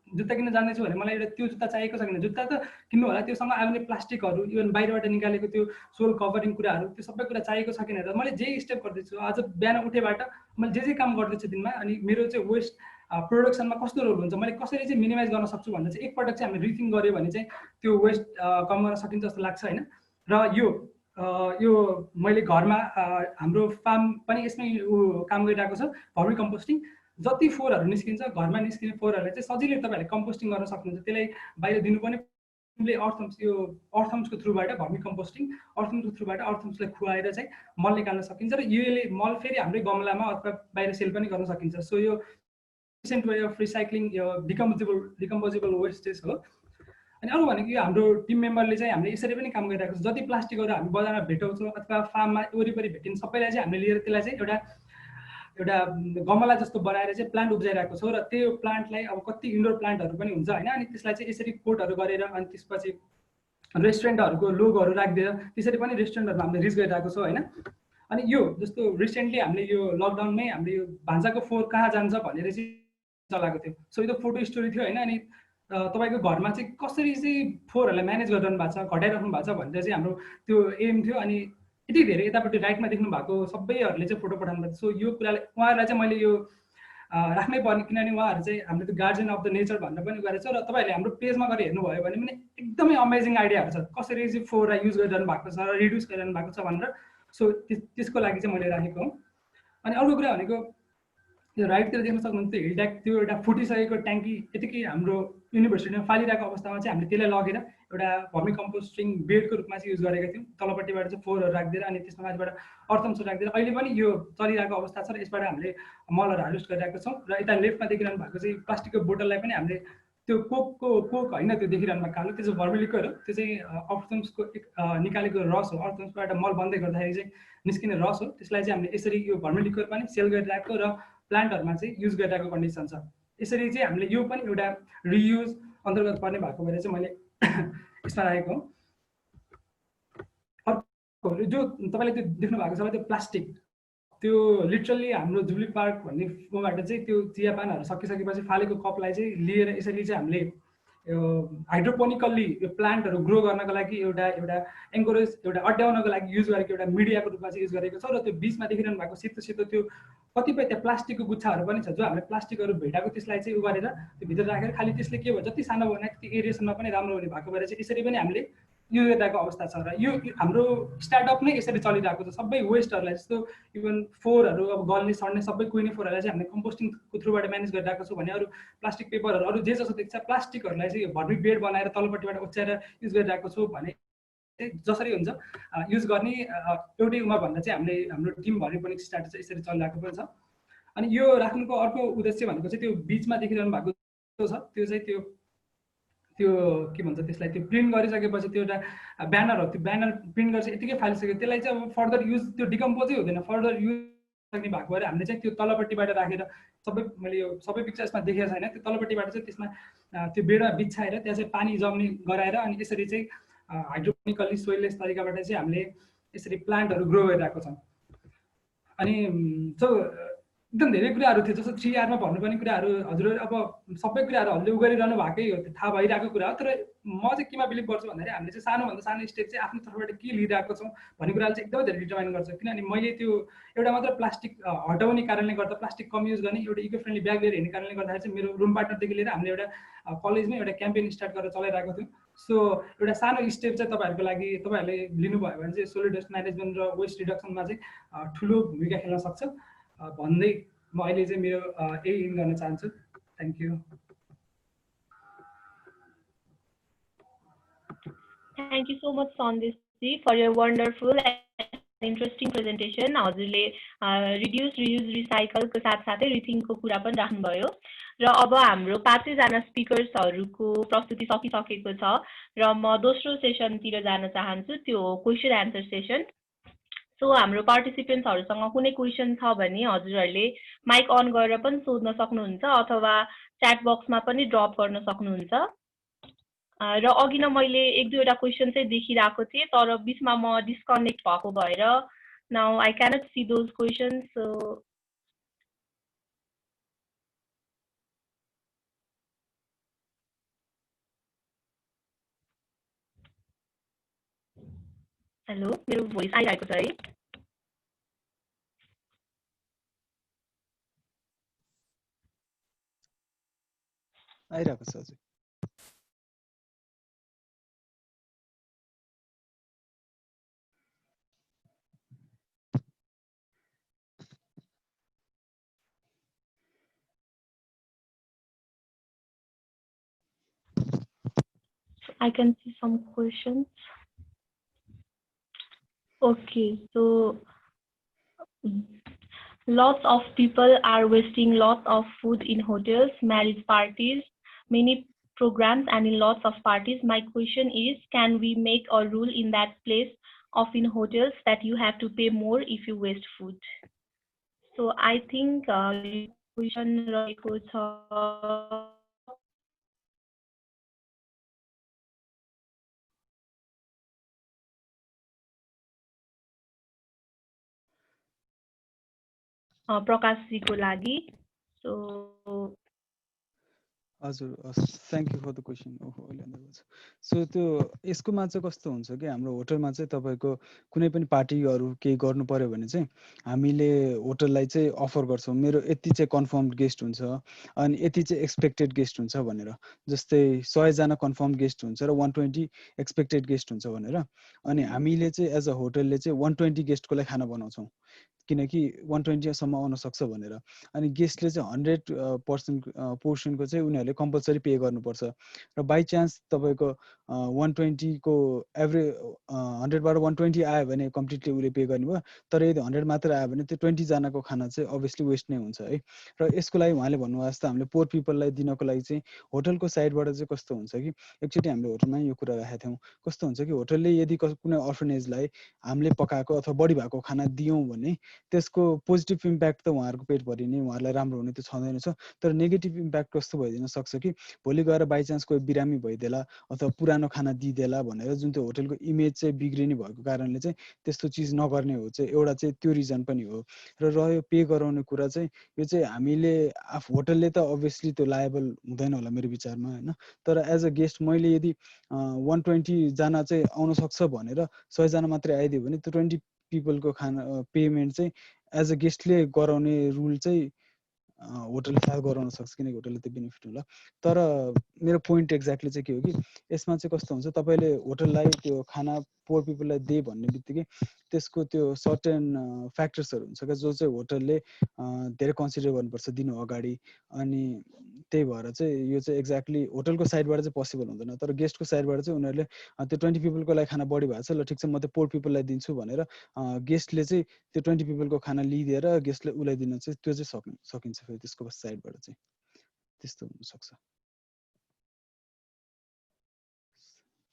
जुत्ता किन्न जान्दैछु भने मलाई एउटा त्यो जुत्ता चाहिएको छ किन, जुत्ता त किन्नु होला, त्योसँग आउने प्लास्टिकहरू इभन बाहिरबाट निकालेको त्यो सोल कभरिङ कुराहरू त्यो सबै कुरा चाहिएको छ किन। र मैले जे स्टेप गर्दैछु आज बिहान उठेबाट मैले जे काम गर्दैछु दिनमा अनि मेरो चाहिँ वेस्ट प्रोडक्सनमा कस्तो रोल हुन्छ, मैले कसरी चाहिँ मिनिमाइज गर्न सक्छु भनेर चाहिँ एकपटक चाहिँ हामीले रिथिङ गऱ्यो भने चाहिँ त्यो वेस्ट कम गर्न सकिन्छ जस्तो लाग्छ हैन। र यो मैले घरमा हाम्रो फार्म पनि यसमै काम गरिरहेको छ भर्मी कम्पोस्टिङ। जति फोहोरहरू निस्किन्छ घरमा निस्किने फोहोरहरूलाई चाहिँ सजिलै तपाईँहरूले कम्पोस्टिङ गर्न सक्नुहुन्छ। त्यसलाई बाहिर दिनु पनि अर्थम्स यो अर्थम्सको थ्रुबाट भर्मी कम्पोस्टिङ अर्थम्सको थ्रुबाट अर्थम्सलाई खुवाएर चाहिँ मल निकाल्न सकिन्छ र यसले मल फेरि हाम्रै गमलामा अथवा बाहिर सेल पनि गर्न सकिन्छ। सो यो एफिसिएन्ट वे अफ रिसाइक्लिङ यो डिकम्पोजेबल वेस्टेज हो। अनि अरू भनेको यो हाम्रो टिम मेम्बरले चाहिँ हामीले यसरी पनि काम गरिरहेको छ। जति प्लास्टिकहरू हामी बजारमा भेटाउँछौँ अथवा फार्ममा वरिपरि भेटिने सबैलाई चाहिँ हामीले लिएर त्यसलाई चाहिँ एउटा गमला जस्तो बनाएर चाहिँ प्लान्ट उब्जाइरहेको छौँ। र त्यो प्लान्टलाई अब कति इन्डोर प्लान्टहरू पनि हुन्छ हैन। अनि त्यसलाई चाहिँ यसरी कोटहरू गरेर अनि त्यसपछि रेस्टुरेन्टहरूको लोगोहरू राखिदिएर त्यसरी पनि रेस्टुरेन्टहरूमा हामीले रिच गरिरहेको छौँ हैन। अनि यो जस्तो रिसेन्टली हामीले यो लकडाउनमै हामीले यो भान्साको फोहोर कहाँ जान्छ भनेर चाहिँ चलाएको थियो। सो यो त फोटो स्टोरी थियो हैन। अनि तपाईँको घरमा चाहिँ कसरी चाहिँ फोहोरहरूलाई म्यानेज गरिरहनु भएको छ, घटाइराख्नु भएको छ भनेर चाहिँ हाम्रो त्यो एम थियो। अनि यति धेरै यतापट्टि राइटमा देख्नु भएको सबैहरूले चाहिँ फोटो पठाउनु भएको। सो यो कुराले उहाँहरूलाई चाहिँ मैले यो राख्नै पर्ने, किनभने उहाँहरू चाहिँ हामीले त्यो गार्जियन अफ द नेचर भनेर पनि गरेको छ। र तपाईँहरूले हाम्रो पेजमा गएर हेर्नुभयो भने पनि एकदमै अमेजिङ आइडियाहरू छ कसरी चाहिँ फोहोरलाई युज गरिरहनु भएको छ र रिड्युस गरिरहनु भएको छ भनेर। सो त्यसको लागि चाहिँ मैले राखेको हो। अनि अर्को कुरा भनेको यो राइटतिर देख्न सक्नुहुन्छ त्यो हिल ट्याग त्यो एउटा फुटिसकेको ट्याङ्की यतिकै हाम्रो युनिभर्सिटीमा फालिरहेको अवस्थामा चाहिँ हामीले त्यसलाई लगेर एउटा भर्मी कम्पोस्टिङ बेडको रूपमा चाहिँ युज गरेका थियौँ। तलपट्टिबाट चाहिँ फोहोरहरू राखिदिएर अनि त्यसमा माथिबाट अर्थम्सहरू राखिदिएर अहिले पनि यो चलिरहेको अवस्था छ र यसबाट हामीले मलहरू हार्भेस्ट गरिरहेको छौँ। र यता लेफ्टमा देखिरहनु भएको चाहिँ प्लास्टिकको बोतललाई पनि हामीले त्यो कोक होइन त्यो देखिरहनु भएको कालो त्यो चाहिँ भर्मी लिक्विड हो। त्यो चाहिँ अर्थम्सको निकालेको रस हो। अर्थम्सबाट मल बन्दै गर्दाखेरि चाहिँ निस्किने रस हो। त्यसलाई चाहिँ हामीले यसरी यो भर्मी लिक्विड पनि सेल गरिरहेको र प्लान्टहरूमा चाहिँ युज गरिरहेको कन्डिसन छ। यसरी चाहिँ हामीले यो पनि एउटा रियुज अन्तर्गत पर्ने भएको भएर चाहिँ मैले यसमा राखेको हो। अर्को जो तपाईँले त्यो देख्नु भएको छ त्यो प्लास्टिक त्यो लिटरली हाम्रो जुब्ली पार्क भन्ने बाट चाहिँ त्यो चियापानहरू सकिसकेपछि फालेको कपलाई चाहिँ लिएर यसरी चाहिँ हामीले यो हाइड्रोपोनिकल्ली यो प्लान्टहरू ग्रो गर्नको लागि एउटा एन्करेज एउटा अड्याउनको लागि युज गरेको एउटा मिडियाको रूपमा चाहिँ युज गरेको छ। र त्यो बिचमा देखिरहनु भएको सेतो सेतो त्यो कतिपय त्यहाँ प्लास्टिकको गुच्छाहरू पनि छ जो हामीले प्लास्टिकहरू भेटाएको त्यसलाई चाहिँ उ गरेर त्यो भित्र राखेर खालि त्यसले के भयो जति सानो बनाए त्यति एरिएसनमा पनि राम्रो हुने भएको भएर चाहिँ यसरी पनि हामीले युज गरिरहेको अवस्था छ। र यो हाम्रो स्टार्टअप नै यसरी चलिरहेको छ। सबै वेस्टहरूलाई जस्तो इभन फोहोरहरू अब गल्ने सड्ने सबै कुहिने फोहोरहरूलाई चाहिँ हामीले कम्पोस्टिङको थ्रुबाट म्यानेज गरिरहेको छौँ भने अरू प्लास्टिक पेपरहरू अरू जे जस्तो देख्छ प्लास्टिकहरूलाई चाहिँ भर्मी बेड बनाएर तलपट्टिबाट ओछ्याएर युज गरिरहेको छौँ भने जसरी हुन्छ युज गर्ने एउटै उमा भन्दा चाहिँ हामीले हाम्रो टिम भर्मी स्टार्ट चाहिँ यसरी चलिरहेको पनि छ। अनि यो राख्नुको अर्को उद्देश्य भनेको चाहिँ त्यो बिचमा देखिरहनु भएको छ त्यो चाहिँ त्यो के भन्छ त्यसलाई त्यो प्रिन्ट गरिसकेपछि त्यो एउटा ब्यानर हो। त्यो ब्यानर प्रिन्ट गरेर यतिकै फालिसक्यो त्यसलाई चाहिँ अब फर्दर युज त्यो डिकम्पोजै हुँदैन फर्दर युज सक्ने भएको भएर हामीले चाहिँ त्यो तलपट्टिबाट राखेर सबै मैले यो सबै पिक्चर यसमा देखेको छैन त्यो तलपट्टिबाट चाहिँ त्यसमा त्यो बेडमा बिछाएर त्यहाँ चाहिँ पानी जम्ने गराएर अनि यसरी चाहिँ हाइड्रोपोनिकल्ली सोइललेस तरिकाबाट चाहिँ हामीले यसरी प्लान्टहरू ग्रो गरिरहेको छौँ। अनि सो एकदम धेरै कुराहरू थियो जस्तो 3R मा भन्नुपर्ने कुराहरू हजुर अब सबै कुराहरू हामीले उ गरिरहनु भएकै हो थाहा भइरहेको कुरा हो। तर म चाहिँ केमा बिलिभ गर्छु भन्दाखेरि हामीले चाहिँ सानोभन्दा सानो स्टेप चाहिँ आफ्नो तर्फबाट के लिइरहेको छौँ भन्ने कुराले चाहिँ एकदमै धेरै डिटर्माइन गर्छ। किनभने मैले त्यो एउटा मात्र प्लास्टिक हटाउने कारणले गर्दा प्लास्टिक कम युज गर्ने एउटा इको फ्रेन्डली ब्याग लिएर हिँड्ने कारणले गर्दाखेरि चाहिँ मेरो रुम पार्टनरदेखि लिएर हामीले एउटा कलेजमै एउटा क्याम्पेन स्टार्ट गरेर चलाइरहेको थियौँ। सो एउटा सानो स्टेप चाहिँ तपाईँहरूको लागि तपाईँहरूले लिनुभयो भने चाहिँ सोलिड वेस्ट म्यानेजमेन्ट र वेस्ट रिडक्सनमा चाहिँ ठुलो भूमिका खेल्न सक्छ भन्दै म अहिले चाहिँ मेरो यही इन गर्न चाहन्छु। Thank you. Thank you so much, Sandesh ji, for your wonderful interesting presentation हजुरले रिड्युस रियुज रिसाइकलको साथसाथै रिथिङको कुरा पनि राख्नुभयो र अब हाम्रो 5 जना स्पिकर्सहरूको प्रस्तुति सकिसकेको छ र म दोस्रो सेसनतिर जान चाहन्छु त्यो क्वेसन एन्सर सेसन सो हाम्रो पार्टिसिपेन्ट्सहरूसँग कुनै क्वेसन छ भने हजुरहरूले माइक अन गरेर पनि सोध्न सक्नुहुन्छ अथवा च्याट बक्समा पनि ड्रप गर्न सक्नुहुन्छ र अघि नै मैले एक दुईवटा क्वेसन चाहिँ देखिरहेको थिएँ तर बिचमा म डिस्कनेक्ट भएको भएर now I cannot C those questions so hello मेरो भोइस आइरहेको छ है आइरहेको छ हजुर I can see some questions. Okay, so lots of people are wasting lots of food in hotels, marriage parties, many programs and in lots of parties. My question is, can we make a rule in that place of in hotels that you have to pay more if you waste food? So I think question रहेको छ प्रकाशजीको लागि सो हजुर thank you for the question so त्यो यसकोमा चाहिँ कस्तो हुन्छ कि हाम्रो होटलमा चाहिँ तपाईँको कुनै पनि पार्टीहरू केही गर्नु पर्यो भने चाहिँ हामीले होटललाई चाहिँ अफर गर्छौँ मेरो यति चाहिँ कन्फर्म गेस्ट हुन्छ अनि यति चाहिँ एक्सपेक्टेड गेस्ट हुन्छ भनेर जस्तै 100 जना कन्फर्म गेस्ट हुन्छ र 120 एक्सपेक्टेड गेस्ट हुन्छ भनेर अनि हामीले चाहिँ एज अ होटलले चाहिँ 120 गेस्टको लागि खाना बनाउँछौँ किनकि 120 सम्म आउन सक्छ भनेर अनि गेस्टले चाहिँ 100% पोर्सनको चाहिँ उनीहरूले कम्पलसरी पे गर्नुपर्छ र बाइ चान्स तपाईँको 120 को एभरेज 100 बाट 120 आयो भने कम्प्लिटली उसले पे गर्ने भयो तर यदि 100 मात्र आयो भने त्यो 20 जनाको खाना चाहिँ अभियसली वेस्ट नै हुन्छ है र यसको लागि उहाँले भन्नुभयो जस्तो हामीले पोर पिपललाई दिनको लागि चाहिँ होटलको साइडबाट चाहिँ कस्तो हुन्छ कि एकचोटि हामीले होटलमा यो कुरा राखेका थियौँ कस्तो हुन्छ कि होटलले यदि कुनै अर्फनेजलाई हामीले पकाएको अथवा बढी भएको खाना दियौँ भने त्यसको पोजिटिभ इम्प्याक्ट त उहाँहरूको पेटभरि नै उहाँहरूलाई राम्रो हुने त छँदैन छ तर नेगेटिभ इम्प्याक्ट कस्तो भइदिन सक्छ कि भोलि गएर बाइ चान्स कोही बिरामी भइदिएला अथवा पुरानो खाना दिइदेला भनेर जुन त्यो होटलको इमेज चाहिँ बिग्रिने भएको कारणले चाहिँ त्यस्तो चिज नगर्ने हो चाहिँ एउटा चाहिँ त्यो रिजन पनि हो र रह्यो पे गराउने कुरा चाहिँ यो चाहिँ हामीले होटलले त अभियसली त्यो लायबल हुँदैन होला मेरो विचारमा होइन तर एज अ गेस्ट मैले यदि 120 जना चाहिँ आउन सक्छ भनेर 100 जना मात्रै आइदियो भने त्यो 20 पिपलको खाना पेमेन्ट चाहिँ एज अ गेस्टले गराउने रुल चाहिँ होटलले साथ गराउन सक्छ किनकि होटलले त्यो बेनिफिट होला तर मेरो पोइन्ट एक्ज्याक्टली चाहिँ के हो कि यसमा चाहिँ कस्तो हुन्छ तपाईँले होटललाई त्यो खाना पोर पिपललाई दे भन्ने बित्तिकै त्यसको त्यो सर्टेन फ्याक्टर्सहरू हुन्छ क्या जो चाहिँ होटलले धेरै कन्सिडर गर्नुपर्छ दिनु अगाडि अनि त्यही भएर चाहिँ यो चाहिँ एक्ज्याक्टली होटलको साइडबाट चाहिँ पोसिबल हुँदैन तर गेस्टको साइडबाट चाहिँ उनीहरूले त्यो 20 पिपलको लागि खाना बढी भएको छ ल ठिक छ म त्यो पोर पिपललाई दिन्छु भनेर गेस्टले चाहिँ त्यो 20 पिपलको खाना लिइदिएर गेस्टले उसलाई दिन चाहिँ त्यो चाहिँ सकिन्छ फेरि त्यसको साइडबाट चाहिँ त्यस्तो हुनसक्छ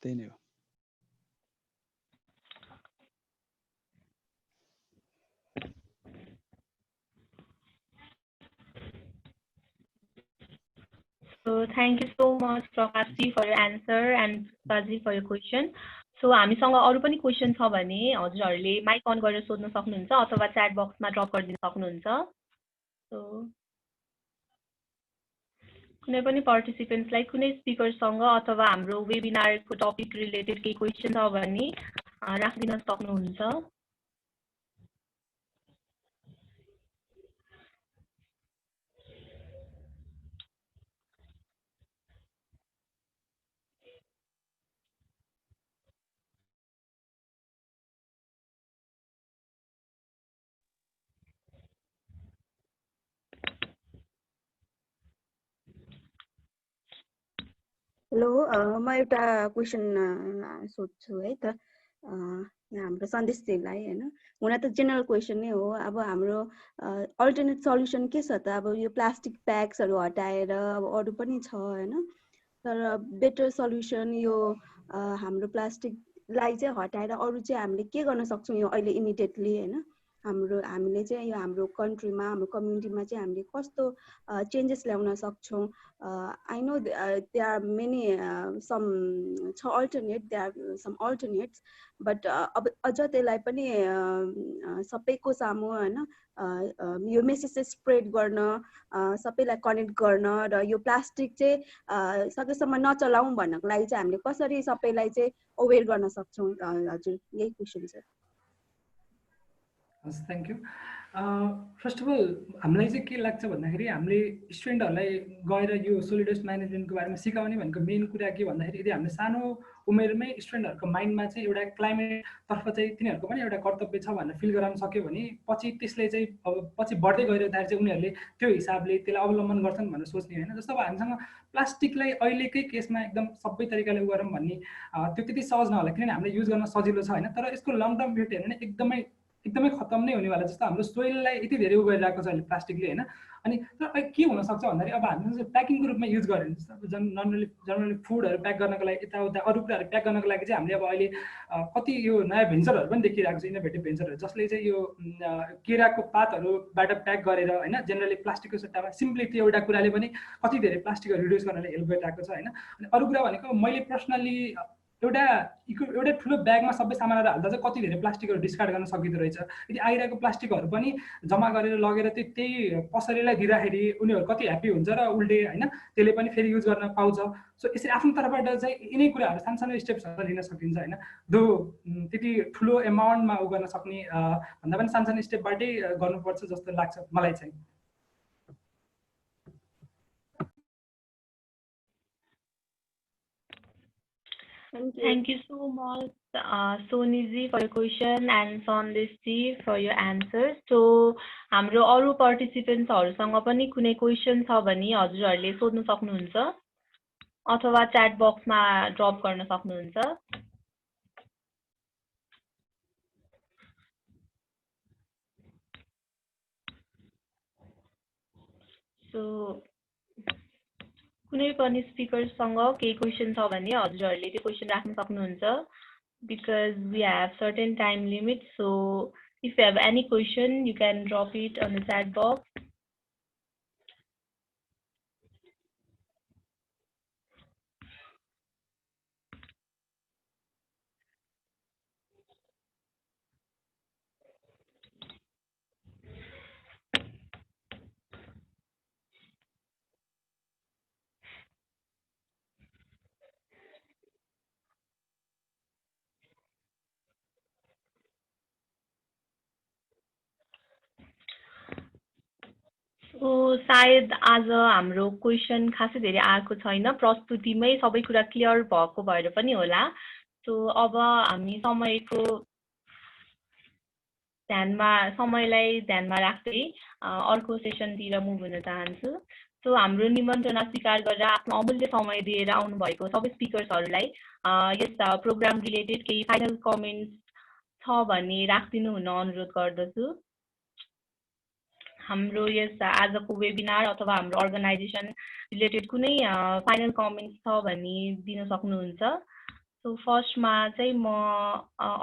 त्यही नै हो So thank you so much Prakashji for your answer and Saji for your question. So हामीसँग अरु पनि क्वेशन छ भने हजुरहरूले माइक अन गरेर सोध्न सक्नुहुन्छ अथवा च्याट बक्समा ड्रप गरिदिन सक्नुहुन्छ सो कुनै पनि पार्टिसिपेन्ट्सलाई कुनै स्पिकरसँग अथवा हाम्रो वेबिनारको टपिक रिलेटेड केही क्वेशन छ भने राखिदिन सक्नुहुन्छ हेलो म एउटा क्वेसन सोध्छु है त हाम्रो सन्देशजीलाई हैन हुन त जेनरल क्वेसन नै हो अब हाम्रो अल्टरनेट सल्युसन के छ त अब यो प्लास्टिक ब्याग्सहरु हटाएर अब अरु पनि छ हैन तर बेटर सल्युसन यो हाम्रो प्लास्टिकलाई चाहिँ हटाएर अरु चाहिँ हामीले के गर्न सक्छौं यो अहिले इमिडिएटली हैन हामीले चाहिँ यो हाम्रो कन्ट्रीमा हाम्रो कम्युनिटीमा चाहिँ हामीले कस्तो चेन्जेस ल्याउन सक्छौं I know there are many some alternates but अब अझ त्यसलाई पनि सबैको सामु हैन यो मेसेज चाहिँ स्प्रेड गर्न सबैलाई कनेक्ट गर्न र यो प्लास्टिक चाहिँ सकेसम्म नचलाउँ भन्नको लागि चाहिँ हामीले कसरी सबैलाई चाहिँ अवेयर गर्न सक्छौं हजुर यही क्वेशन छ thank you first of all हामीलाई चाहिँ के लाग्छ भन्दाखेरि हामीले स्टुडेन्टहरुलाई गएर यो सोलिड वेस्ट म्यानेजमेन्टको बारेमा सिकाउने भनेको मेन कुरा के भन्दाखेरि यदि हामीले सानो उमेरमै स्टुडेन्टहरुको माइन्डमा चाहिँ एउटा क्लाइमेट तर्फ चाहिँ तिनीहरुको पनि एउटा कर्तव्य छ भनेर फिल गराउन सक्यो भने पछि त्यसले चाहिँ पछि बढ्दै गइरहँदाखेरि चाहिँ उनीहरुले त्यो हिसाबले त्यसलाई अवलम्बन गर्छन् भनेर सोच्ने हैन जस्तो अब हामीसँग प्लास्टिकलाई अहिलेकै केसमा एकदम सबै तरिकाले गरौँ भन्ने त्यो त्यति सहज नहोला किनभने हामीले युज गर्न सजिलो छ हैन तर यसको लङ टर्म इफेक्ट हेर्नु भने एकदमै खतम नै हुनेवाला जस्तो हाम्रो सोइललाई यति धेरै गरिरहेको छ अहिले प्लास्टिकले हैन अनि तर के हुन सक्छ भन्दाखेरि अब हामीले चाहिँ प्याकिङको रूपमा युज गर्यो भने जस्तो जनरली फुडहरु प्याक गर्नको लागि यताउता अरु कुराहरु प्याक गर्नको लागि चाहिँ हामीले अब अहिले कति यो नयाँ भेन्चरहरु पनि देखिरहेको छ इनोभेटिभ भेन्चरहरु जसले चाहिँ यो केराको पातहरुबाट प्याक गरेर हैन जनरली प्लास्टिकको सट्टामा सिम्पली त्यो एउटा कुराले पनि कति धेरै प्लास्टिकहरु रिड्युस गर्नले हेल्प गरिरहेको छ हैन अनि अरु कुरा भनेको मैले पर्सनली एउटा ठुलो ब्यागमा सबै सामानहरु हाल्दा चाहिँ कति धेरै प्लास्टिकहरु डिस्कार्ड गर्न सकिदो रहेछ यदि आइरहेको प्लास्टिकहरु पनि जम्मा गरेर लगेर त्यही पसरीलाई दिँदाखेरि उनीहरु कति ह्यापी हुन्छ र उल्टे हैन त्यसले पनि फेरि युज गर्न पाउँछ सो यसरी आफ्नो तर्फबाट चाहिँ यिनै कुराहरु सानो स्टेप्सहरु लिन सकिन्छ हैन दो त्यति ठुलो एमाउन्टमा उ गर्न सक्ने भन्दा पनि सानो स्टेपबाटै गर्नुपर्छ जस्तो लाग्छ मलाई चाहिँ Thank you so much, Soniji, for your question and Sandeshji for your answers. So, हाम्रो अरु पार्टिसिपेन्ट्सहरुसँग पनि कुनै क्वेशन छ भने हजुरहरुले सोध्न सक्नुहुन्छ अथवा च्याट बक्समा ड्रप गर्न सक्नुहुन्छ So, कुनै पनि स्पिकरसँग केही क्वेशन छ भने हजुरहरुले त्यो क्वेशन राख्न सक्नुहुन्छ because we have certain time limit so if you have any question you can drop it on the chat box सायद आज हाम्रो क्वेशन खासै धेरै आएको छैन प्रस्तुतिमै सबै कुरा क्लियर भएको भएर पनि होला सो अब हामी समयलाई ध्यानमा राख्दै अर्को सेसनतिर मुभ हुन चाहन्छु सो हाम्रो निमन्त्रणा स्वीकार गरेर आफ्नो अमूल्य समय दिएर आउनु भएको सबै स्पिकर्सहरुलाई यस प्रोग्राम रिलेटेड केही फाइनल कमेन्ट्स छ भने राख्दिनु हुन अनुरोध गर्दछु हाम्रो यस आजको वेबिनार अथवा हाम्रो अर्गनाइजेसन रिलेटेड कुनै फाइनल कमेन्ट्स छ भने दिन सक्नुहुन्छ सो फर्स्टमा चाहिँ म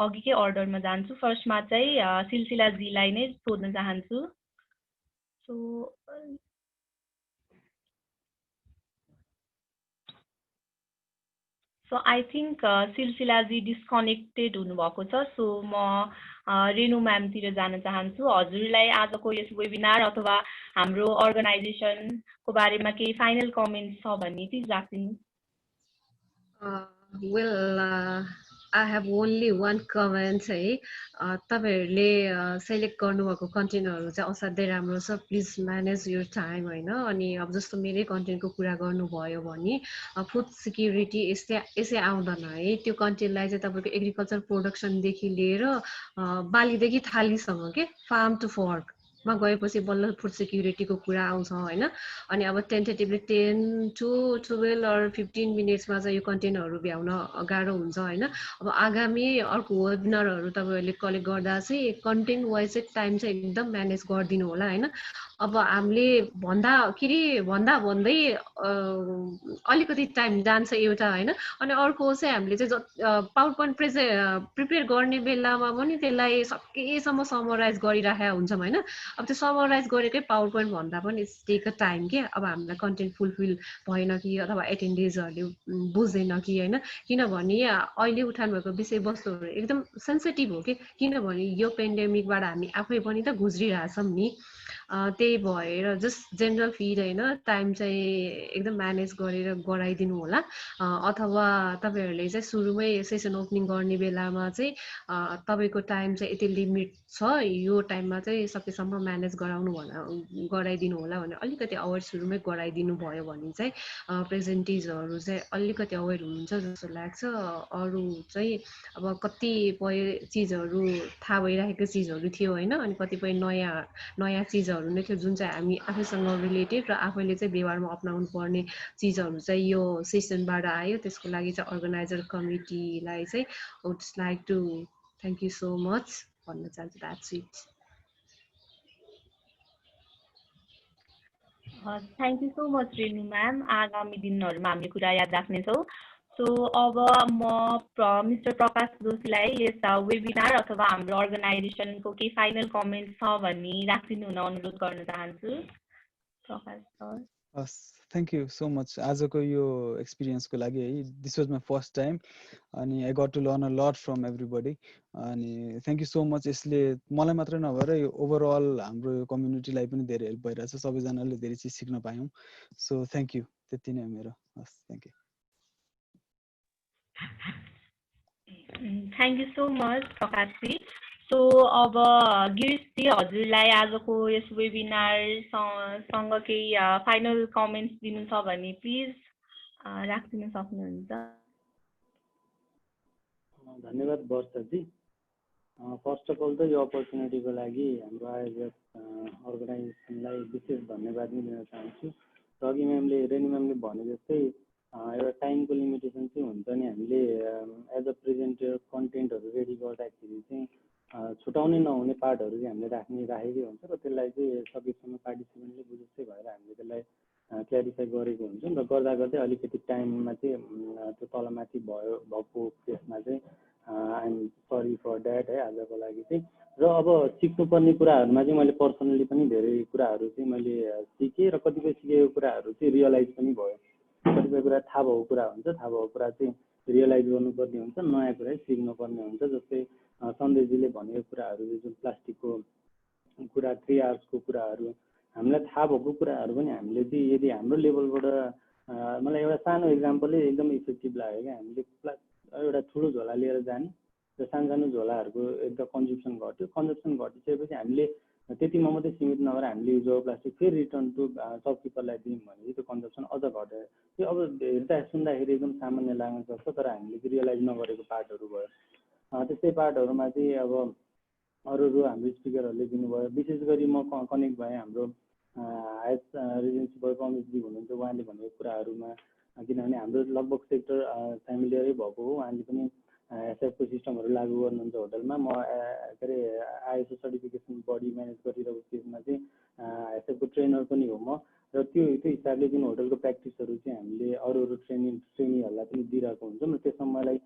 अघिकै अर्डरमा जान्छु फर्स्टमा चाहिँ सिलसिला जीलाई नै सोध्न चाहन्छु सो आई थिंक सिलसिला जी डिस्कनेक्टेड हुनुभएको छ सो म रेणु म्यामतिर जान चाहन्छु हजुरलाई आजको यस वेबिनार अथवा हाम्रो अर्गनाइजेसनको बारेमा केही फाइनल कमेन्ट्स छ भने प्लिज राख्दिनु I have only one comment है तपाईहरुले सिलेक्ट गर्नुभएको कन्टेन्टहरु चाहिँ असाध्यै राम्रो छ प्लिज म्यानेज योर टाइम हैन अनि अब जस्तो मेरै कन्टेन्टको कुरा गर्नुभयो भने फुड सिक्युरिटी यसै आउँदैन है त्यो कन्टेन्टलाई चाहिँ तपाईको एग्रिकल्चर प्रोडक्सन देखि लिएर बालीदेखि थालीसम्म के फार्म टु फर्क मा गएपछि बल्ल फुड सिक्युरिटीको कुरा आउँछ हैन। अनि अब टेन्टेटिभली 10 to 12 or 15 मिनट्समा चाहिँ यो कन्टेन्टहरू भ्याउन गाह्रो हुन्छ हैन। अब आगामी अर्को वेबिनारहरू तपाईँहरूले कलेक्ट गर्दा चाहिँ कन्टेन्ट वाइज चाहिँ टाइम चाहिँ एकदम म्यानेज गरिदिनु होला हैन। अब हामीले भन्दै अलिकति टाइम जान्छ एउटा हैन। अनि अर्को चाहिँ हामीले चाहिँ पावर पोइन्ट प्रिपेयर गर्ने बेलामा पनि त्यसलाई सकेसम्म समराइज गरिराखेका हुन्छौँ हैन। अब त्यो समराइज गरेकै पावर पोइन्ट भन्दा पनि टेक अ टाइम के। अब हामीलाई कन्टेन्ट फुलफिल भएन कि अथवा एटेन्डेन्सहरूले बुझ्दैन कि हैन। किनभने अहिले उठाउनु भएको विषयवस्तुहरू एकदम सेन्सिटिभ हो कि, किनभने यो पेन्डेमिकबाट हामी आफै पनि त गुज्रिरहेछौँ नि। त्यही भएर जस्ट जेनरल फिड हैन, टाइम चाहिँ एकदम म्यानेज गरेर गराइदिनु होला। अथवा तपाईँहरूले चाहिँ सुरुमै सेसन ओपनिङ गर्ने बेलामा चाहिँ तपाईँको टाइम चाहिँ यति लिमिट छ, यो टाइममा चाहिँ सकेसम्म म्यानेज गराइदिनु होला भनेर अलिकति अवेर सुरुमै गराइदिनु भयो भने चाहिँ प्रेजेन्टिजहरू चाहिँ अलिकति अवेर हुनुहुन्छ जस्तो लाग्छ। अरू चाहिँ अब कतिपय चिजहरू थाहा भइरहेको चिजहरू थियो होइन, अनि कतिपय नयाँ चिजहरू नै थियो जुन चाहिँ हामी आफैसँग रिलेटेड र आफैले चाहिँ व्यवहारमा अपनाउनु पर्ने चिजहरू चाहिँ यो सेसनबाट आयो। त्यसको लागि चाहिँ अर्गनाइजर कमिटीलाई चाहिँ would like to thank you so much भन्न चाहन्छु। That's it. Thank you so much Renu ma'am. आगामी दिनहरूमा हामीले कुरा याद राख्नेछौँ। सो अब म मिस्टर प्रकाश जोशीलाई यस वेबिनार अथवा हाम्रो अर्गनाइजेसनको केही फाइनल कमेन्ट छ भने राखिदिनु हुन अनुरोध गर्न चाहन्छु। प्रकाश सर। हस्, थ्याङ्क यू सो मच आजको यो एक्सपिरियन्सको लागि है। This was my first time अनि I got to learn a lot from everybody. अनि थ्याङ्क यू सो मच। यसले मलाई मात्रै नभएर यो ओभरअल हाम्रो यो कम्युनिटीलाई पनि धेरै हेल्प भइरहेछ। सबैजनाले धेरै चिज सिक्न पायौँ। So thank you. त्यति नै हो मेरो। हस्, thank you. Thank you so much प्रकाशजी। सो अब गिरिशजी, हजुरलाई आजको यस वेबिनारसँग केही फाइनल कमेन्ट्स दिनु छ भने प्लिज राखिदिन सक्नुहुन्छ। धन्यवाद वर्षाजी। फर्स्ट अफ अल त यो अपर्च्युनिटीको लागि हाम्रो आयोजक अर्गनाइजेसनलाई विशेष धन्यवाद पनि दिन चाहन्छु। र अघि रेणु म्यामले भने जस्तै एउटा टाइमको लिमिटेसन चाहिँ हुन्छ नि। हामीले एज अ प्रेजेन्टर कन्टेन्टहरू रेडी गर्दाखेरि चाहिँ छुटाउनै नहुने पार्टहरू चाहिँ हामीले राखेकै हुन्छ र त्यसलाई चाहिँ सकेसम्म पार्टिसिपेन्टले बुझ्दै भएर हामीले त्यसलाई क्ल्यारिफाई गरेको हुन्छौँ। र गर्दा गर्दै अलिकति टाइममा चाहिँ त्यो तलमाथि भएको केसमा चाहिँ आइएम सरी फर द्याट है आजको लागि चाहिँ। र अब सिक्नुपर्ने कुराहरूमा चाहिँ मैले पर्सनली पनि धेरै कुराहरू चाहिँ मैले सिकेँ र कतिपय सिकेको कुराहरू चाहिँ रियलाइज पनि भयो। कतिपय कुरा थाहा भएको कुरा हुन्छ, थाहा भएको कुरा चाहिँ रियलाइज गर्नुपर्ने हुन्छ, नयाँ कुरा सिक्नुपर्ने हुन्छ। जस्तै सन्देशजीले भनेको कुराहरू जुन प्लास्टिकको कुरा 3 आवर्सको कुराहरू हामीलाई थाहा भएको कुराहरू पनि हामीले चाहिँ यदि हाम्रो लेभलबाट मलाई एउटा सानो एक्जाम्पलले एकदम इफेक्टिभ लाग्यो क्या। हामीले एउटा ठुलो झोला लिएर जाने र सानो झोलाहरूको एकदम कन्जम्सन घट्यो। कन्जम्सन घटिसकेपछि हामीले त्यतिमा मात्रै सीमित नभएर हामीले युज गरेको प्लास्टिक फेरि रिटर्न टु सपकिपरलाई दियौँ भने त्यो कन्जम्सन अझ घट्यो। त्यो अब हेर्दा सुन्दाखेरि एकदम सामान्य लाग्न सक्छ, तर हामीले चाहिँ रियलाइज नगरेको पार्टहरू भयो। त्यस्तै पार्टहरूमा चाहिँ अब अरू हाम्रो स्पिकरहरूले दिनुभयो। विशेष गरी म कनेक्ट भएँ हाम्रो हायस रेजिडेन्सी बोय कमिटी हुनुहुन्छ, उहाँले भनेको कुराहरूमा। किनभने हाम्रो लगभग सेक्टर फ्यामिलियरै भएको हो। उहाँले पनि एसएफको सिस्टमहरू लागू गर्नुहुन्छ होटलमा। म के अरे आइएसओ सर्टिफिकेसन बडी म्यानेज गरिरहेको केसमा चाहिँ एसएफको ट्रेनर पनि हो म। र त्यो हिसाबले जुन होटलको प्र्याक्टिसहरू चाहिँ हामीले अरू ट्रेनीहरूलाई पनि दिइरहेको हुन्छौँ। र त्यसमा मलाई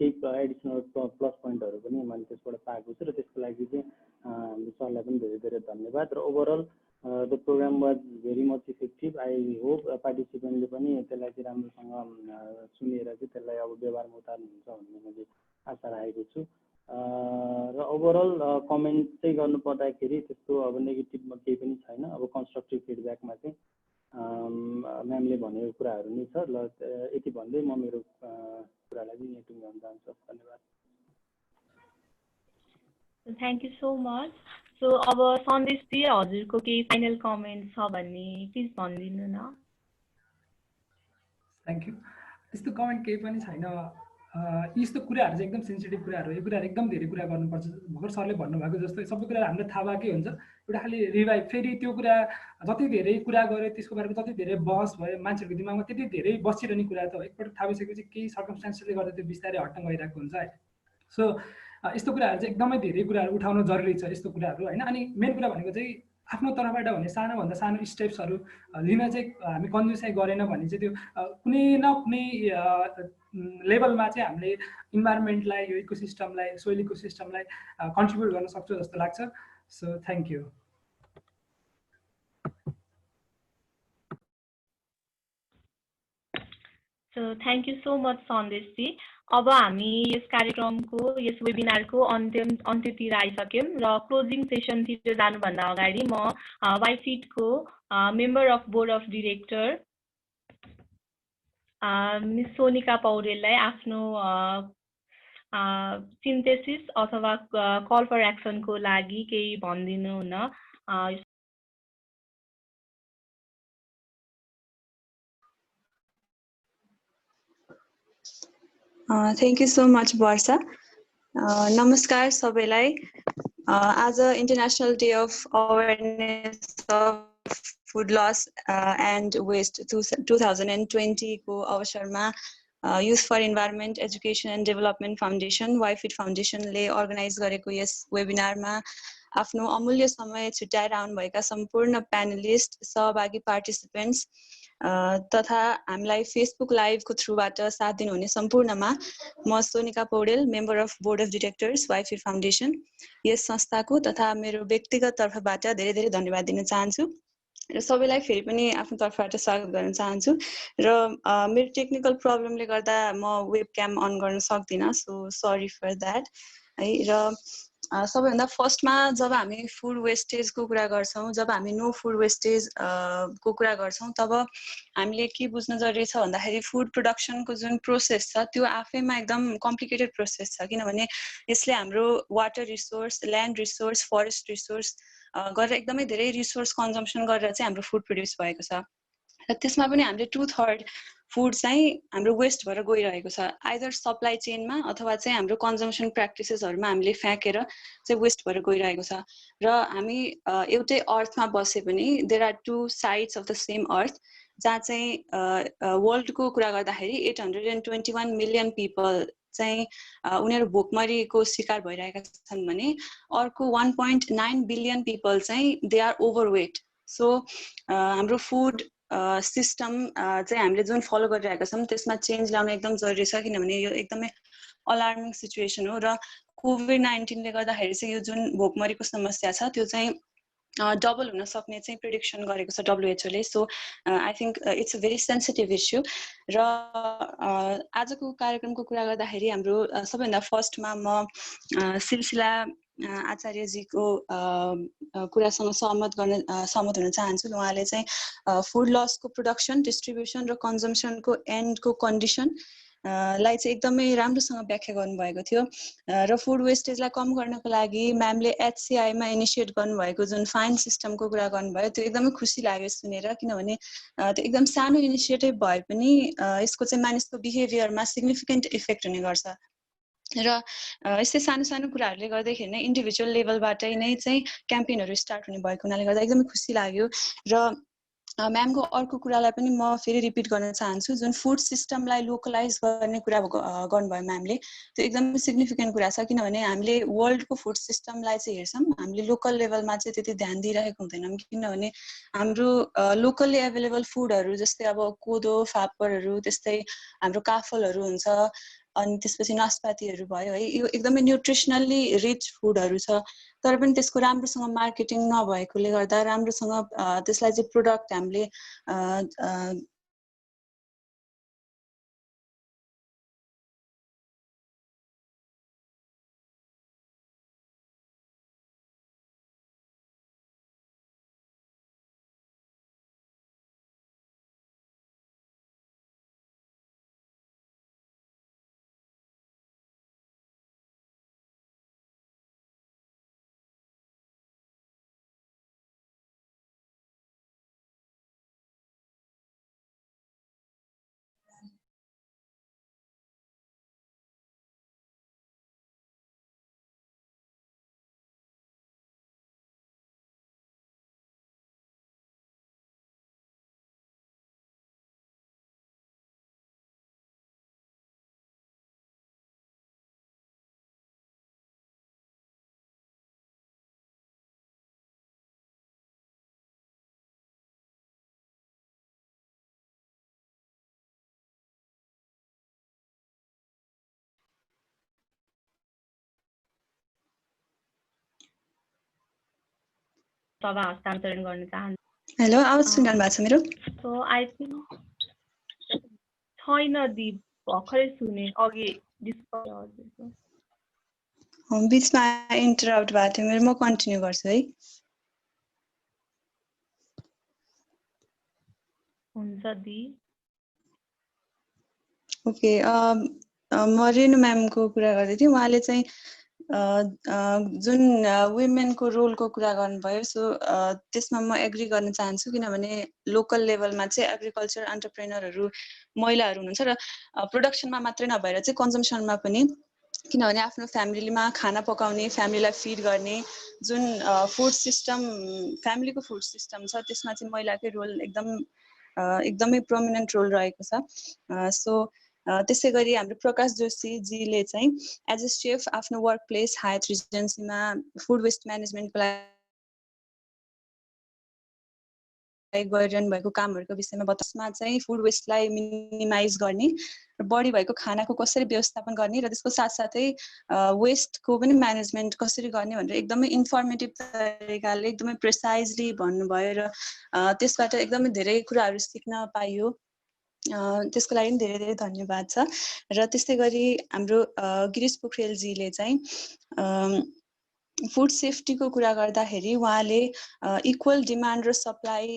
केही एडिसनल प्लस पोइन्टहरू पनि मैले त्यसबाट पाएको छु। र त्यसको लागि चाहिँ हाम्रो सरलाई पनि धेरै धेरै धन्यवाद। र overall the programme was very much effective. I hope पार्टिसिपेन्टले पनि त्यसलाई चाहिँ राम्रोसँग सुनेर चाहिँ त्यसलाई अब व्यवहारमा उतार्नुहुन्छ भन्ने मैले आशा राखेको छु। र ओभरअल कमेन्ट चाहिँ गर्नुपर्दाखेरि त्यस्तो अब नेगेटिभमा केही पनि छैन। अब कन्स्ट्रक्टिभ फिडब्याकमा चाहिँ म्यामले भनेको कुराहरू नै छ। ल यति भन्दै म मेरो कुरालाई चाहिँ यति गर्न चाहन्छु। धन्यवाद। Thank you so much. So अब सन्देशजी, हजुरको केही फाइनल कमेन्ट छ भने प्लिज भनिदिनु न। Thank you. त्यस्तो कमेन्ट केही पनि छैन। यस्तो कुराहरू चाहिँ एकदम सेन्सिटिभ कुराहरू, यो कुराहरू एकदम धेरै कुरा गर्नुपर्छ। भर्खर सरले भन्नुभएको जस्तो सबै कुराहरू हामीलाई थाहा भएकै हुन्छ। एउटा खालि रिभाइभ फेरि त्यो कुरा जति धेरै कुरा गऱ्यो त्यसको बारेमा जति धेरै बहस भयो मान्छेहरूको दिमागमा त्यति धेरै बसिरहने कुरा त एकपल्ट थाहा भइसकेपछि केही सर्कमस्टान्सले गर्दा त्यो बिस्तारै हट्न गइरहेको हुन्छ है। सो यस्तो कुराहरू चाहिँ एकदमै धेरै कुराहरू उठाउन जरुरी छ यस्तो कुराहरू होइन। अनि मेन कुरा भनेको चाहिँ आफ्नो तर्फबाट हुने सानोभन्दा सानो स्टेप्सहरू लिन चाहिँ हामी कन्जुसाइ गरेन भने चाहिँ त्यो कुनै न कुनै लेभलमा चाहिँ हामीले इन्भाइरोमेन्टलाई यो इकोसिस्टमलाई सोइल इकोसिस्टमलाई कन्ट्रिब्युट गर्न सक्छौँ जस्तो लाग्छ। So thank you. So thank you so much सन्देशजी। अब हामी यस कार्यक्रमको यस वेबिनारको अन्त्यतिर आइसक्यौँ र क्लोजिङ सेसनतिर जानुभन्दा अगाडि म वाइफिटको member of board of director miss Sonika पौडेललाई आफ्नो सिन्थेसिस अथवा कल फर एक्सनको लागि केही भनिदिनु हुन Thank you so much, Barsa. Namaskar सबैलाई। आज International Day of Awareness of Food Loss and Waste 2020 को अवसरमा Youth for Environment, Education and Development Foundation, YFIT Foundation ले अर्गनाइज गरेको यस वेबिनारमा आफ्नो अमूल्य समय छुट्याएर आउनुभएका सम्पूर्ण प्यानलिस्ट, सहभागी पार्टिसिपेन्ट्स तथा हामीलाई फेसबुक लाइभको थ्रुबाट साथ दिनुहुने सम्पूर्णमा म Sonika Paudel, member of board of directors वाइफिट फाउन्डेसन, यस संस्थाको तथा मेरो व्यक्तिगत तर्फबाट धेरै धेरै धन्यवाद दिन चाहन्छु र सबैलाई फेरि पनि आफ्नो तर्फबाट स्वागत गर्न चाहन्छु। र मेरो टेक्निकल प्रब्लमले गर्दा म वेबक्याम अन गर्न सक्दिनँ, सो सरी फर द्याट है। र सबैभन्दा फर्स्टमा जब हामी फुड वेस्टेजको कुरा गर्छौँ, जब हामी नो फुड वेस्टेज को कुरा गर्छौँ, तब हामीले के बुझ्न जरुरी छ भन्दाखेरि फुड प्रोडक्सनको जुन प्रोसेस छ त्यो आफैमा एकदम कम्प्लिकेटेड प्रोसेस छ, किनभने यसले हाम्रो water resource, land resource, forest resource गरेर एकदमै धेरै रिसोर्स कन्जम्सन गरेर चाहिँ हाम्रो फुड प्रड्युस भएको छ। र त्यसमा पनि हामीले 2/3 फुड चाहिँ हाम्रो वेस्ट भएर गइरहेको छ, आइदर सप्लाई चेनमा अथवा चाहिँ हाम्रो कन्जम्सन प्र्याक्टिसेसहरूमा हामीले फ्याँकेर चाहिँ वेस्ट भएर गइरहेको छ। र हामी एउटै अर्थमा बसे पनि there are 2 sides of the same earth, जहाँ चाहिँ वर्ल्डको कुरा गर्दाखेरि 821 मिलियन पिपल चाहिँ उनीहरू भोकमरीको शिकार भइरहेका छन् भने अर्को 1.9 बिलियन पिपल चाहिँ दे आर ओभरवेट। सो हाम्रो फुड सिस्टम चाहिँ हामीले जुन फलो गरिरहेका छौँ त्यसमा चेन्ज ल्याउन एकदम जरुरी छ, किनभने यो एकदमै अलार्मिङ सिचुएसन हो। र कोभिड-19ले गर्दाखेरि चाहिँ यो जुन भोकमरीको समस्या छ त्यो चाहिँ डबल हुन सक्ने चाहिँ प्रिडिक्सन गरेको छ WHO ले। So I think it's a very sensitive issue. र आजको कार्यक्रमको कुरा गर्दाखेरि हाम्रो सबैभन्दा फर्स्टमा म सिलसिला आचार्यजीको कुरासँग सहमत हुन चाहन्छु। उहाँले चाहिँ फुड लसको प्रोडक्सन, डिस्ट्रिब्युसन र कन्जम्सनको एन्डको कन्डिसन लाई चाहिँ एकदमै राम्रोसँग व्याख्या गर्नुभएको थियो। र फुड वेस्टेजलाई कम गर्नको लागि म्यामले HCIमा इनिसिएट गर्नुभएको जुन फाइन सिस्टमको कुरा गर्नुभयो त्यो एकदमै खुसी लाग्यो सुनेर, किनभने त्यो एकदम सानो इनिसिएटिभ भए पनि यसको चाहिँ मानिसको बिहेभियरमा सिग्निफिकेन्ट इफेक्ट हुने गर्छ। र यस्तै सानो सानो कुराहरूले गर्दाखेरि नै इन्डिभिजुअल लेभलबाटै नै चाहिँ क्याम्पेनहरू स्टार्ट हुने भएको हुनाले गर्दा एकदमै खुसी लाग्यो। र म्यामको अर्को कुरालाई पनि म फेरि रिपिट गर्न चाहन्छु, जुन फुड सिस्टमलाई लोकलाइज गर्ने कुरा गर्नुभयो म्यामले, त्यो एकदमै सिग्निफिकेन्ट कुरा छ, किनभने हामीले वर्ल्डको फुड सिस्टमलाई चाहिँ हेर्छौँ, हामीले लोकल लेभलमा चाहिँ त्यति ध्यान दिइरहेको हुँदैनौँ, किनभने हाम्रो लोकल्ली एभाइलेबल फुडहरू जस्तै अब कोदो, फापरहरू, त्यस्तै हाम्रो काफलहरू हुन्छ, अनि त्यसपछि नास्पातीहरू भयो है, यो एकदमै न्युट्रिसनल्ली रिच फुडहरू छ, तर पनि त्यसको राम्रोसँग मार्केटिङ नभएकोले गर्दा राम्रोसँग त्यसलाई चाहिँ प्रोडक्ट हामीले सभा हस्तान्तरण गर्न चाहन्छु। हेलो, आवाज सुनिरहनु भएको छ मेरो? सो आई थिङ्क छैन दिप, भर्खरै सुने अघि बिचमा इन्टरप्ट भएको थियो मेरो, म कन्टिन्यू गर्छु है। हुन्छ दि। ओके, म रेणु म्यामको कुरा गर्दै थिएँ। उहाँले चाहिँ जुन वुमेनको रोलको कुरा गर्नुभयो, सो त्यसमा म एग्री गर्न चाहन्छु, किनभने लोकल लेभलमा चाहिँ एग्रिकल्चर एन्टरप्रेनरहरू महिलाहरू हुनुहुन्छ र प्रोडक्सनमा मात्रै नभएर चाहिँ कन्जम्सनमा पनि, किनभने आफ्नो फ्यामिलीमा खाना पकाउने, फ्यामिलीलाई फिड गर्ने जुन फुड सिस्टम, फ्यामिलीको फुड सिस्टम छ, त्यसमा चाहिँ महिलाकै रोल एकदमै प्रोमिनेन्ट रोल रहेको छ। सो त्यसै गरी हाम्रो प्रकाश जोशीजीले चाहिँ एज अ सेफ आफ्नो वर्क प्लेस हायत रिजेन्सीमा फुड वेस्ट म्यानेजमेन्टको लागि गरिरहनु भएको कामहरूको विषयमा बतासमा चाहिँ फुड वेस्टलाई मिनिमाइज गर्ने र बढी भएको खानाको कसरी व्यवस्थापन गर्ने र त्यसको साथसाथै वेस्टको पनि म्यानेजमेन्ट कसरी गर्ने भनेर एकदमै इन्फर्मेटिभ तरिकाले एकदमै प्रिसाइजली भन्नुभयो र त्यसबाट एकदमै धेरै कुराहरू सिक्न पाइयो। त्यसको लागि पनि धेरै धेरै धन्यवाद छ। र त्यस्तै गरी हाम्रो गिरीश पोखरेलजीले चाहिँ फुड सेफ्टीको कुरा गर्दाखेरि उहाँले इक्वल डिमान्ड र सप्लाई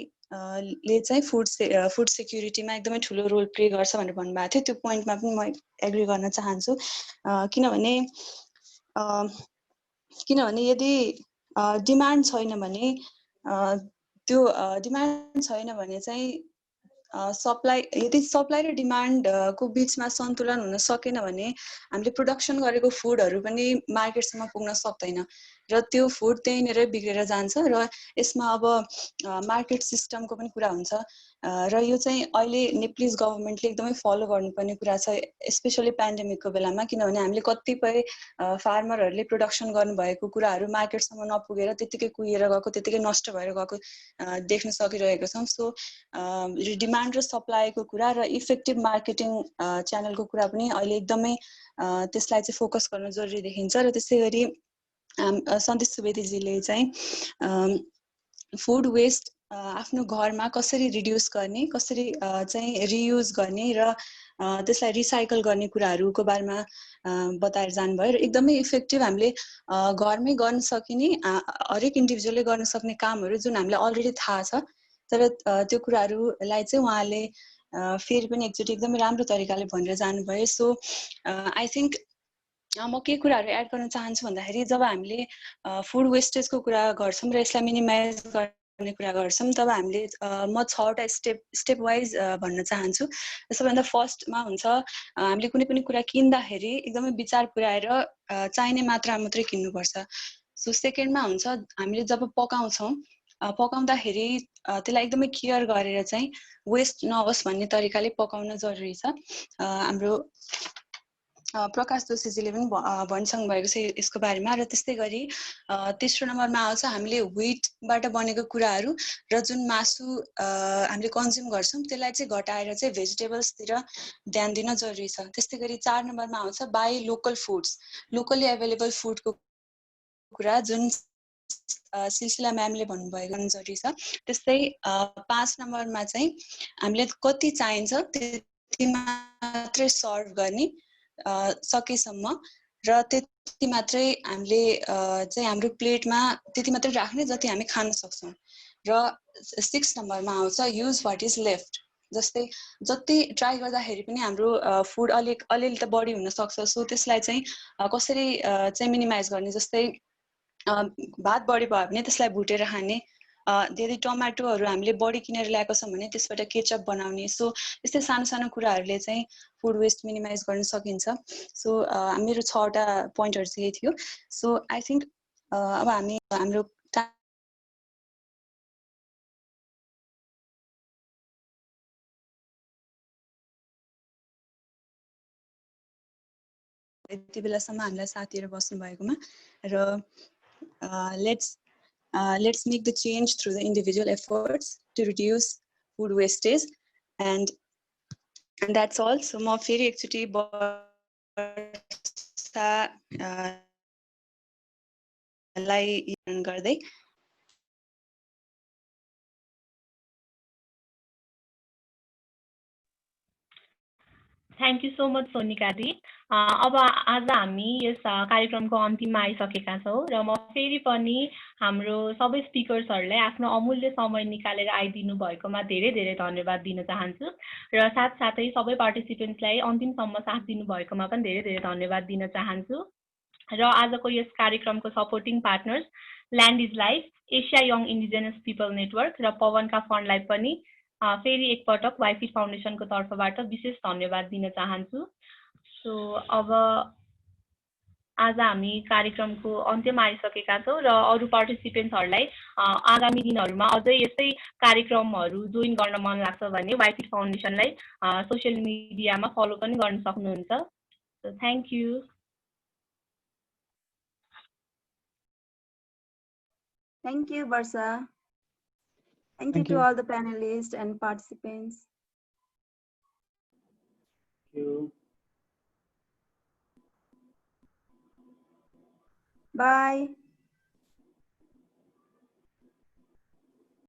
ले चाहिँ फुड सेक्युरिटीमा एकदमै ठुलो रोल प्ले गर्छ भनेर भन्नुभएको थियो। त्यो पोइन्टमा पनि म एग्री गर्न चाहन्छु, किनभने यदि डिमान्ड छैन भने त्यो डिमान्ड छैन भने चाहिँ यदि सप्लाई र डिमान्डको बिचमा सन्तुलन हुन सकेन भने हामीले प्रोडक्सन गरेको फुडहरू पनि मार्केटसम्म पुग्न सक्दैन र त्यो फुड त्यहीँनिरै बिग्रेर जान्छ। र यसमा अब मार्केट सिस्टमको पनि कुरा हुन्छ र यो चाहिँ अहिले नेप्लिज गभर्मेन्टले एकदमै फलो गर्नुपर्ने कुरा छ, स्पेसली पेन्डेमिकको बेलामा, किनभने हामीले कतिपय फार्मरहरूले प्रोडक्सन गर्नुभएको कुराहरू मार्केटसम्म नपुगेर त्यतिकै कुहिएर गएको, त्यतिकै नष्ट भएर गएको देख्न सकिरहेको छौँ। सो डिमान्ड र सप्लाईको कुरा र इफेक्टिभ मार्केटिङ च्यानलको कुरा पनि अहिले एकदमै त्यसलाई चाहिँ फोकस गर्न जरुरी देखिन्छ। र त्यसै गरी सन्देश सुवेदीजीले चाहिँ फुड वेस्ट आफ्नो घरमा कसरी रिड्युस गर्ने, कसरी चाहिँ रियुज गर्ने र त्यसलाई रिसाइकल गर्ने कुराहरूको बारेमा बताएर जानुभयो र एकदमै इफेक्टिभ हामीले घरमै गर्न सकिने हरेक इन्डिभिजुअलले गर्न सक्ने कामहरू जुन हामीलाई अलरेडी थाहा छ, तर त्यो कुराहरूलाई चाहिँ उहाँले फेरि पनि एकचोटि एकदमै राम्रो तरिकाले भनेर जानुभयो। सो आई थिङ्क म के कुराहरू एड गर्न चाहन्छु भन्दाखेरि जब हामीले फुड वेस्टेजको कुरा गर्छौँ र यसलाई मिनिमाइज गर्ने कुरा गर्छौँ, तब हामीले म 6वटा स्टेप वाइज भन्न चाहन्छु। सबैभन्दा फर्स्टमा हुन्छ हामीले कुनै पनि कुरा किन्दाखेरि एकदमै विचार पुर्याएर चाहिने मात्रामा मात्रै किन्नुपर्छ। सो सेकेन्डमा हुन्छ हामीले जब पकाउँदाखेरि त्यसलाई एकदमै केयर गरेर चाहिँ वेस्ट नहोस् भन्ने तरिकाले पकाउन जरुरी छ। हाम्रो प्रकाश जोशीजीले पनि भनिसक्नु भएको छ यसको बारेमा। र त्यस्तै गरी तेस्रो नम्बरमा आउँछ हामीले व्हिटबाट बनेको कुराहरू र जुन मासु हामीले कन्ज्युम गर्छौँ त्यसलाई चाहिँ घटाएर चाहिँ भेजिटेबल्सतिर ध्यान दिन जरुरी छ। त्यस्तै गरी 4 नम्बरमा आउँछ by local foods, locally available फुडको कुरा जुन सिलसिला म्यामले भन्नुभएको जरुरी छ। त्यस्तै 5 नम्बरमा चाहिँ हामीले कति चाहिन्छ त्यति मात्रै सर्भ गर्ने सकेसम्म र त्यति मात्रै हामीले चाहिँ हाम्रो प्लेटमा त्यति मात्रै राख्ने जति हामी खान सक्छौँ। र 6 नम्बरमा आउँछ युज वाट इज लेफ्ट, जस्तै जति ट्राई गर्दाखेरि पनि हाम्रो फुड अलिअलि त बढी हुनसक्छ। सो त्यसलाई चाहिँ कसरी चाहिँ मिनिमाइज गर्ने, जस्तै भात बढी भयो भने त्यसलाई भुटेर खाने, यदि टमाटोहरू हामीले बढी किनेर ल्याएको छौँ भने त्यसबाट केचअप बनाउने। सो यस्तै सानो सानो कुराहरूले चाहिँ फुड वेस्ट मिनिमाइज गर्न सकिन्छ। सो मेरो 6वटा पोइन्टहरू चाहिँ यही थियो। सो आई थिङ्क अब हामी हाम्रो यति बेलासम्म हामीलाई साथीहरू बस्नु भएकोमा र let's make the change through the individual efforts to reduce food wastage and that's all. So म फेरि एकचोटि लाई गर्दै thank you so much Sonika di. अब आज हामी यस कार्यक्रमको अन्तिममा आइसकेका छौँ र म फेरि पनि हाम्रो सबै स्पिकर्सहरूलाई आफ्नो अमूल्य समय निकालेर आइदिनु भएकोमा धेरै धेरै धन्यवाद दिन चाहन्छु र साथसाथै सबै पार्टिसिपेन्ट्सलाई अन्तिमसम्म साथ दिनु भएकोमा पनि धेरै धेरै धन्यवाद दिन चाहन्छु र आजको यस कार्यक्रमको supporting partners land is life, Asia young indigenous people network र पवनका फन्डलाई पनि फेरि एकपटक वाइफिट फाउन्डेसनको तर्फबाट विशेष धन्यवाद दिन चाहन्छु। सो अब आज हामी कार्यक्रमको अन्त्यमा आइसकेका छौँ र अरू पार्टिसिपेन्ट्सहरूलाई आगामी दिनहरूमा अझै यस्तै कार्यक्रमहरू जोइन गर्न मन लाग्छ भने वाइफिट फाउन्डेसनलाई सोसियल मिडियामा फलो पनि गर्न सक्नुहुन्छ। So thank you. Thank you, Barsha. Thank you to all the panelists and participants. Thank you. Bye.